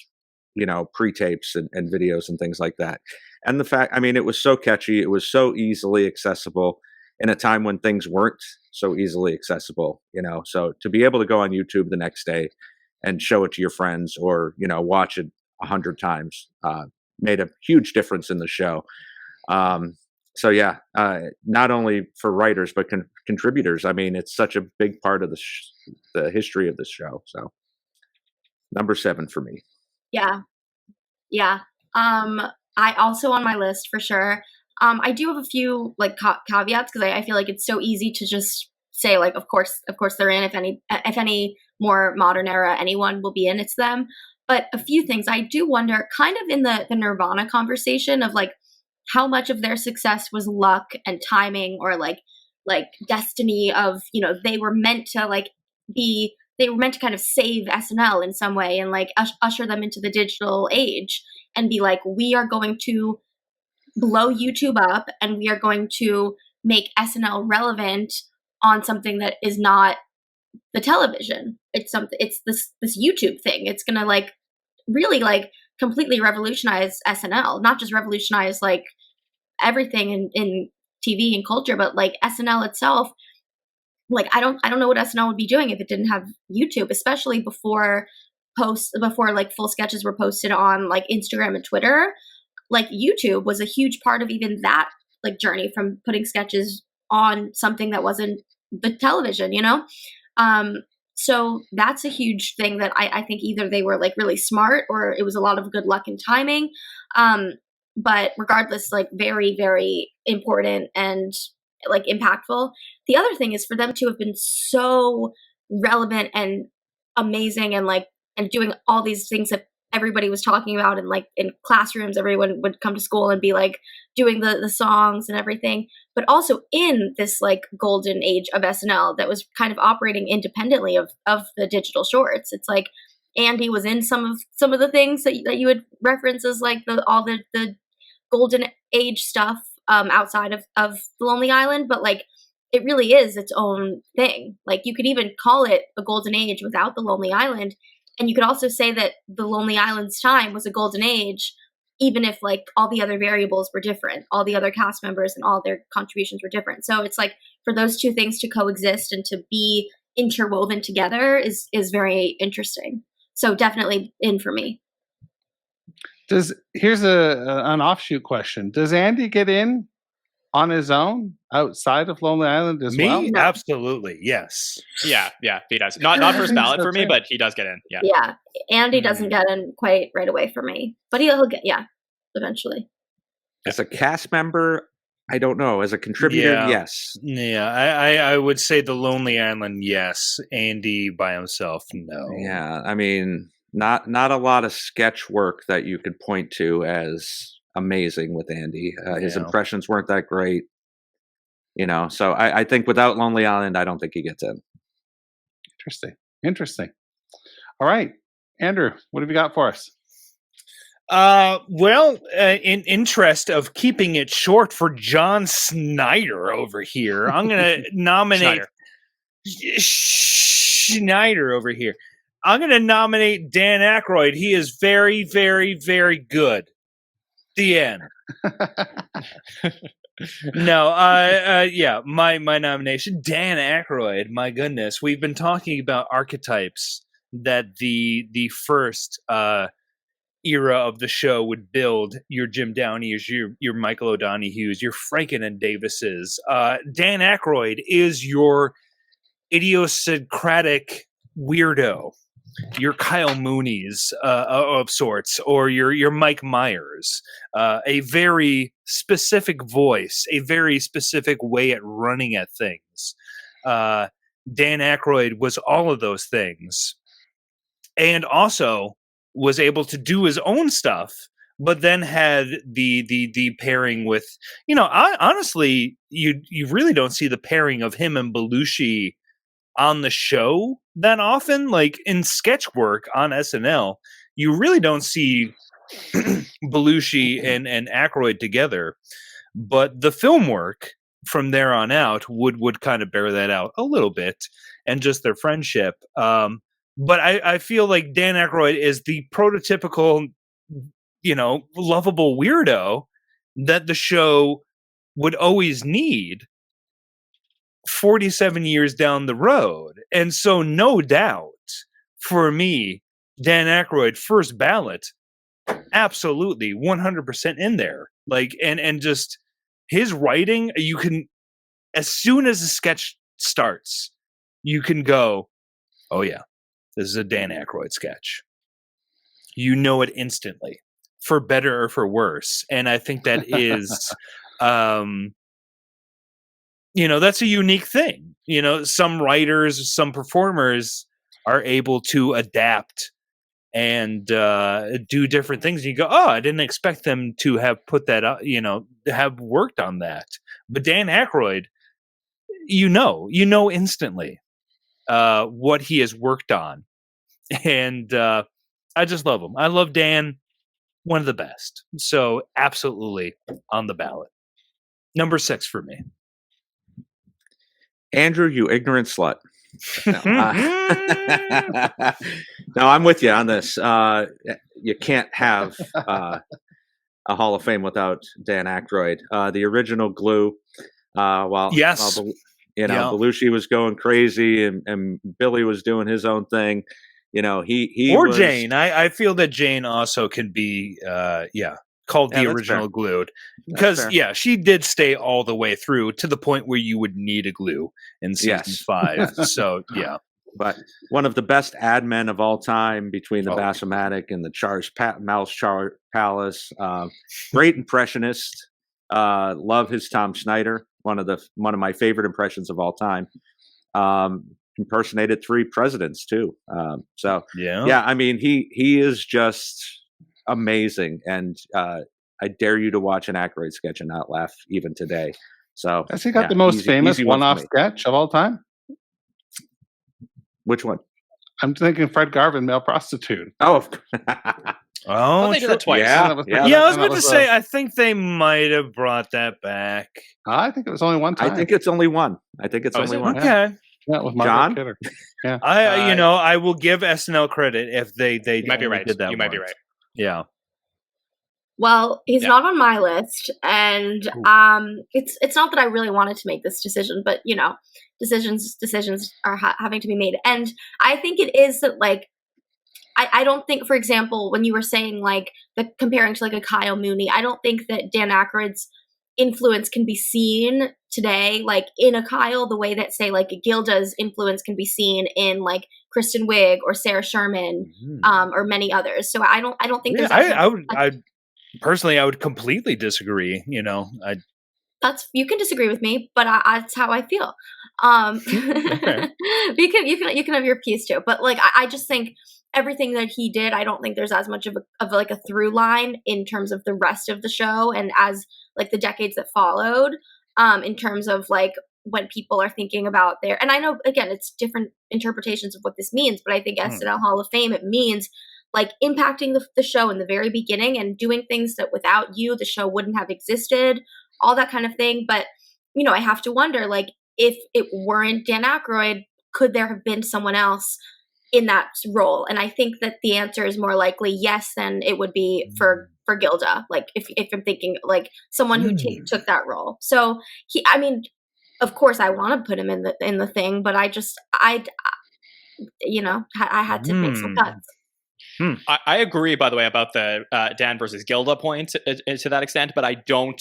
pre-tapes and videos and things like that. And the fact, it was so catchy. It was so easily accessible in a time when things weren't so easily accessible, so to be able to go on YouTube the next day and show it to your friends or, watch it 100 times made a huge difference in the show. So yeah, not only for writers, but contributors. It's such a big part of the history of this show. So number 7 for me. Yeah. I also on my list for sure. I do have a few like caveats because I feel like it's so easy to just say like, of course they're in. If any more modern era anyone will be in, it's them. But a few things I do wonder, kind of in the Nirvana conversation of like how much of their success was luck and timing or like destiny of they were meant to kind of save SNL in some way and like usher them into the digital age and be like, we are going to blow YouTube up and we are going to make SNL relevant on something that is not the television. It's this YouTube thing. It's gonna like really like completely revolutionize SNL, not just revolutionize like everything in TV and culture, but like SNL itself. Like I don't know what SNL would be doing if it didn't have YouTube, especially before like full sketches were posted on like Instagram and Twitter. Like YouTube was a huge part of even that like journey from putting sketches on something that wasn't the television, so that's a huge thing that I think either they were like really smart or it was a lot of good luck and timing. But regardless, like very, very important and like impactful. The other thing is for them to have been so relevant and amazing and doing all these things that everybody was talking about and like in classrooms, everyone would come to school and be like doing the songs and everything, but also in this like golden age of SNL that was kind of operating independently of the digital shorts. It's like Andy was in some of the things that you would reference as like all the golden age stuff outside of the Lonely Island, but like it really is its own thing. Like you could even call it a golden age without the Lonely Island. And you could also say that the Lonely Island's time was a golden age, even if like all the other variables were different, all the other cast members and all their contributions were different. So it's like for those two things to coexist and to be interwoven together is very interesting. So definitely in for me. Here's an offshoot question. Does Andy get in on his own outside of Lonely Island as well? Me? Absolutely. Yes. Yeah, he does. Not first ballot for me, but he does get in. Yeah. Yeah. Andy doesn't get in quite right away for me, but he'll get, eventually. As a cast member, I don't know. As a contributor, yes. Yeah, I would say the Lonely Island, yes. Andy by himself, no. Yeah, not a lot of sketch work that you could point to as amazing with Andy. His impressions weren't that great, so I think without Lonely Island, I don't think he gets in. Interesting. All right, Andrew, what have you got for us? Well, in interest of keeping it short for Jon Schneider over here, I'm going to nominate Schneider over here. I'm going to nominate Dan Ackroyd. He is very, very, very good. The end. No, my nomination, Dan Ackroyd. My goodness, we've been talking about archetypes that the first era of the show would build. Your Jim Downeys, your Michael O'Donoghues, your Franken and Davises. Dan Ackroyd is your idiosyncratic weirdo. Kyle Mooney's of sorts, or your Mike Myers, a very specific voice, a very specific way at running at things. Dan Aykroyd was all of those things, and also was able to do his own stuff, but then had the pairing with, honestly, you really don't see the pairing of him and Belushi on the show that often. Like in sketch work on SNL, you really don't see Belushi and Ackroyd together, but the film work from there on out would kind of bear that out a little bit, and just their friendship. But I feel like Dan Aykroyd is the prototypical, lovable weirdo that the show would always need 47 years down the road. And so no doubt for me, Dan Aykroyd, first ballot, absolutely 100% in there. Like, and just his writing, you can, as soon as the sketch starts, you can go, oh yeah, this is a Dan Aykroyd sketch. You know it instantly, for better or for worse. And I think that is, that's a unique thing. Some writers, some performers are able to adapt and do different things. And you go, oh, I didn't expect them to have put that up, have worked on that. But Dan Aykroyd, instantly what he has worked on. And I just love him. I love Dan, one of the best. So absolutely on the ballot. Number 6 for me. Andrew, you ignorant slut. No, I'm with you on this. You can't have a Hall of Fame without Dan Aykroyd. The original glue. Yes. Belushi was going crazy and Billy was doing his own thing. He or was, Jane. I feel that Jane also can be called the original glued, because she did stay all the way through to the point where you would need a glue in season 5. So but one of the best ad men of all time, between the Bassomatic and the Mouse Palace. Great impressionist. Love his Tom Schneider. One of my favorite impressions of all time. Impersonated 3 presidents too. I mean, he is just amazing, and I dare you to watch an Ackroyd sketch and not laugh even today. So has he got the most famous one-off sketch of all time? Which one? I'm thinking Fred Garvin, male prostitute. Oh, they did that twice. I was about to say, I think they might have brought that back. I think it was only one time. I think it's only one. Only one. Okay. Yeah, with John? Kidder. Yeah. I will give SNL credit if they you might be right. Did that you might be right. Yeah. Well, he's not on my list, and it's not that I really wanted to make this decision, but decisions are having to be made, and I think it is that, like, I don't think, for example, when you were saying like comparing to like a Kyle Mooney, I don't think that Dan Aykroyd's influence can be seen today, like in a Kyle, the way that, say, like Gilda's influence can be seen in like Kristen Wiig or Sarah Sherman, or many others. So I don't think there's. I personally, I would completely disagree. That's, you can disagree with me, but that's how I feel. Okay. You can have your piece too, but like I just think everything that he did, I don't think there's as much of like a through line in terms of the rest of the show, and as like the decades that followed, in terms of like when people are thinking about their, and I know again it's different interpretations of what this means, but I think SNL Hall of Fame, it means like impacting the show in the very beginning and doing things that without you the show wouldn't have existed, all that kind of thing. But I have to wonder, like, if it weren't Dan Aykroyd, could there have been someone else in that role? And I think that the answer is more likely yes than it would be for Gilda. Like if I'm thinking like someone who took that role. So of course I want to put him in the thing, but I had to make some cuts. I agree, by the way, about the Dan versus Gilda point to that extent, but I don't.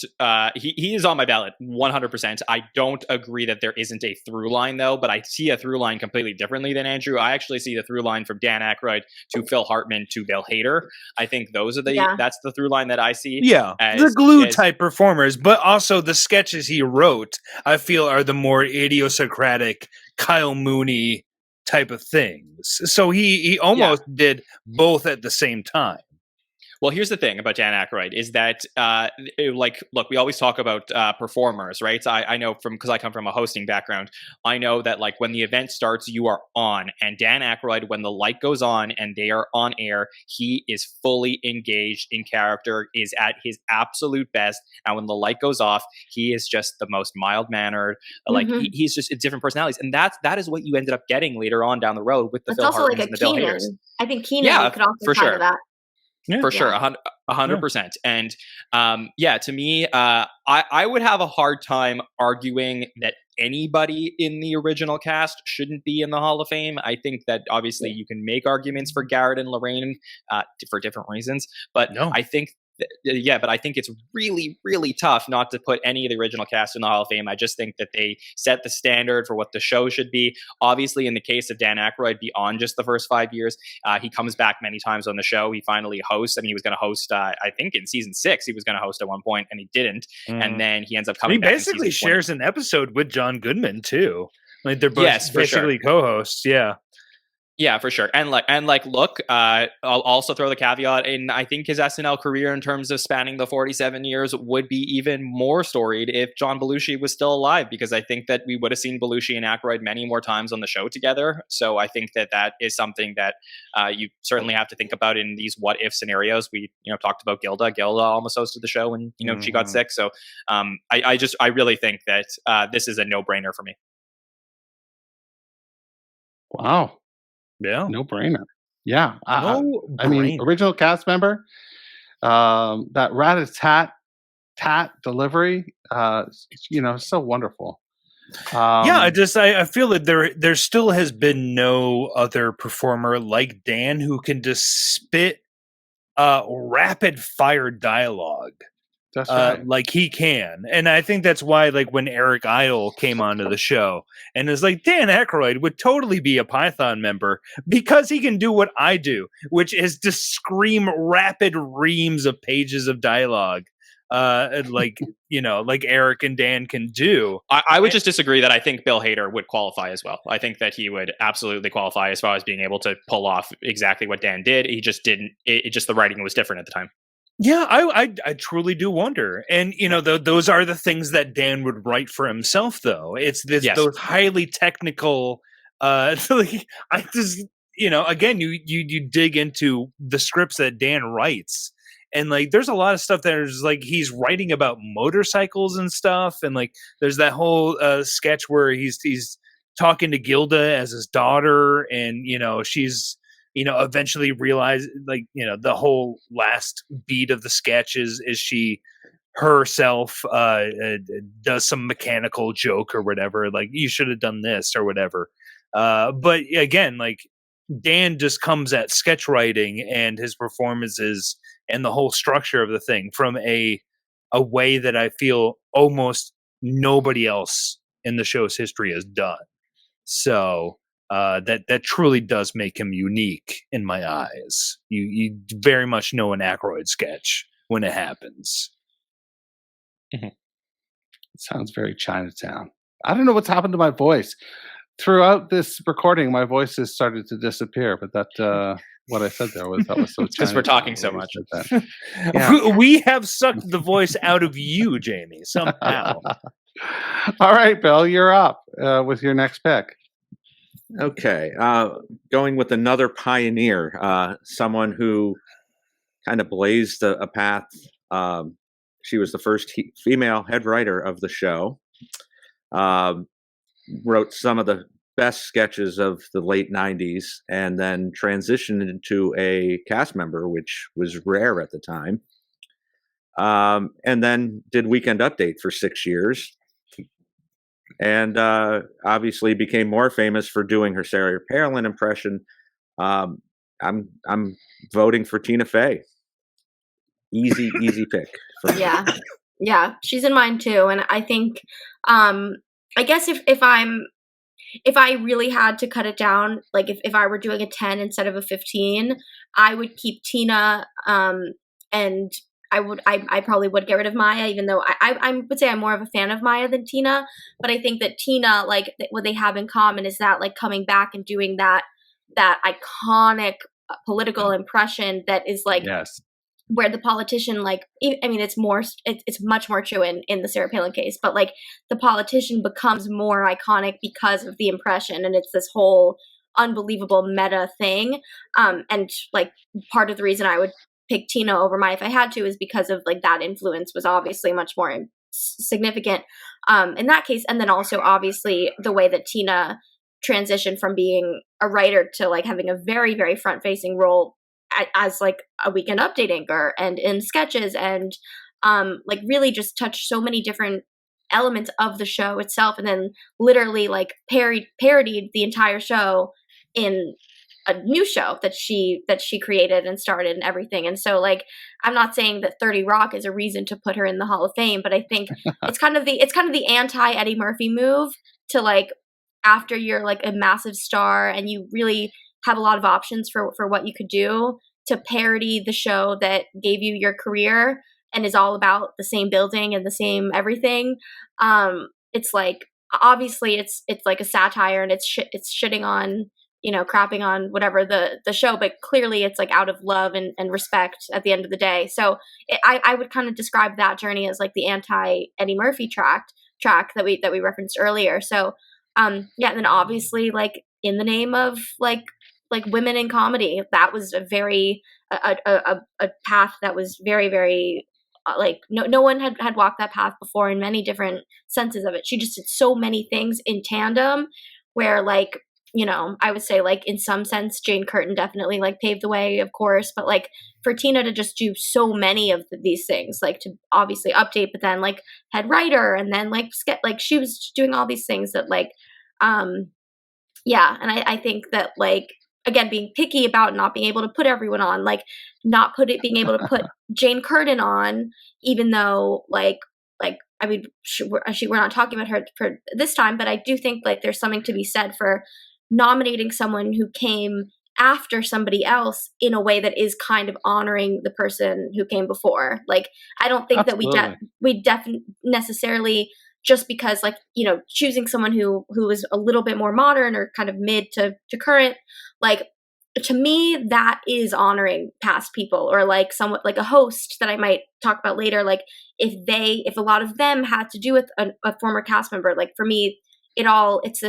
He is on my ballot 100%. I don't agree that there isn't a through line, though, but I see a through line completely differently than Andrew. I actually see the through line from Dan Ackroyd to Phil Hartman to Bill Hader. I think those are that's the through line that I see. Yeah, the glue type performers, but also the sketches he wrote, I feel, are the more idiosyncratic Kyle Mooney type of things. So he almost did both at the same time. Well, here's the thing about Dan Ackroyd is that, look, we always talk about performers, right? So I know because I come from a hosting background, I know that like when the event starts, you are on. And Dan Ackroyd, when the light goes on and they are on air, he is fully engaged in character, is at his absolute best. And when the light goes off, he is just the most mild-mannered. Like he's just different personalities, and that is what you ended up getting later on down the road with the Phil Hartmans and the Bill Haders. I think Keenan could also for sure. that. Yeah. For sure, 100%. And to me, I would have a hard time arguing that anybody in the original cast shouldn't be in the Hall of Fame. I think that obviously you can make arguments for Garrett and Lorraine for different reasons, but I think but I think it's really, really tough not to put any of the original cast in the Hall of Fame. I just think that they set the standard for what the show should be. Obviously, in the case of Dan Ackroyd, beyond just the first 5 years, he comes back many times on the show. He finally hosts. I mean, he was going to host, I think in season 6, he was going to host at one point, and he didn't. And then he ends up coming back. He basically shares an episode with John Goodman, too. Like, they're both basically co-hosts. Yeah. Yeah, for sure. And look, I'll also throw the caveat in. I think his SNL career in terms of spanning the 47 years would be even more storied if John Belushi was still alive, because I think that we would have seen Belushi and Ackroyd many more times on the show together. So I think that is something that you certainly have to think about in these what if scenarios. We talked about Gilda. Gilda almost hosted the show when she got sick. So I really think that this is a no-brainer for me. Wow. Yeah. No brainer. Yeah. I mean, original cast member, that rat-a-tat delivery, so wonderful. I feel that there still has been no other performer like Dan who can just spit rapid fire dialogue. That's right. Like he can. And I think that's why, like, when Eric Idle came onto the show and is like, Dan Ackroyd would totally be a Python member because he can do what I do, which is to scream rapid reams of pages of dialogue. Like Eric and Dan can do. I would just disagree that I think Bill Hader would qualify as well. I think that he would absolutely qualify as far as being able to pull off exactly what Dan did. He just didn't. It just the writing was different at the time. Yeah, I truly do wonder. And, those are the things that Dan would write for himself, though. It's those highly technical, again, you dig into the scripts that Dan writes. And, like, there's a lot of stuff that is, like, he's writing about motorcycles and stuff. And, like, there's that whole sketch where he's talking to Gilda as his daughter. And, she's... eventually realize, the whole last beat of the sketch is she herself does some mechanical joke or whatever, like, you should have done this or whatever. But again, like, Dan just comes at sketch writing and his performances and the whole structure of the thing from a way that I feel almost nobody else in the show's history has done. So that truly does make him unique in my eyes. You very much know an Ackroyd sketch when it happens. Mm-hmm. It sounds very Chinatown. I don't know what's happened to my voice. Throughout this recording, my voice has started to disappear, but that what I said there was so because we're talking so much. Yeah. We have sucked the voice out of you, Jamie, somehow. All right, Bill, you're up with your next pick. Okay, going with another pioneer, someone who kind of blazed a path. She was the first female head writer of the show. Wrote some of the best sketches of the late 90s, and then transitioned into a cast member, which was rare at the time. And then did Weekend Update for 6 years. And obviously became more famous for doing her Sarah Palin impression. I I'm voting for Tina Fey. Easy pick. For me. Yeah, she's in mine too. And I think, I guess if I really had to cut it down, like if I were doing a 10 instead of a 15, I would keep Tina, and I probably would get rid of Maya, even though I would say I'm more of a fan of Maya than Tina. But I think that Tina, like, what they have in common is that, like, coming back and doing that iconic political impression that is like, Yes. where the politician, like, I mean, it's much more true in the Sarah Palin case, but like the politician becomes more iconic because of the impression, and it's this whole unbelievable meta thing. And like part of the reason I would pick Tina over Maya if I had to is because of like that influence was obviously much more significant in that case, and then also obviously the way that Tina transitioned from being a writer to like having a very, very front-facing role as like a Weekend Update anchor and in sketches, and like really just touched so many different elements of the show itself, and then literally like parodied the entire show in a new show that she created and started and everything. And so like I'm not saying that 30 Rock is a reason to put her in the Hall of Fame, but I think it's kind of the anti Eddie Murphy move to, like, after you're like a massive star and you really have a lot of options for what you could do, to parody the show that gave you your career and is all about the same building and the same everything. It's like, obviously it's like a satire and it's shitting on, you know, crapping on whatever the show, but clearly it's like out of love and respect at the end of the day. So I would kind of describe that journey as like the anti Eddie Murphy track that we referenced earlier. So and then obviously, like, in the name of like women in comedy, that was a very a path that was very, very like no one had walked that path before in many different senses of it. She just did so many things in tandem where, like, you know, I would say, like, in some sense Jane Curtin definitely like paved the way, of course, but like for Tina to just do so many of these things, like to obviously update, but then like head writer, and then like she was doing all these things that like yeah. And I think that, like, again, being picky about not being able to put everyone on, like being able to put Jane Curtin on, even though like I mean, we're not talking about her for this time, but I do think like there's something to be said for nominating someone who came after somebody else in a way that is kind of honoring the person who came before. Like, I don't think Absolutely. that we definitely necessarily, just because, like, you know, choosing someone who is a little bit more modern or kind of mid to current, like, to me, that is honoring past people, or like somewhat like a host that I might talk about later. Like, if a lot of them had to do with a former cast member, like for me, it's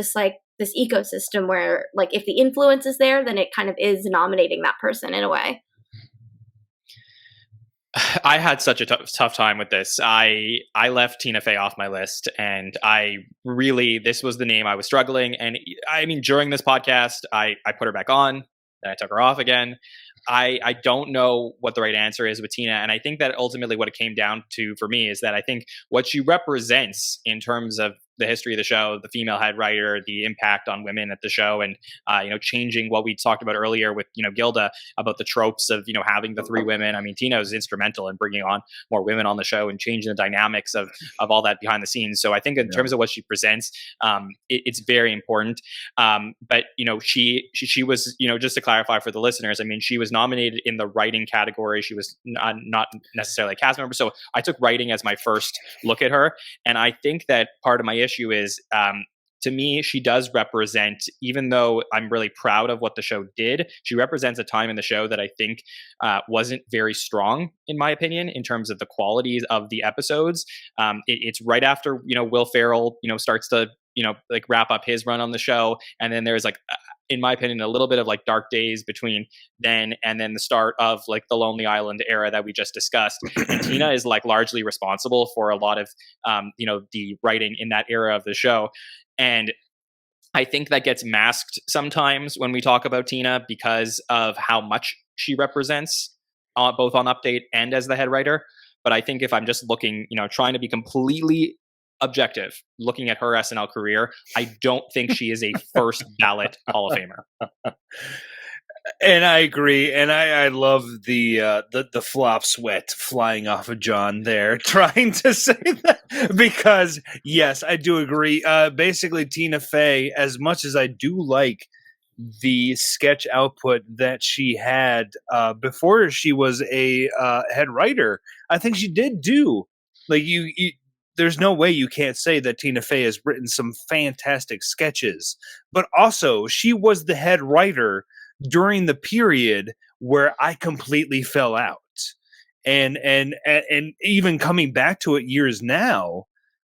this ecosystem where, like, if the influence is there, then it kind of is nominating that person in a way. I had such a tough time with this. I left Tina Fey off my list, and this was the name I was struggling. And I mean, during this podcast, I put her back on, then I took her off again. I don't know what the right answer is with Tina. And I think that ultimately what it came down to for me is that I think what she represents in terms of the history of the show, the female head writer, the impact on women at the show, and you know, changing what we talked about earlier with, you know, Gilda about the tropes of, you know, having the three women. I mean, Tina was instrumental in bringing on more women on the show and changing the dynamics of all that behind the scenes. So I think in terms of what she presents, it's very important. But you know, she was, you know, just to clarify for the listeners, I mean, she was nominated in the writing category. She was not necessarily a cast member. So I took writing as my first look at her, and I think that part of my issue is, to me, she does represent, even though I'm really proud of what the show did, she represents a time in the show that I think wasn't very strong, in my opinion, in terms of the qualities of the episodes. It's right after, you know, Will Ferrell, you know, starts to, you know, like wrap up his run on the show. And then there's like, in my opinion, a little bit of like dark days between then and then the start of like the Lonely Island era that we just discussed. And Tina is like largely responsible for a lot of, you know, the writing in that era of the show. And I think that gets masked sometimes when we talk about Tina because of how much she represents, both on Update and as the head writer. But I think if I'm just looking, you know, trying to be completely objective, looking at her SNL career, I don't think she is a first ballot Hall of Famer. And I agree, and I love the flop sweat flying off of John there, trying to say that, because yes, I do agree. Basically, Tina Fey, as much as I do like the sketch output that she had before she was a head writer, I think she did do like you. There's no way you can't say that Tina Fey has written some fantastic sketches, but also she was the head writer during the period where I completely fell out. And even coming back to it years now,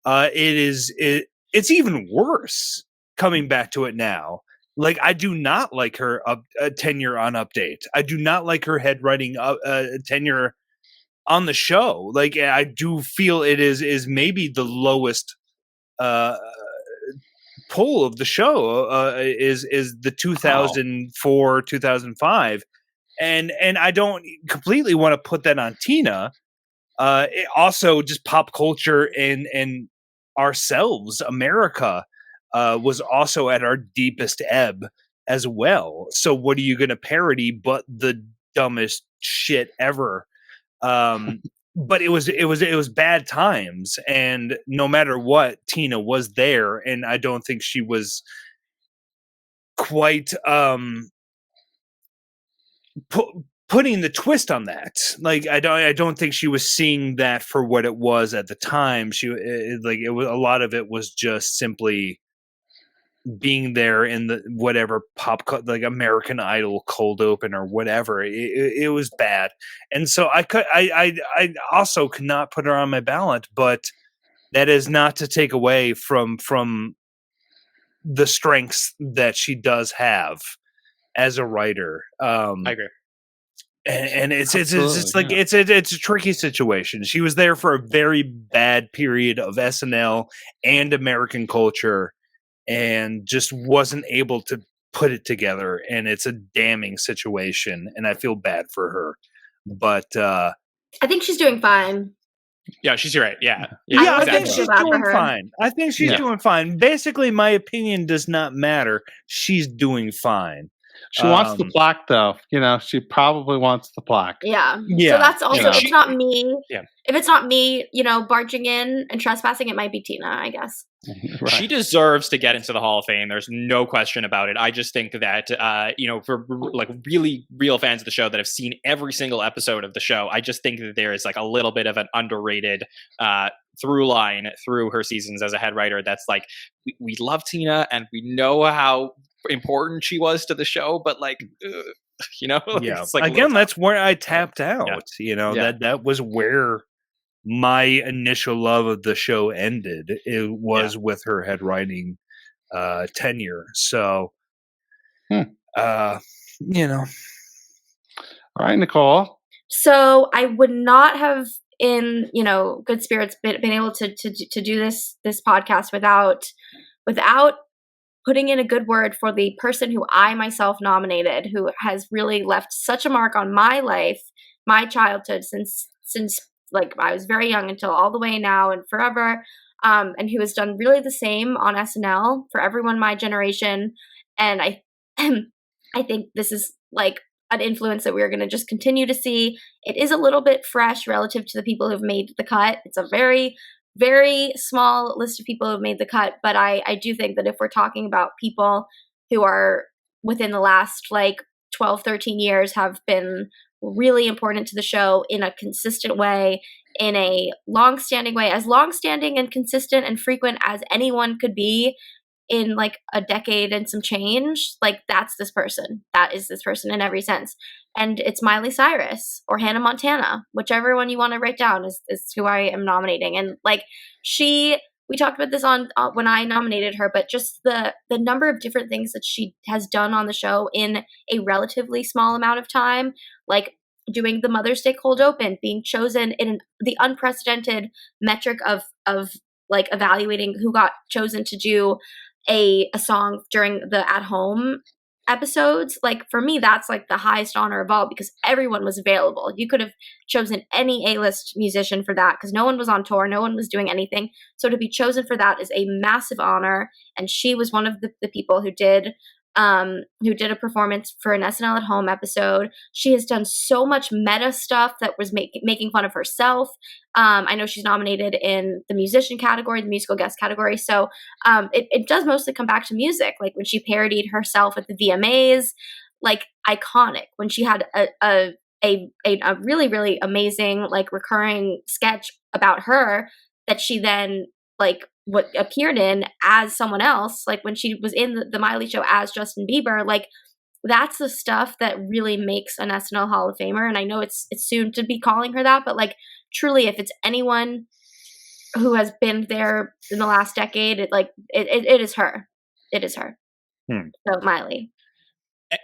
it's even worse coming back to it now. Like, I do not like her tenure on Update. I do not like her head writing tenure on the show. Like, I do feel it is maybe the lowest pull of the show is the 2004 2005, and I don't completely want to put that on Tina. It also, just pop culture and ourselves, America, was also at our deepest ebb as well. So what are you going to parody but the dumbest shit ever? But it was bad times, and no matter what, Tina was there, and I don't think she was quite putting the twist on that. Like, I don't think she was seeing that for what it was at the time. It was, a lot of it was just simply being there in the whatever like American Idol cold open or whatever. It was bad, and so I also could not put her on my ballot. But that is not to take away from the strengths that she does have as a writer. I agree. And it's a tricky situation. She was there for a very bad period of SNL and American culture, and just wasn't able to put it together. And it's a damning situation, and I feel bad for her. But I think she's doing fine. Yeah, she's right. Yeah, I exactly. think she's doing fine. I think she's doing fine. Basically, my opinion does not matter. She's doing fine. She wants the plaque, though. You know, she probably wants the plaque. Yeah. Yeah. So that's also, it's not me. Yeah. If it's not me, barging in and trespassing, it might be Tina, I guess. Right. She deserves to get into the Hall of Fame. There's no question about it. I just think that, for like really real fans of the show that have seen every single episode of the show, I just think that there is like a little bit of an underrated through line through her seasons as a head writer. That's like, we love Tina and we know how important she was to the show, but like, it's like, again, that's where I tapped out. Yeah. That was where my initial love of the show ended. It was with her head writing tenure. So, All right, Nicole. So I would not have, in good spirits, been able to do this podcast without putting in a good word for the person who I myself nominated, who has really left such a mark on my life, my childhood, since like I was very young until all the way now and forever, and who has done really the same on SNL for everyone my generation. And I think this is like an influence that we're going to just continue to see. It is a little bit fresh relative to the people who've made the cut. It's a very, very small list of people who have made the cut, but I do think that if we're talking about people who are within the last like 12, 13 years have been really important to the show in a consistent way, in a long-standing way, as long-standing and consistent and frequent as anyone could be in like a decade and some change, like that's this person. That is this person in every sense. And it's Miley Cyrus or Hannah Montana, whichever one you want to write down is who I am nominating. And like we talked about this on when I nominated her, but just the number of different things that she has done on the show in a relatively small amount of time, like doing the Mother's Day cold open, being chosen in the unprecedented metric of like evaluating who got chosen to do a song during the at home episodes. Like for me, that's like the highest honor of all, because everyone was available. You could have chosen any A-list musician for that because no one was on tour, no one was doing anything. So to be chosen for that is a massive honor, and she was one of the people who did. who did a performance for an SNL at Home episode. She has done so much meta stuff that was making fun of herself. I know she's nominated in the musician category, the musical guest category. So it does mostly come back to music. Like when she parodied herself at the VMAs, like iconic. When she had a really, really amazing like recurring sketch about her that she then like what appeared in as someone else, like when she was in the Miley show as Justin Bieber. Like that's the stuff that really makes an SNL Hall of Famer. And I know it's soon to be calling her that, but like truly, if it's anyone who has been there in the last decade, it is her. It is her. So Miley.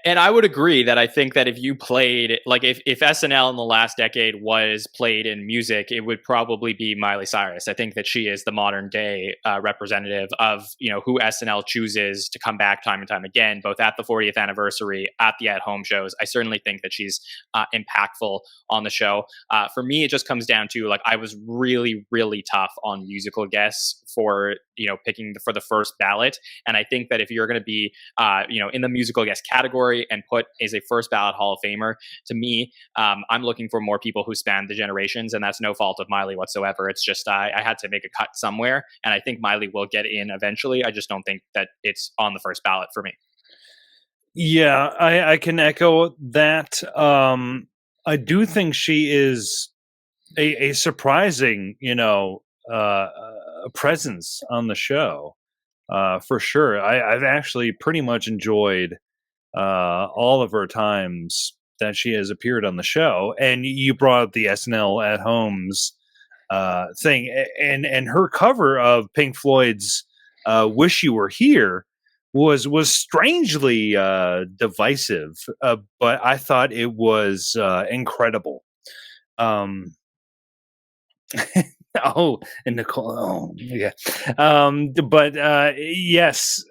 And I would agree that I think that if you played, like if SNL in the last decade was played in music, it would probably be Miley Cyrus. I think that she is the modern day representative of, who SNL chooses to come back time and time again, both at the 40th anniversary, at the at-home shows. I certainly think that she's impactful on the show. For me, it just comes down to like, I was really, really tough on musical guests for, picking for the first ballot. And I think that if you're going to be, in the musical guest category and put as a first ballot Hall of Famer, to me, I'm looking for more people who span the generations, and that's no fault of Miley whatsoever. It's just I had to make a cut somewhere, and I think Miley will get in eventually. I just don't think that it's on the first ballot for me. Yeah, I can echo that. I do think she is a surprising, presence on the show, for sure. I've actually pretty much enjoyed all of her times that she has appeared on the show. And you brought up the SNL at Homes thing, and her cover of Pink Floyd's "Wish You Were Here" was strangely divisive, but I thought it was incredible. Oh, and Nicole. Oh, yeah. But yes,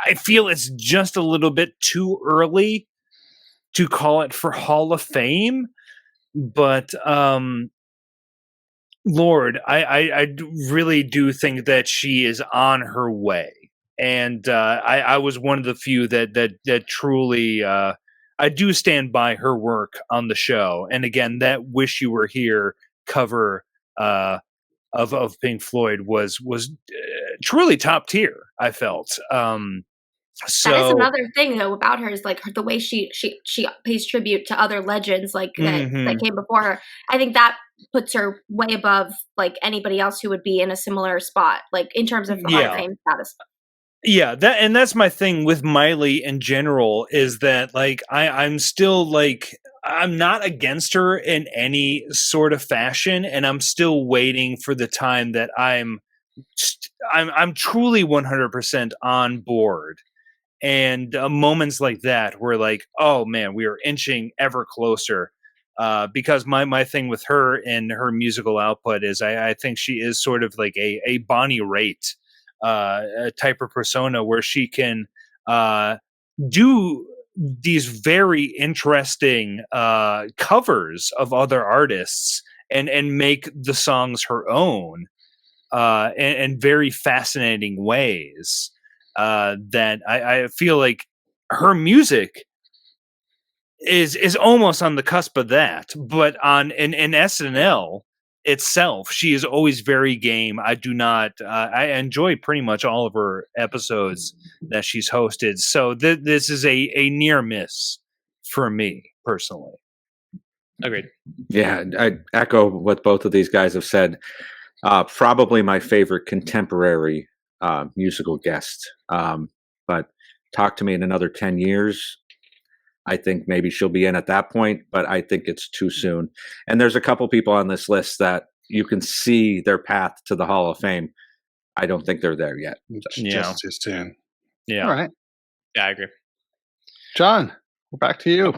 I feel it's just a little bit too early to call it for Hall of Fame. But Lord, I really do think that she is on her way. And I was one of the few that truly I do stand by her work on the show. And again, that "Wish You Were Here" cover of Pink Floyd was truly top tier, I felt. So that is another thing though about her, is like the way she pays tribute to other legends like that came before her. I think that puts her way above like anybody else who would be in a similar spot, like in terms of the Hall of Fame status. Yeah, that's my thing with Miley in general, is that like I'm still like, I'm not against her in any sort of fashion, and I'm still waiting for the time that I'm truly 100% on board. And moments like that where like, oh man, we are inching ever closer. Because my thing with her and her musical output is I think she is sort of like a Bonnie Raitt type of persona, where she can do these very interesting covers of other artists and make the songs her own in very fascinating ways. That I feel like her music is almost on the cusp of that, but in SNL itself, she is always very game. I enjoy pretty much all of her episodes that she's hosted. So this is a near miss for me personally. Agreed. Yeah, I echo what both of these guys have said. Probably my favorite contemporary musical guest. But talk to me in another 10 years. I think maybe she'll be in at that point, but I think it's too soon. And there's a couple people on this list that you can see their path to the Hall of Fame. I don't think they're there yet. Just too soon. Yeah. All right. Yeah, I agree. John, we're back to you.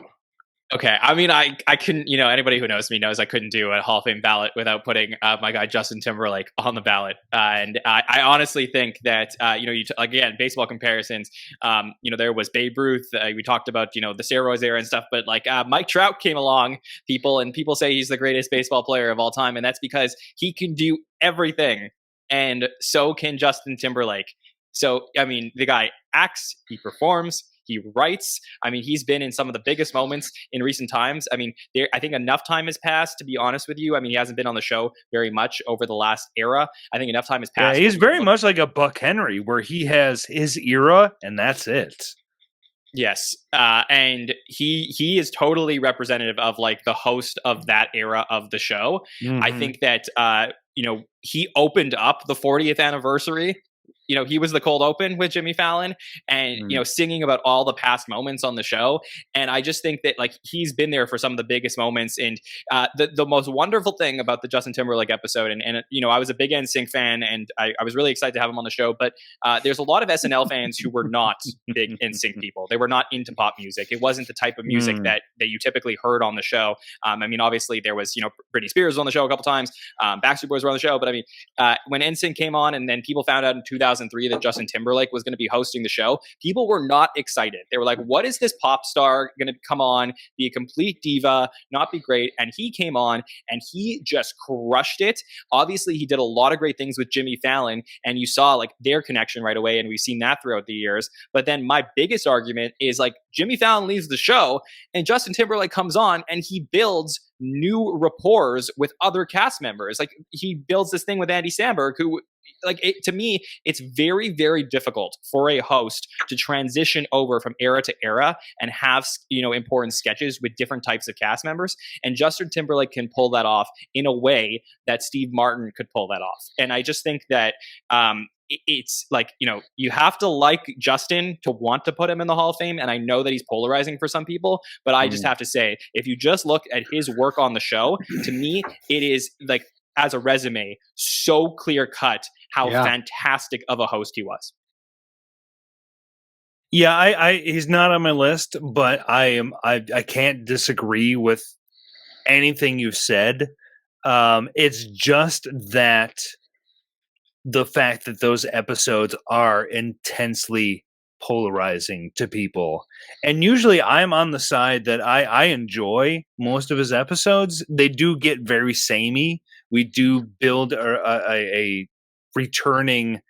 Okay. I mean, I couldn't, anybody who knows me knows I couldn't do a Hall of Fame ballot without putting my guy Justin Timberlake on the ballot. And I honestly think that, again, baseball comparisons, there was Babe Ruth. We talked about, the steroids era and stuff, but like Mike Trout came along, people say he's the greatest baseball player of all time. And that's because he can do everything. And so can Justin Timberlake. So, I mean, the guy acts, he performs, he writes. I mean, he's been in some of the biggest moments in recent times. I mean, I think enough time has passed, to be honest with you. I mean, he hasn't been on the show very much over the last era. I think enough time has passed. Yeah, he's very much like a Buck Henry, where he has his era, and that's it. Yes, and he is totally representative of like the host of that era of the show. I think that he opened up the 40th anniversary. He was the cold open with Jimmy Fallon and, singing about all the past moments on the show. And I just think that like he's been there for some of the biggest moments. And the most wonderful thing about the Justin Timberlake episode, and I was a big NSYNC fan and I was really excited to have him on the show, but there's a lot of SNL fans who were not big NSYNC people. They were not into pop music. It wasn't the type of music that you typically heard on the show. I mean, obviously there was, Britney Spears was on the show a couple times. Backstreet Boys were on the show. But I mean, when NSYNC came on and then people found out in 2003 that Justin Timberlake was going to be hosting the show, people were not excited. They were like, what is this pop star going to come on, be a complete diva, not be great? And he came on and he just crushed it. Obviously, he did a lot of great things with Jimmy Fallon, and you saw like their connection right away, and we've seen that throughout the years. But then my biggest argument is like Jimmy Fallon leaves the show and Justin Timberlake comes on and he builds new rapport with other cast members. Like he builds this thing with Andy Samberg, who to me, it's very, very difficult for a host to transition over from era to era and have, important sketches with different types of cast members. And Justin Timberlake can pull that off in a way that Steve Martin could pull that off. And I just think that, it's like, you have to like Justin to want to put him in the Hall of Fame. And I know that he's polarizing for some people, but I just have to say, if you just look at his work on the show, to me, it is like, as a resume, so clear cut how fantastic of a host he was. Yeah, he's not on my list, but I can't disagree with anything you've said. It's just that the fact that those episodes are intensely polarizing to people. And usually I'm on the side that I enjoy most of his episodes. They do get very samey. We do build a returning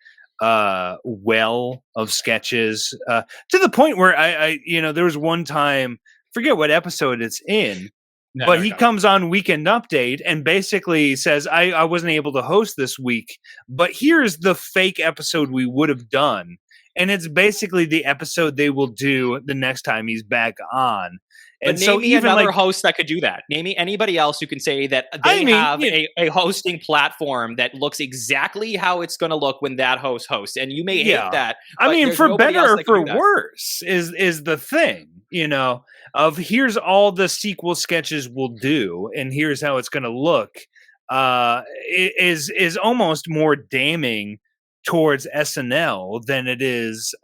well of sketches to the point where I there was one time, forget what episode it's in, but he comes on Weekend Update and basically says, I wasn't able to host this week, but here's the fake episode we would have done. And it's basically the episode they will do the next time he's back on. And but name me another host that could do that. Name me anybody else who can say that they have a hosting platform that looks exactly how it's going to look when that host hosts. And you may hate that. I mean, for better or for worse is the thing, of here's all the sequel sketches we'll do, and here's how it's going to look, is almost more damning towards SNL than it is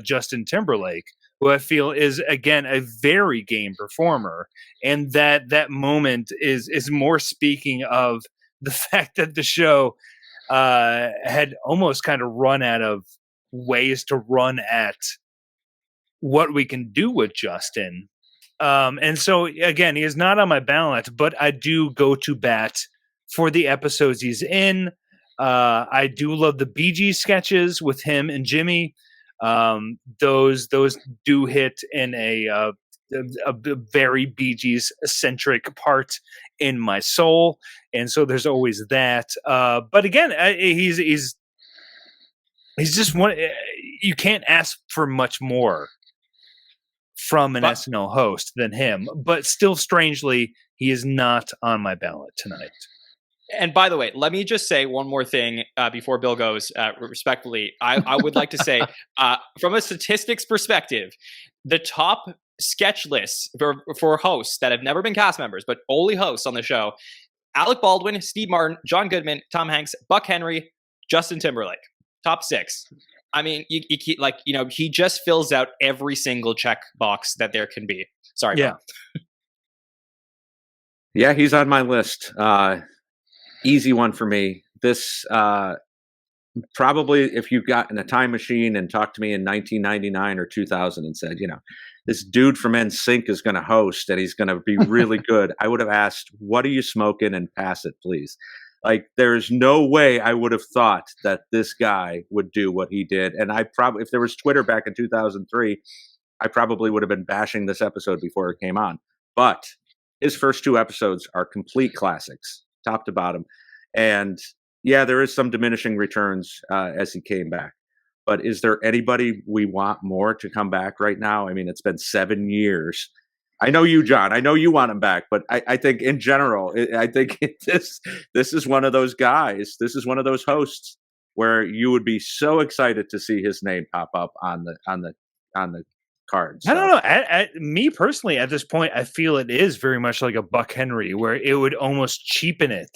Justin Timberlake, who I feel is, again, a very game performer. And that moment is more speaking of the fact that the show had almost kind of run out of ways to run at what we can do with Justin. And so, again, he is not on my ballot, but I do go to bat for the episodes he's in. I do love the Bee Gees sketches with him and Jimmy. Those do hit in a very Bee Gees centric part in my soul, and so there's always that. But again, he's just one. You can't ask for much more from an SNL host than him. But still, strangely, he is not on my ballot tonight. And by the way, let me just say one more thing before Bill goes. Respectfully, I would like to say, from a statistics perspective, the top sketch lists for hosts that have never been cast members, but only hosts on the show: Alec Baldwin, Steve Martin, John Goodman, Tom Hanks, Buck Henry, Justin Timberlake. Top 6. I mean, he just fills out every single check box that there can be. Sorry. Yeah. Yeah, he's on my list. Easy one for me. This probably, if you got in a time machine and talked to me in 1999 or 2000 and said, this dude from NSYNC is going to host and he's going to be really good, I would have asked, what are you smoking, and pass it, please. Like, there's no way I would have thought that this guy would do what he did. And I probably, if there was Twitter back in 2003, I probably would have been bashing this episode before it came on. But his first 2 episodes are complete classics, top to bottom. And yeah, there is some diminishing returns as he came back. But is there anybody we want more to come back right now? I mean, it's been 7 years. I know you, John. I know you want him back, but I think in general, I think this is one of those guys. This is one of those hosts where you would be so excited to see his name pop up on the cards. I don't know. Me personally, at this point, I feel it is very much like a Buck Henry, where it would almost cheapen it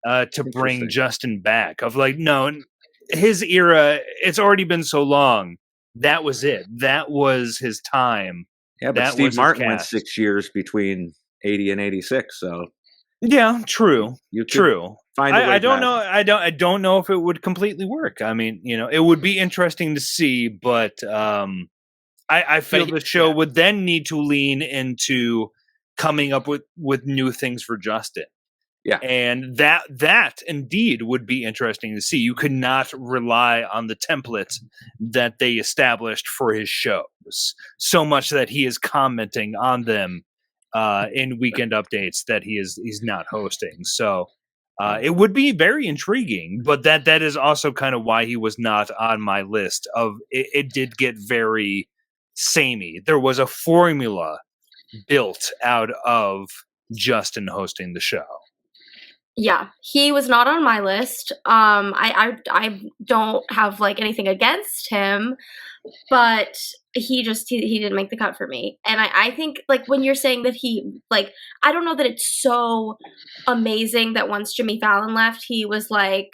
to bring Justin back. Of like, no, his era. It's already been so long. That was it. That was his time. Yeah, but Steve Martin went 6 years between 80 and 86. So yeah, true. True. Find a way I don't back. know. I don't know if it would completely work. I mean, it would be interesting to see, but I feel the show would then need to lean into coming up with new things for Justin. Yeah. And that indeed would be interesting to see. You could not rely on the template that they established for his shows so much that he is commenting on them in weekend updates that he's not hosting. So it would be very intriguing, but that is also kind of why he was not on my list of it did get very samey. There was a formula built out of Justin hosting the show. Yeah, he was not on my list. I don't have like anything against him, but he didn't make the cut for me. And I think like when you're saying that he like, I don't know that it's so amazing that once Jimmy Fallon left, he was like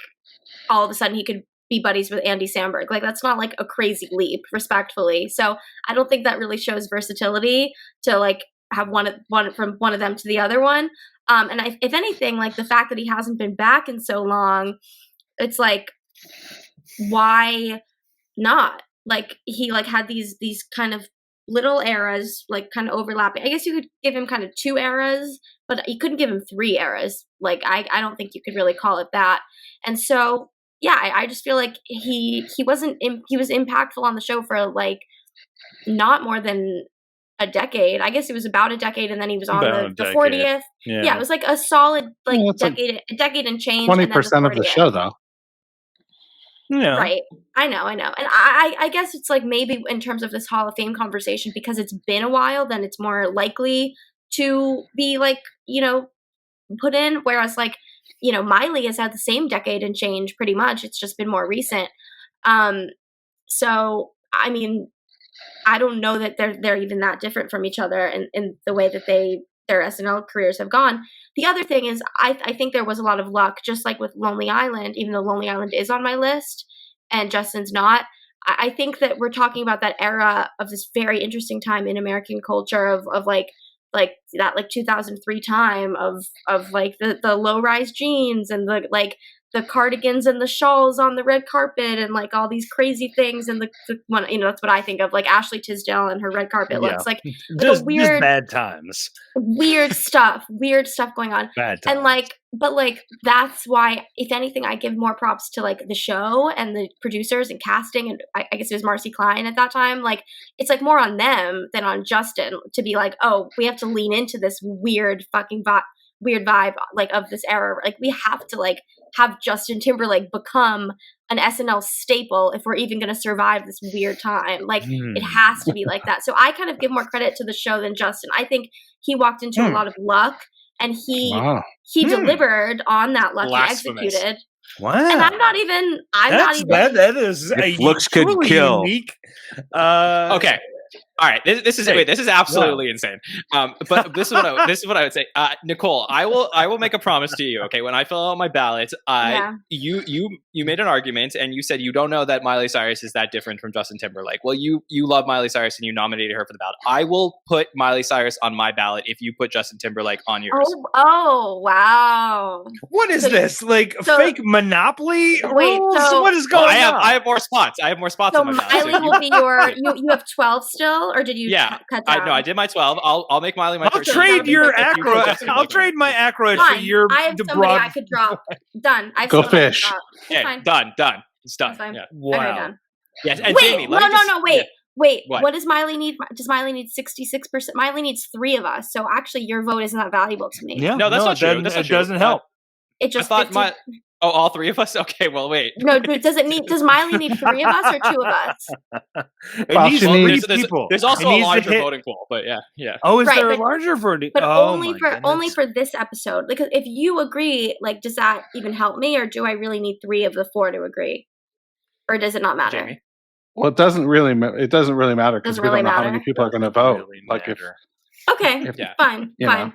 all of a sudden he could be buddies with Andy Samberg. Like that's not like a crazy leap, respectfully. So I don't think that really shows versatility to like have one from one of them to the other one. And if anything, like the fact that he hasn't been back in so long, it's like, why not? Like he like had these kind of little eras, like kind of overlapping. I guess you could give him kind of 2 eras, but you couldn't give him 3 eras. Like I don't think you could really call it that. And so yeah, I just feel like he was impactful on the show for like not more than a decade. I guess it was about a decade, and then he was on the 40th. Yeah, it was like a solid like decade and change. 20% of the show, though. Yeah, right. I know, and I guess it's like maybe in terms of this Hall of Fame conversation, because it's been a while, then it's more likely to be like put in. Whereas like Miley has had the same decade and change pretty much. It's just been more recent. So I mean, I don't know that they're even that different from each other in the way that their SNL careers have gone. The other thing is I think there was a lot of luck, just like with Lonely Island, even though Lonely Island is on my list and Justin's not. I think that we're talking about that era of this very interesting time in American culture of like that like 2003 time of like the low-rise jeans and the cardigans and the shawls on the red carpet and like all these crazy things and the one that's what I think of, like Ashley Tisdale and her red carpet looks like just weird bad times, weird stuff going on. Bad times. And but that's why, if anything, I give more props to like the show and the producers and casting, and I guess it was Marcy Klein at that time. Like it's like more on them than on Justin to be like, oh, we have to lean into this weird vibe like of this era. Like we have to like have Justin Timberlake become an SNL staple if we're even going to survive this weird time. Like it has to be like that. So I kind of give more credit to the show than Justin. I think he walked into a lot of luck, and he delivered on that luck. Blasphemous. He executed. Wow. And I'm not even that is If looks could kill. Unique. Okay. All right, this is absolutely insane. But this is what I would say, Nicole. I will make a promise to you. Okay, when I fill out my ballot, you made an argument and you said you don't know that Miley Cyrus is that different from Justin Timberlake. Well, you love Miley Cyrus and you nominated her for the ballot. I will put Miley Cyrus on my ballot if you put Justin Timberlake on yours. Oh wow! What is this? Like fake Monopoly? Wait, rules? What is going on? I have more spots. I have more spots So on my ballot. Miley will be your. You have 12 still, or did you Yeah, cut down? I did my 12. I'll make Miley my I'll 13. trade your If you put Ackroyd. Justin I'll Timberlake trade in my Ackroyd for Fine. your I have the somebody broad. I could drop. Done. I have Go someone I could fish. drop. there. It's Okay, fine. done. It's done. It's fine. Yeah. Wow. Okay, done. Yes. And Wait, Jamie, let me just, wait. What? What does Miley need? Does Miley need 66%? Miley needs 3 of us. So actually, your vote isn't that valuable to me. Yeah, No, that's not true. It That's not true. doesn't help. It I just thought 50 all 3 of us. Okay, well, wait. No, but does Miley need 3 of us or 2 of us? It Well, needs she three needs- people. There's also It a needs to larger hit- voting pool, but yeah. Oh, is Right, there a but- larger voting? But Oh, only my only goodness. for this episode. Because if you agree, like, does that even help me, or do I really need 3 of the 4 to agree, or does it not matter? Jamie. Well, it doesn't really matter because Doesn't we really don't know how matter? many people are going to vote. Really Like if matter. Okay, If- Yeah. fine. You That's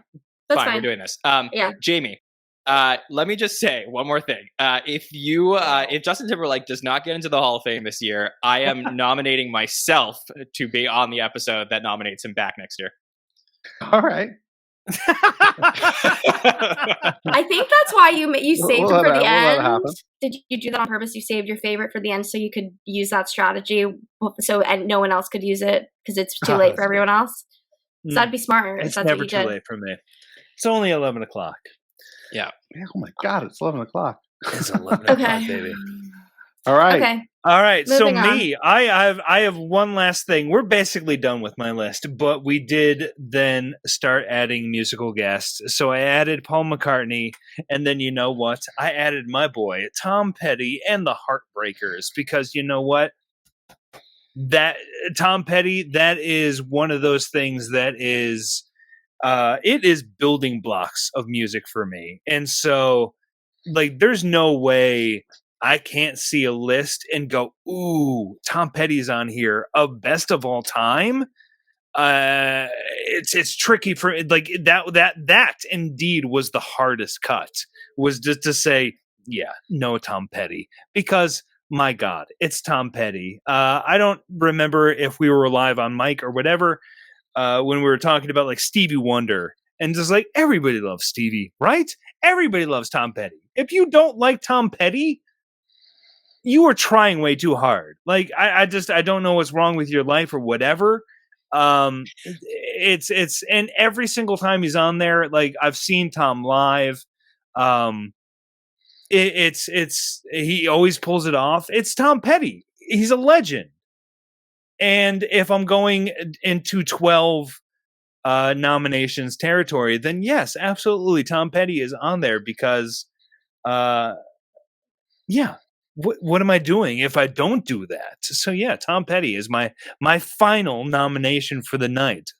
Fine, fine. we're doing this. Yeah. Jamie, let me just say one more thing. If Justin Timberlake does not get into the Hall of Fame this year, I am nominating myself to be on the episode that nominates him back next year. all right. I think that's why you saved We'll it for let the that end. happen. Did you do that on purpose? You saved your favorite for the end so you could use that strategy, and no one else could use it because it's too late for everyone else. So that'd be smarter. if It's that's never what too you did. late for me. It's only 11 o'clock. Yeah, oh my God, it's 11 o'clock. It's 11 Okay. o'clock, baby. All right. Okay. All right, so Moving on. me, I have one last thing. We're basically done with my list, but we did then start adding musical guests. So I added Paul McCartney, and then you know what? I added my boy Tom Petty and the Heartbreakers because you know what? That Tom Petty, that is one of those things that is it is building blocks of music for me. And so like there's no way I can't see a list and go, ooh, Tom Petty's on here of best of all time. It's tricky for like that indeed was the hardest cut, was just to say, yeah, no Tom Petty, because my God, it's Tom Petty. I don't remember if we were live on mic or whatever when we were talking about like Stevie Wonder, and just like everybody loves Stevie, right? Everybody loves Tom Petty. If you don't like Tom Petty, you are trying way too hard. Like I don't know what's wrong with your life or whatever. It's and every single time he's on there, like I've seen Tom live. It's he always pulls it off. It's Tom Petty. He's a legend. And if I'm going into 12 nominations territory, then yes, absolutely, Tom Petty is on there because, yeah. What am I doing if I don't do that? So yeah, Tom Petty is my final nomination for the night.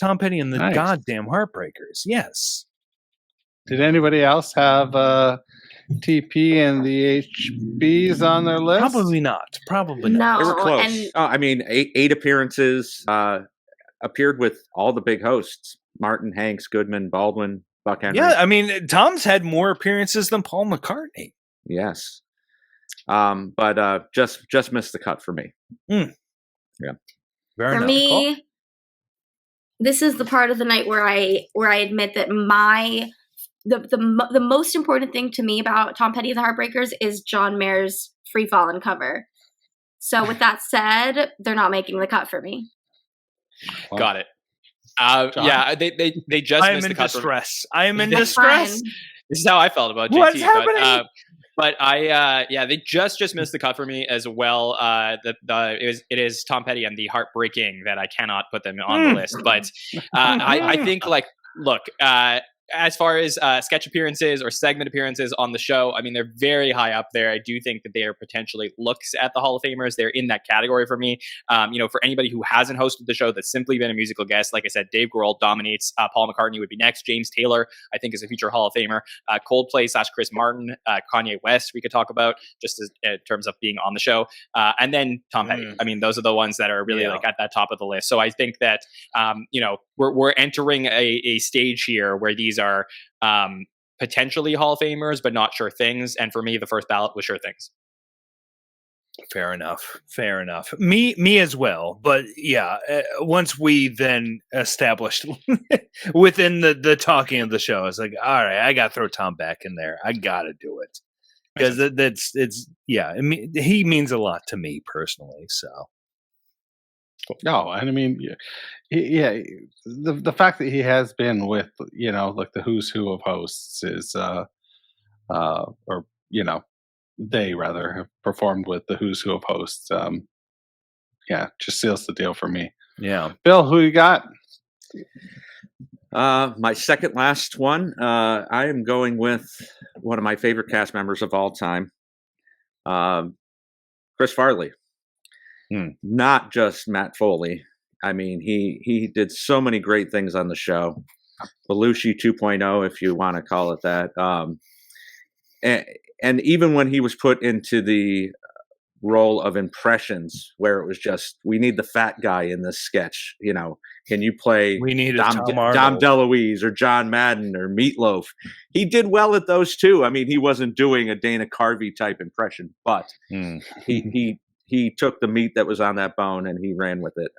Tom Petty and the Nice. goddamn Heartbreakers. Yes. Did anybody else have TP and the HBs on their list? Probably not. Probably not. No, They were close. and I mean, eight appearances, appeared with all the big hosts: Martin, Hanks, Goodman, Baldwin, Buck Henry. Yeah, I mean, Tom's had more appearances than Paul McCartney. Yes. But just missed the cut for me. Fair for enough. me, this is the part of the night where I admit that the most important thing to me about Tom Petty and the Heartbreakers is John Mayer's Free Fallin' cover. So with that said, they're not making the cut for me. Got it. John? Yeah, they just I am missed in the cut for me. distress. I am in That's distress. Fine. This is how I felt about JT. What's happening? But they just missed the cut for me as well. It is Tom Petty and the Heartbreaking that I cannot put them on the list. But I think look, as far as sketch appearances or segment appearances on the show, I mean, they're very high up there. I do think that they are potentially looks at the Hall of Famers. They're in that category for me. For anybody who hasn't hosted the show that's simply been a musical guest, like I said, Dave Grohl dominates. Paul McCartney would be next. James Taylor, I think, is a future Hall of Famer. Coldplay / Chris Martin, Kanye West, we could talk about just in terms of being on the show. And then Tom Petty. I mean, those are the ones that are really like at that top of the list. So I think that, we're entering a stage here where these are potentially Hall of Famers, but not sure things. And for me, the first ballot was sure things. Fair enough. Me as well. But yeah, once we then established within the talking of the show, it's like, all right, I got to throw Tom back in there. I got to do it because he means a lot to me personally. So No, and I mean, yeah, the fact that he has been with, like the who's who of hosts is, or they rather have performed with the who's who of hosts. Yeah, just seals the deal for me. Yeah. Bill, who you got? My second last one. I am going with one of my favorite cast members of all time, Chris Farley. Not just Matt Foley. I mean, he did so many great things on the show. Belushi 2.0, if you want to call it that. And even when he was put into the role of impressions, where it was just, we need the fat guy in this sketch. Can you play We needed Dom Tom Arnold. DeLuise or John Madden or Meatloaf? He did well at those too. I mean, he wasn't doing a Dana Carvey type impression, but he took the meat that was on that bone and he ran with it.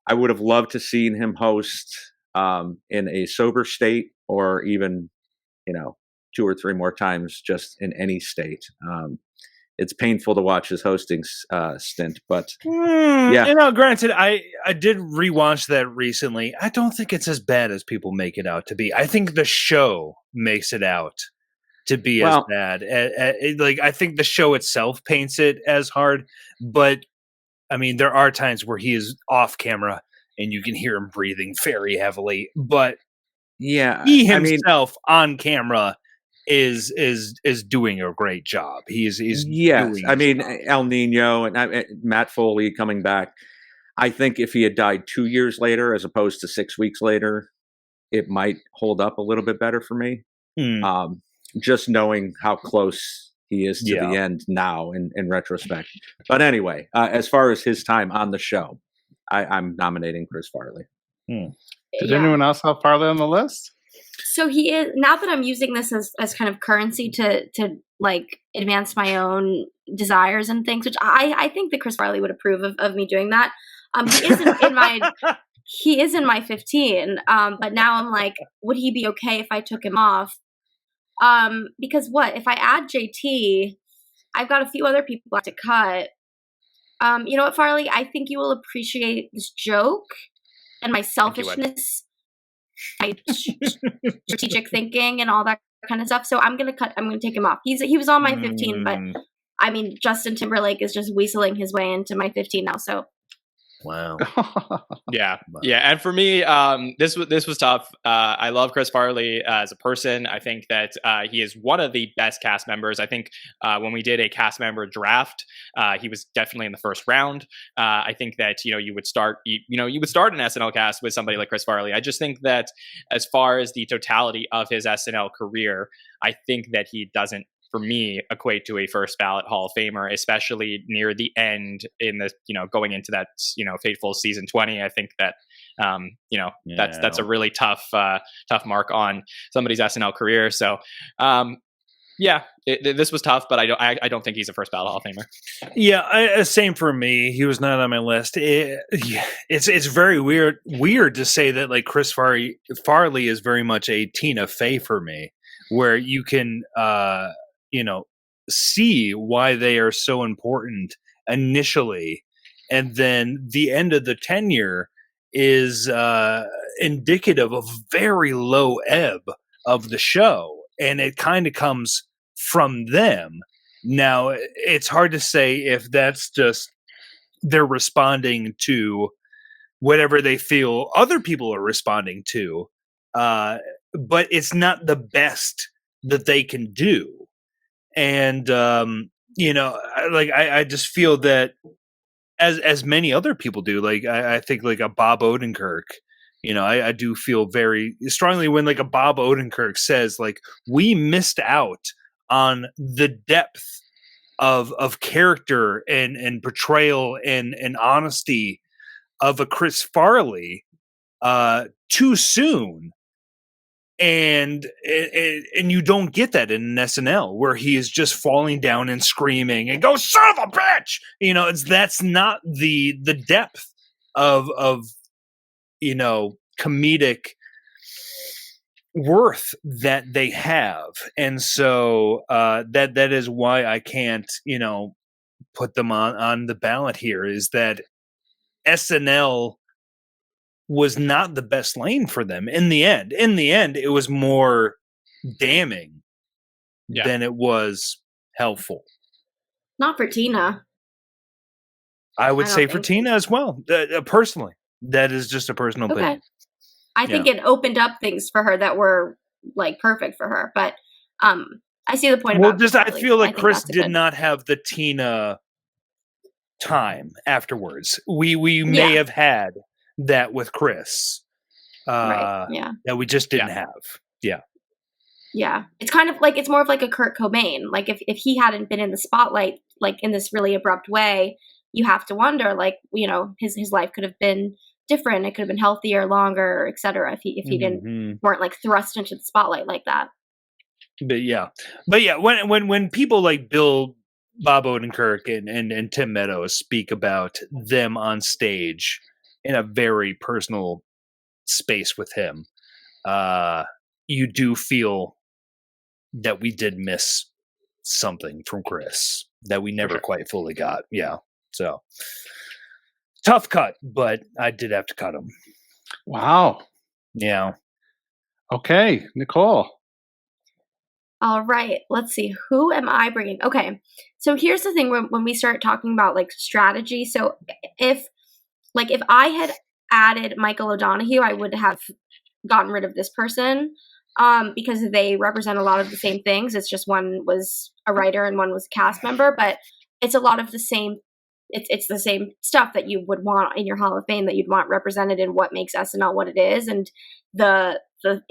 I would have loved to seen him host in a sober state, or even, 2 or 3 more times just in any state. It's painful to watch his hosting stint, but yeah. Granted, I did rewatch that recently. I don't think it's as bad as people make it out to be. I think the show makes it out to be as bad. I think the show itself paints it as hard, but I mean, there are times where he is off camera and you can hear him breathing very heavily, but yeah, he himself on camera is doing a great job. He's yes. I mean, El Nino and Matt Foley coming back. I think if he had died 2 years later, as opposed to 6 weeks later, it might hold up a little bit better for me. Just knowing how close he is to the end now in retrospect. But anyway, as far as his time on the show, I'm nominating Chris Farley. Did anyone else have Farley on the list? So he is, now that I'm using this as kind of currency to like advance my own desires and things, which I think that Chris Farley would approve of me doing that. He is in my 15. But now I'm like, would he be okay if I took him off? Because if I add JT, I've got a few other people to cut. You know what, Farley? I think you will appreciate this joke and my selfishness, my strategic thinking, and all that kind of stuff. So I'm gonna take him off. He was on my 15, but I mean, Justin Timberlake is just weaseling his way into my 15 now. So. Wow. Yeah. And for me, this was tough. I love Chris Farley as a person. I think that he is one of the best cast members. I think when we did a cast member draft, he was definitely in the first round. I think that you would start an SNL cast with somebody like Chris Farley. I just think that as far as the totality of his SNL career, I think that he doesn't, for me, equate to a first ballot Hall of Famer, especially near the end in the, going into that, fateful season 20. I think that, that's a really tough mark on somebody's SNL career. So, this was tough, but I don't think he's a first ballot Hall of Famer. Yeah, same for me. He was not on my list. It's very weird to say that like Chris Farley is very much a Tina Fey for me, where you can see why they are so important initially, and then the end of the tenure is indicative of very low ebb of the show, and it kind of comes from them. Now, it's hard to say if that's just they're responding to whatever they feel other people are responding to, but it's not the best that they can do. And, I just feel that as many other people do, like, I think like a Bob Odenkirk, I do feel very strongly when like a Bob Odenkirk says like, we missed out on the depth of character and portrayal and honesty of a Chris Farley, too soon. And you don't get that in an SNL where he is just falling down and screaming and go, son of a bitch. That's not the depth of comedic worth that they have. And so that is why I can't, put them on the ballot here, is that SNL was not the best lane for them in the end. In the end, it was more damning than it was helpful. Not for Tina. I would I say don't for think Tina as well. Personally, that is just a personal Okay. opinion. I think it opened up things for her that were like perfect for her. But I see the point Well, about just I Miley. feel like think Chris that's a did good- not have the Tina time afterwards. We may have had that with Chris. Right. Yeah. That we just didn't have. Yeah. Yeah. It's kind of like, it's more of like a Kurt Cobain. Like if he hadn't been in the spotlight, like in this really abrupt way, you have to wonder, like, you know, his life could have been different. It could have been healthier, longer, etc. If he didn't weren't like thrust into the spotlight like that. But yeah, when people like Bill, Bob Odenkirk, and Tim Meadows speak about them on stage in a very personal space with him, you do feel that we did miss something from Chris that we never quite fully got. Yeah, so tough cut, but I did have to cut him. Wow. Yeah. Okay, Nicole. All right, let's see. Who am I bringing? Okay, so here's the thing when we start talking about like strategy. So if I had added Michael O'Donoghue, I would have gotten rid of this person because they represent a lot of the same things. It's just one was a writer and one was a cast member, but it's a lot of the same. It's the same stuff that you would want in your Hall of Fame that you'd want represented in what makes SNL what it is, and the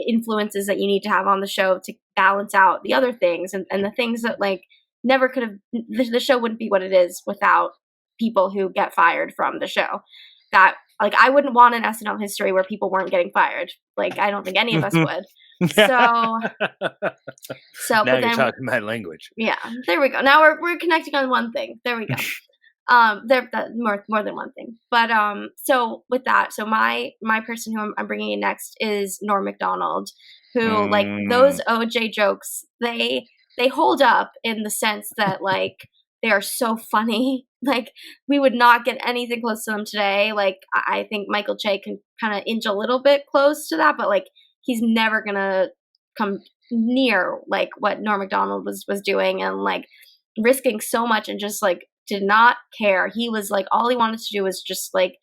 influences that you need to have on the show to balance out the other things and the things that like never could have, the show wouldn't be what it is without people who get fired from the show. That like I wouldn't want an SNL history where people weren't getting fired. Like I don't think any of us would. So now but you're talking my language. Yeah, there we go. Now we're connecting on one thing. There we go. There more than one thing. But so with that, so my person who I'm bringing in next is Norm Macdonald, who like those OJ jokes, they hold up in the sense that like they are so funny. Like we would not get anything close to them today. Like I think Michael Che can kind of inch a little bit close to that, but like he's never gonna come near like what Norm Macdonald was doing and like risking so much and just like did not care. He was like, all he wanted to do was just like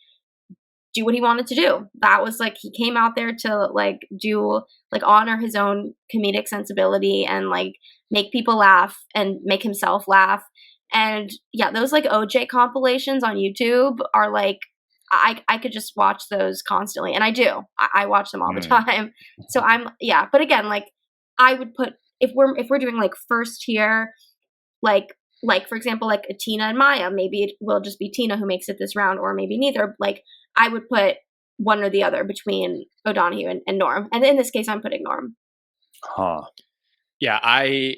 do what he wanted to do. That was like, he came out there to like do, like honor his own comedic sensibility and like make people laugh and make himself laugh. And yeah, those like OJ compilations on YouTube are like, I could just watch those constantly. And I do. I watch them all the time. So but again, like I would put, if we're doing like first tier, like for example, like a Tina and Maya, maybe it will just be Tina who makes it this round, or maybe neither. Like I would put one or the other between O'Donoghue and Norm. And in this case, I'm putting Norm. Huh. Yeah, I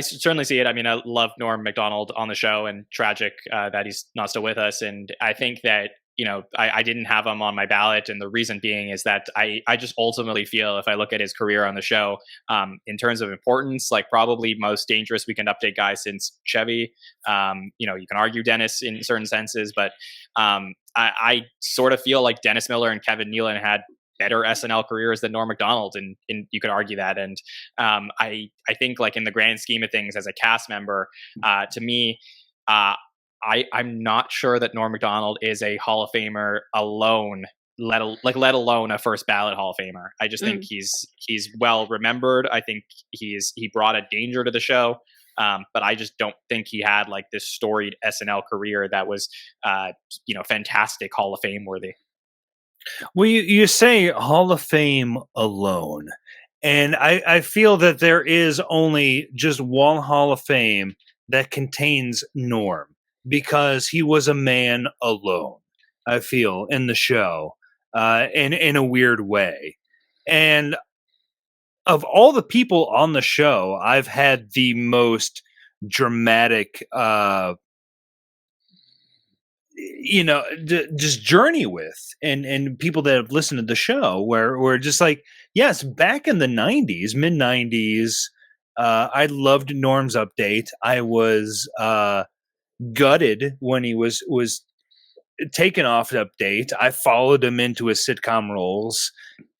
certainly see it. I mean, I love Norm Macdonald on the show, and tragic that he's not still with us. And I think that, you know, I didn't have him on my ballot. And the reason being is that I just ultimately feel, if I look at his career on the show, in terms of importance, like probably most dangerous Weekend Update guy since Chevy. You know, you can argue Dennis in certain senses, but I sort of feel like Dennis Miller and Kevin Nealon had better SNL careers than Norm Macdonald, and you could argue that. And I think, like in the grand scheme of things, as a cast member, to me, I'm not sure that Norm Macdonald is a Hall of Famer alone, let alone a first ballot Hall of Famer. I just think he's well remembered. I think he brought a danger to the show, but I just don't think he had like this storied SNL career that was, fantastic Hall of Fame worthy. Well, you say Hall of Fame alone, and I feel that there is only just one Hall of Fame that contains Norm, because he was a man alone, I feel, in the show, in a weird way. And of all the people on the show, I've had the most dramatic just journey with, and people that have listened to the show where just like, yes, back in the 90s, mid 90s, I loved Norm's Update. I was gutted when he was taken off Update. I followed him into his sitcom roles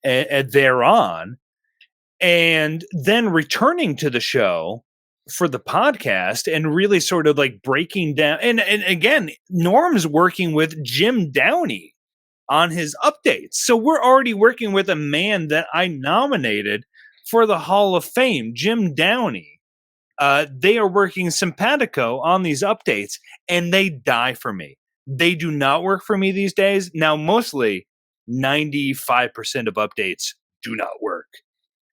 thereon, and then returning to the show for the podcast and really sort of like breaking down. And again, Norm's working with Jim Downey on his updates. So we're already working with a man that I nominated for the Hall of Fame, Jim Downey. They are working simpatico on these updates, and they die for me. They do not work for me these days. Now, mostly 95% of updates do not work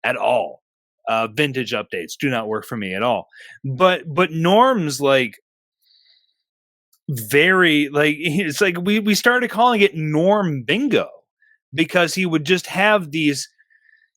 at all. Vintage updates do not work for me at all. But Norm's like very like, it's like we started calling it Norm Bingo, because he would just have these,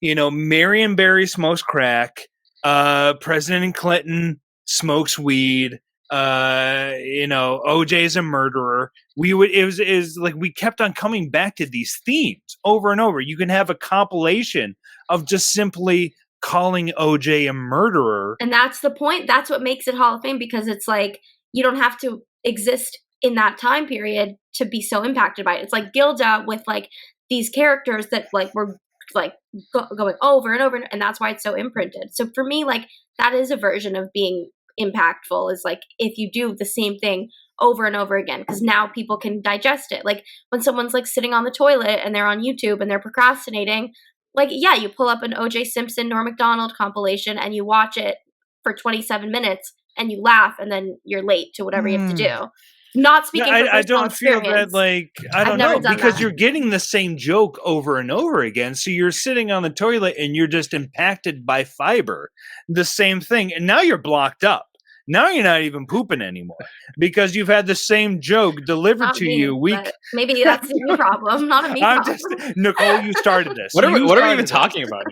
Marion Barry smokes crack, President Clinton smokes weed, OJ's a murderer. It was like we kept on coming back to these themes over and over. You can have a compilation of just simply calling OJ a murderer. And that's the point. That's what makes it Hall of Fame, because it's like you don't have to exist in that time period to be so impacted by it. It's like Gilda with like these characters that like were like going over and over, and that's why it's so imprinted. So for me, like that is a version of being impactful, is like if you do the same thing over and over again, because now people can digest it. Like when someone's like sitting on the toilet and they're on YouTube and they're procrastinating, like, yeah, you pull up an OJ Simpson, Norm Macdonald compilation and you watch it for 27 minutes and you laugh, and then you're late to whatever you have to do. Not speaking for I don't experience. feel that, like, I don't know, because you're getting the same joke over and over again. So you're sitting on the toilet and you're just impacted by fiber. The same thing. And now you're blocked up. Now you're not even pooping anymore because you've had the same joke delivered Not to me, you week. Maybe that's your problem, not a me problem. Nicole, you started this. What are we even talking about?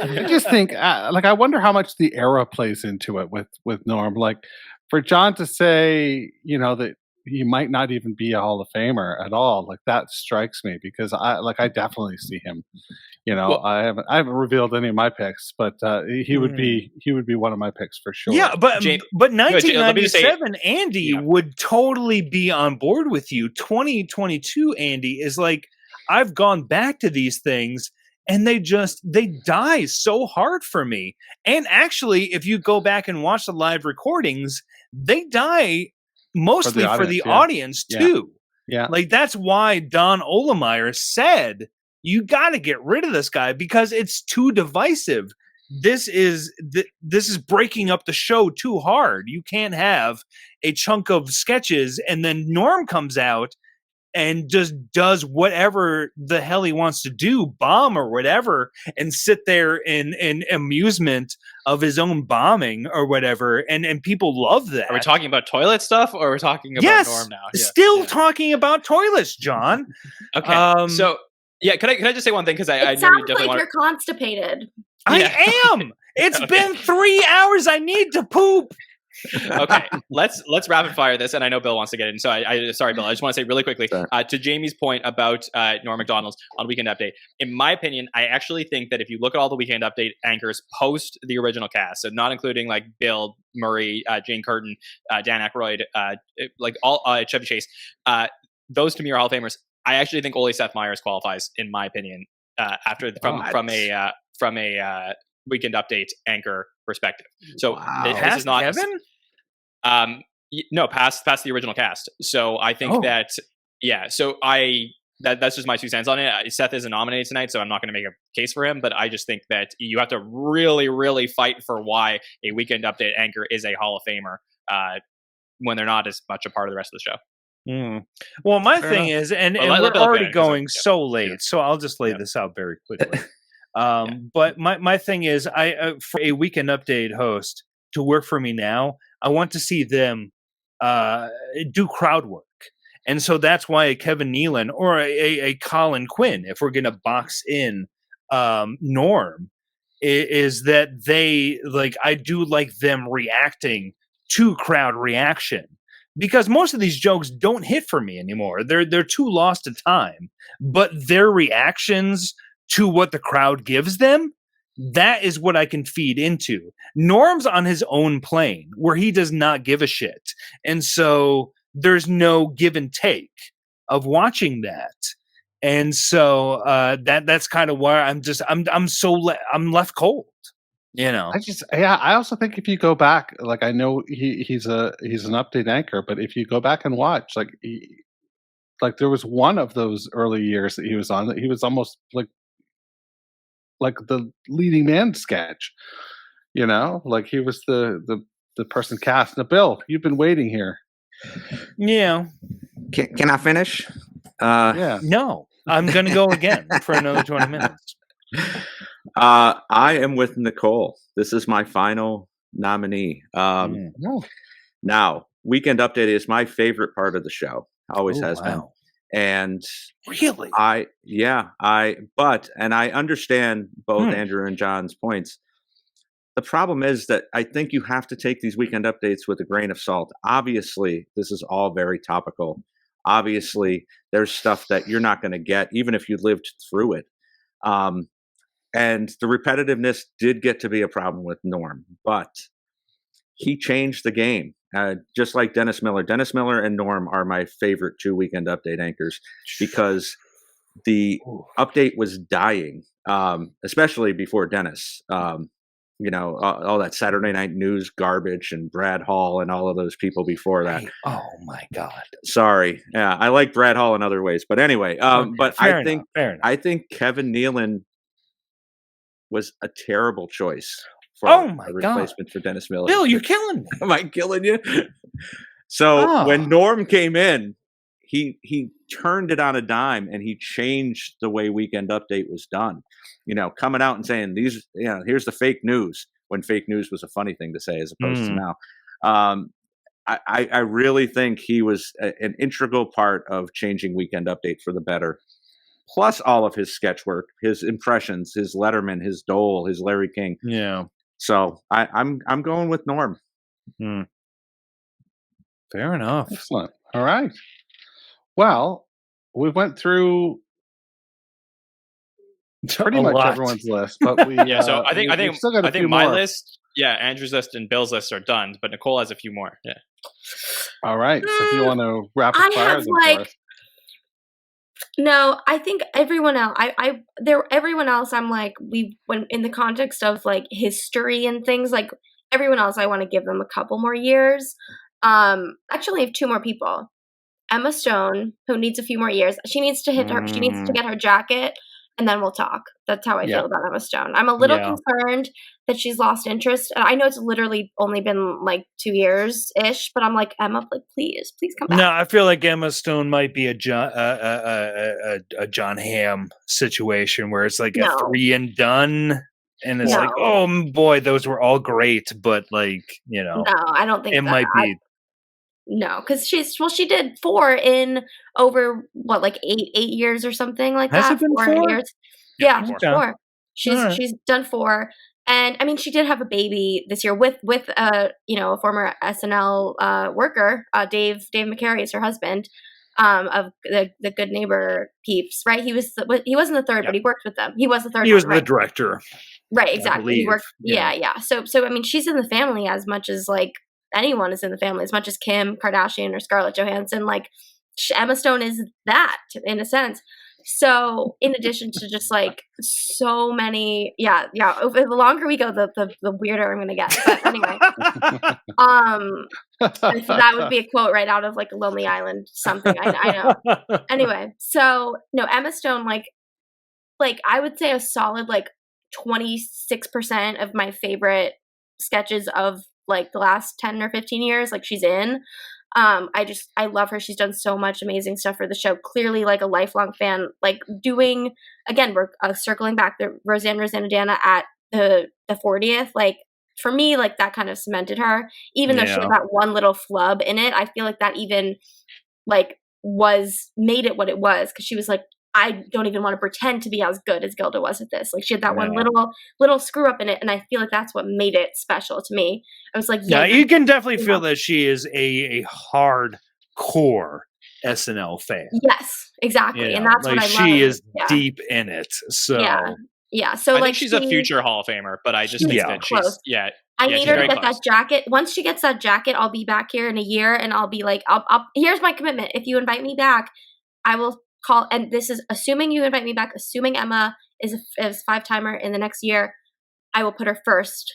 I just think, I wonder how much the era plays into it with Norm. Like, for John to say, that he might not even be a Hall of Famer at all, like that strikes me, because I definitely see him. Well, I haven't revealed any of my picks, but he would be one of my picks for sure. Yeah, but 1997 Andy would totally be on board with you. 2022 Andy is like, I've gone back to these things and they die so hard for me. And actually, if you go back and watch the live recordings, they die mostly for the audience too. Yeah. Like that's why Don Olemeyer said, you got to get rid of this guy because it's too divisive. This is breaking up the show too hard. You can't have a chunk of sketches and then Norm comes out and just does whatever the hell he wants to do, bomb or whatever, and sit there in amusement of his own bombing or whatever. And people love that. Are we talking about toilet stuff or are we talking about Norm now? Still talking about toilets, John. Okay. So yeah, can I just say one thing? Because I know you definitely you're constipated. I am. It's been 3 hours. I need to poop. Okay, let's rapid fire this, and I know Bill wants to get in. So sorry, Bill. I just want to say really quickly to Jamie's point about Norm Macdonald's on Weekend Update. In my opinion, I actually think that if you look at all the Weekend Update anchors post the original cast, so not including like Bill Murray, Jane Curtin, Dan Ackroyd, like all Chevy Chase, those to me are Hall of Famers. I actually think only Seth Meyers qualifies, in my opinion, from a Weekend Update anchor perspective. So this is not Kevin. No, past the original cast. So I think that's just my 2 cents on it. Seth isn't nominated tonight, so I'm not going to make a case for him. But I just think that you have to really, really fight for why a Weekend Update anchor is a Hall of Famer when they're not as much a part of the rest of the show. Well, my thing is, and we're already going so late, so I'll just lay this out very quickly. But my thing is, for a Weekend Update host to work for me now, I want to see them do crowd work. And so that's why a Kevin Nealon or a Colin Quinn, if we're going to box in Norm, is that they like, I do like them reacting to crowd reaction. Because most of these jokes don't hit for me anymore. They're too lost to time. But their reactions to what the crowd gives them, that is what I can feed into. Norm's on his own plane where he does not give a shit. And so there's no give and take of watching that. And so that's kind of why I'm left cold. I also think if you go back, like I know he's an update anchor, but if you go back and watch, like there was one of those early years that he was on that he was almost like the leading man sketch, like he was the person casting the bill. You've been waiting here. Yeah. Can I finish? Yeah. No, I'm going to go again for another 20 minutes. I am with Nicole. This is my final nominee. Now, Weekend Update is my favorite part of the show. Always has been. And really, I understand both Andrew and John's points. The problem is that I think you have to take these Weekend Updates with a grain of salt. Obviously, this is all very topical. Obviously, there's stuff that you're not going to get, even if you lived through it. And the repetitiveness did get to be a problem with Norm, but he changed the game. Just like Dennis Miller. Dennis Miller and Norm are my favorite 2 Weekend Update anchors because the update was dying, especially before Dennis. All that Saturday Night News garbage and Brad Hall and all of those people before that. Oh my God. Sorry. Yeah, I like Brad Hall in other ways, but anyway, but I think Kevin Nealon was a terrible choice for a replacement for Dennis Miller. Bill, you're killing me. Am I killing you? So when Norm came in, he turned it on a dime and he changed the way Weekend Update was done. Coming out and saying here's the fake news, when fake news was a funny thing to say as opposed to now. I really think he was an integral part of changing Weekend Update for the better. Plus all of his sketch work, his impressions, his Letterman, his Dole, his Larry King. Yeah. So I'm going with Norm. Fair enough. Excellent. All right. Well, we went through pretty much everyone's list, but we So I think my list, Andrew's list and Bill's list are done, but Nicole has a few more. Yeah. All right. So if you want to rapid fire them for us. No, I think everyone else. Everyone else. I'm like, when in the context of like history and things, like everyone else, I want to give them a couple more years. Actually, I have 2 more people. Emma Stone, who needs a few more years. She needs to hit her. She needs to get her jacket, and then we'll talk. That's how I feel about Emma Stone. I'm a little concerned that she's lost interest. And I know it's literally only been like 2 years ish, but I'm like, Emma, like, please come back. No, I feel like Emma Stone might be a John Hamm situation where it's like a 3 and done, and it's like, oh boy, those were all great, but like No, I don't think it might be. No, because she did 4 in over like 8 years or something like that. Has it been 4 years? Yeah, 4. She's done 4, and I mean she did have a baby this year with a former SNL worker, Dave McCary is her husband, of the Good Neighbor peeps, right? He wasn't the third, but he worked with them. He was the third. He was the director, right? Exactly. He worked. Yeah. So I mean she's in the family as much as like anyone is in the family, as much as Kim Kardashian or Scarlett Johansson. Like Emma Stone is that in a sense. So in addition to just like so many, the longer we go, the weirder I'm going to get. But anyway, so that would be a quote right out of like a Lonely Island something. I know. Anyway, so no, Emma Stone, like I would say a solid like 26% of my favorite sketches of like the last 10 or 15 years, like she's in. I love her. She's done so much amazing stuff for the show. Clearly like a lifelong fan, like doing, again, we're circling back the Rosanna at the 40th. Like for me, like that kind of cemented her, even though she had that one little flub in it. I feel like that even like made it what it was. Cause she was like, I don't even want to pretend to be as good as Gilda was at this. Like she had that one little screw up in it, and I feel like that's what made it special to me. I was like, you can definitely feel that she is a hardcore SNL fan. Yes, exactly, and that's like what I love. She is deep in it. So yeah. So I like think she's a future Hall of Famer, but I just think that she's I Yeah, need she's her to very get close. that jacket. Once she gets that jacket, I'll be back here in a year, and I'll be like, here's my commitment. If you invite me back, I will call. And this is assuming you invite me back. Assuming Emma is 5-timer in the next year, I will put her first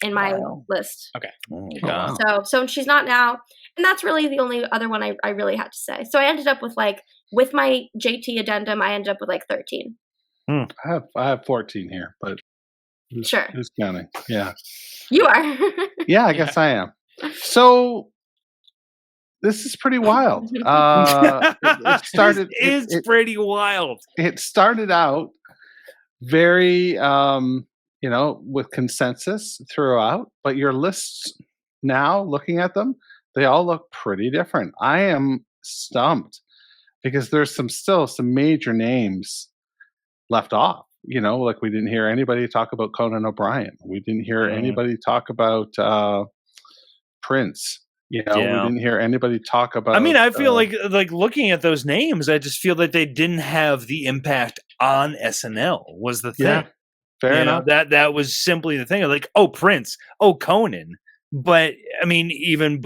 in my list. Okay. Oh, wow. So she's not now, and that's really the only other one I really had to say. So I ended up with with my JT addendum, I ended up with 13. I have 14 here, but Sure. who's counting? Yeah. You are. Yeah, I guess I am. So this is pretty wild. It started. It's pretty wild. It started out very, with consensus throughout, but your lists now, looking at them, they all look pretty different. I am stumped because there's still some major names left off. Like we didn't hear anybody talk about Conan O'Brien. We didn't hear anybody talk about Prince. We didn't hear anybody talk about. I mean, I feel like looking at those names, I just feel that they didn't have the impact on SNL. Was the thing? Yeah, fair enough. That was simply the thing. Like, oh, Prince, oh, Conan. But I mean, even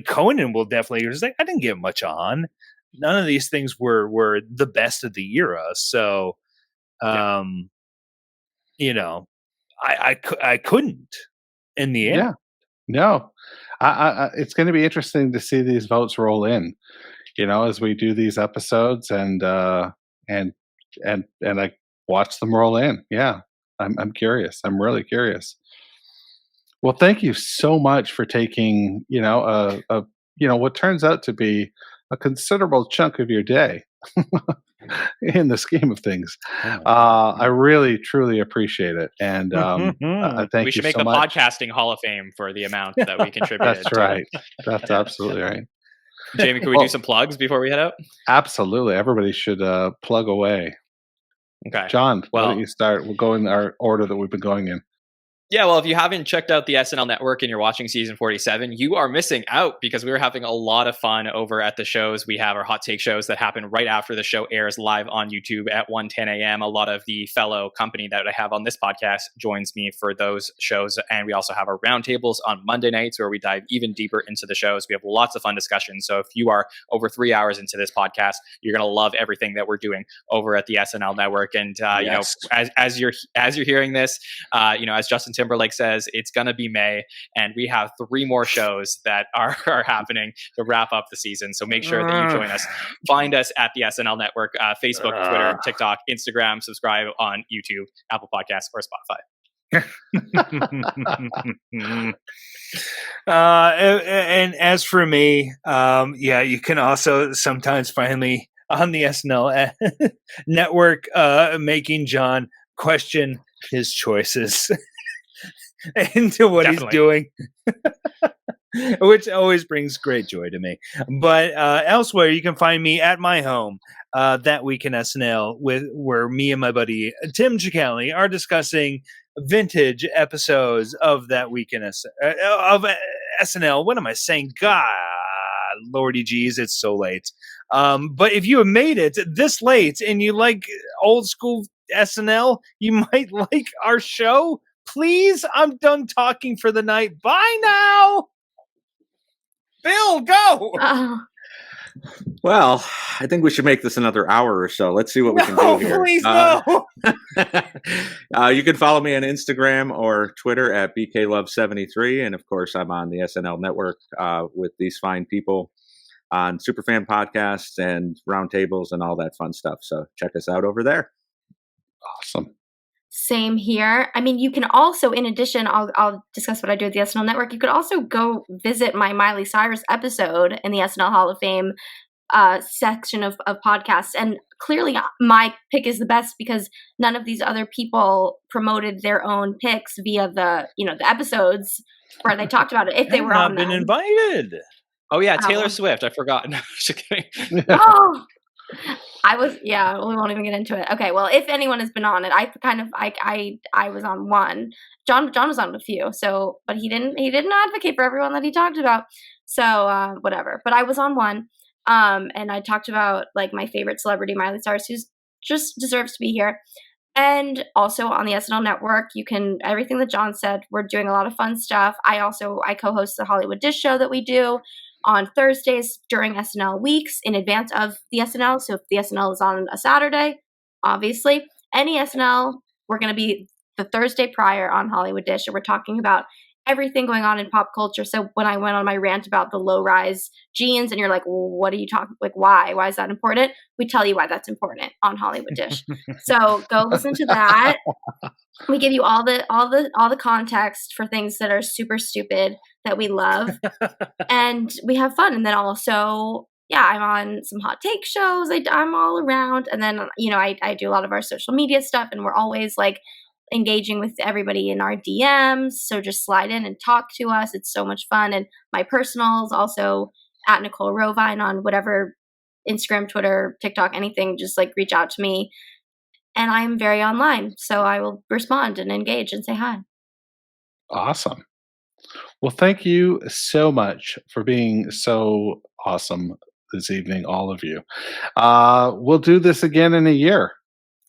Conan will definitely. Just I didn't get much on. None of these things were the best of the era. So. I couldn't in the end. Yeah, no, it's going to be interesting to see these votes roll in, as we do these episodes and I watch them roll in. Yeah, I'm curious. I'm really curious. Well, thank you so much for taking, what turns out to be a considerable chunk of your day. In the scheme of things, I really truly appreciate it, and thank you so much. We should make the podcasting Hall of Fame for the amount that we contributed. That's right. That's absolutely right. Jamie, can we do some plugs before we head out? Absolutely. Everybody should plug away. Okay, John, why don't you start? We'll go in our order that we've been going in. Yeah, well, if you haven't checked out the SNL Network and you're watching season 47, you are missing out because we were having a lot of fun over at the shows. We have our hot take shows that happen right after the show airs live on YouTube at 1:10 a.m. A lot of the fellow company that I have on this podcast joins me for those shows. And we also have our roundtables on Monday nights where we dive even deeper into the shows. We have lots of fun discussions. So if you are over 3 hours into this podcast, you're going to love everything that we're doing over at the SNL Network. And, yes. as you're hearing this, as Justin Timberlake says, it's going to be May, and we have 3 more shows that are happening to wrap up the season. So make sure that you join us. Find us at the SNL Network, Facebook, Twitter, TikTok, Instagram. Subscribe on YouTube, Apple Podcasts, or Spotify. And as for me, you can also sometimes find me on the SNL Network, making John question his choices into what he's doing, which always brings great joy to me. But elsewhere, you can find me at my home, That Week in SNL, where me and my buddy Tim Chicali are discussing vintage episodes of That Week in SNL. What am I saying? God, Lordy jeez, it's so late. But if you have made it this late and you like old school SNL, you might like our show. Please, I'm done talking for the night. Bye now. Bill, go. Well, I think we should make this another hour or so. Let's see what we can do here. Please, no. You can follow me on Instagram or Twitter at BKLove73. And of course, I'm on the SNL Network with these fine people on Superfan podcasts and roundtables and all that fun stuff. So check us out over there. Awesome. Same here. I mean, you can also, in addition, I'll discuss what I do at the SNL Network. You could also go visit my Miley Cyrus episode in the SNL Hall of Fame section of podcasts. And clearly my pick is the best because none of these other people promoted their own picks via the episodes where they talked about it. If they were not on been them. Invited. Oh yeah, Taylor Swift. I forgot. No, just kidding. Oh, we won't even get into it. Okay, well, if anyone has been on it, I was on one. John was on a few, but he didn't advocate for everyone that he talked about. So whatever. But I was on one, and I talked about like my favorite celebrity, Miley Cyrus, who's just deserves to be here. And also on the SNL Network, you can, everything that Jon said, we're doing a lot of fun stuff. I co-host the Hollywood Dish show that we do on Thursdays during SNL weeks in advance of the SNL. So if the SNL is on a Saturday, obviously, any SNL, we're going to be the Thursday prior on Hollywood Dish, and we're talking about everything going on in pop culture. So when I went on my rant about the low-rise jeans, and you're like, well, what are you talking? Like, why? Why is that important? We tell you why that's important on Hollywood Dish. So go listen to that. We give you all the context for things that are super stupid that we love, and we have fun. And then also, yeah, I'm on some hot take shows. I'm all around, and then I do a lot of our social media stuff, and we're always like engaging with everybody in our DMs. So just slide in and talk to us. It's so much fun. And my personal is also at Nicole Rovine on whatever Instagram, Twitter, TikTok, anything. Just like reach out to me. And I'm very online, so I will respond and engage and say hi. Awesome. Well, thank you so much for being so awesome this evening, all of you. We'll do this again in a year.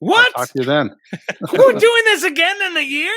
What? I'll talk to you then. We're doing this again in a year?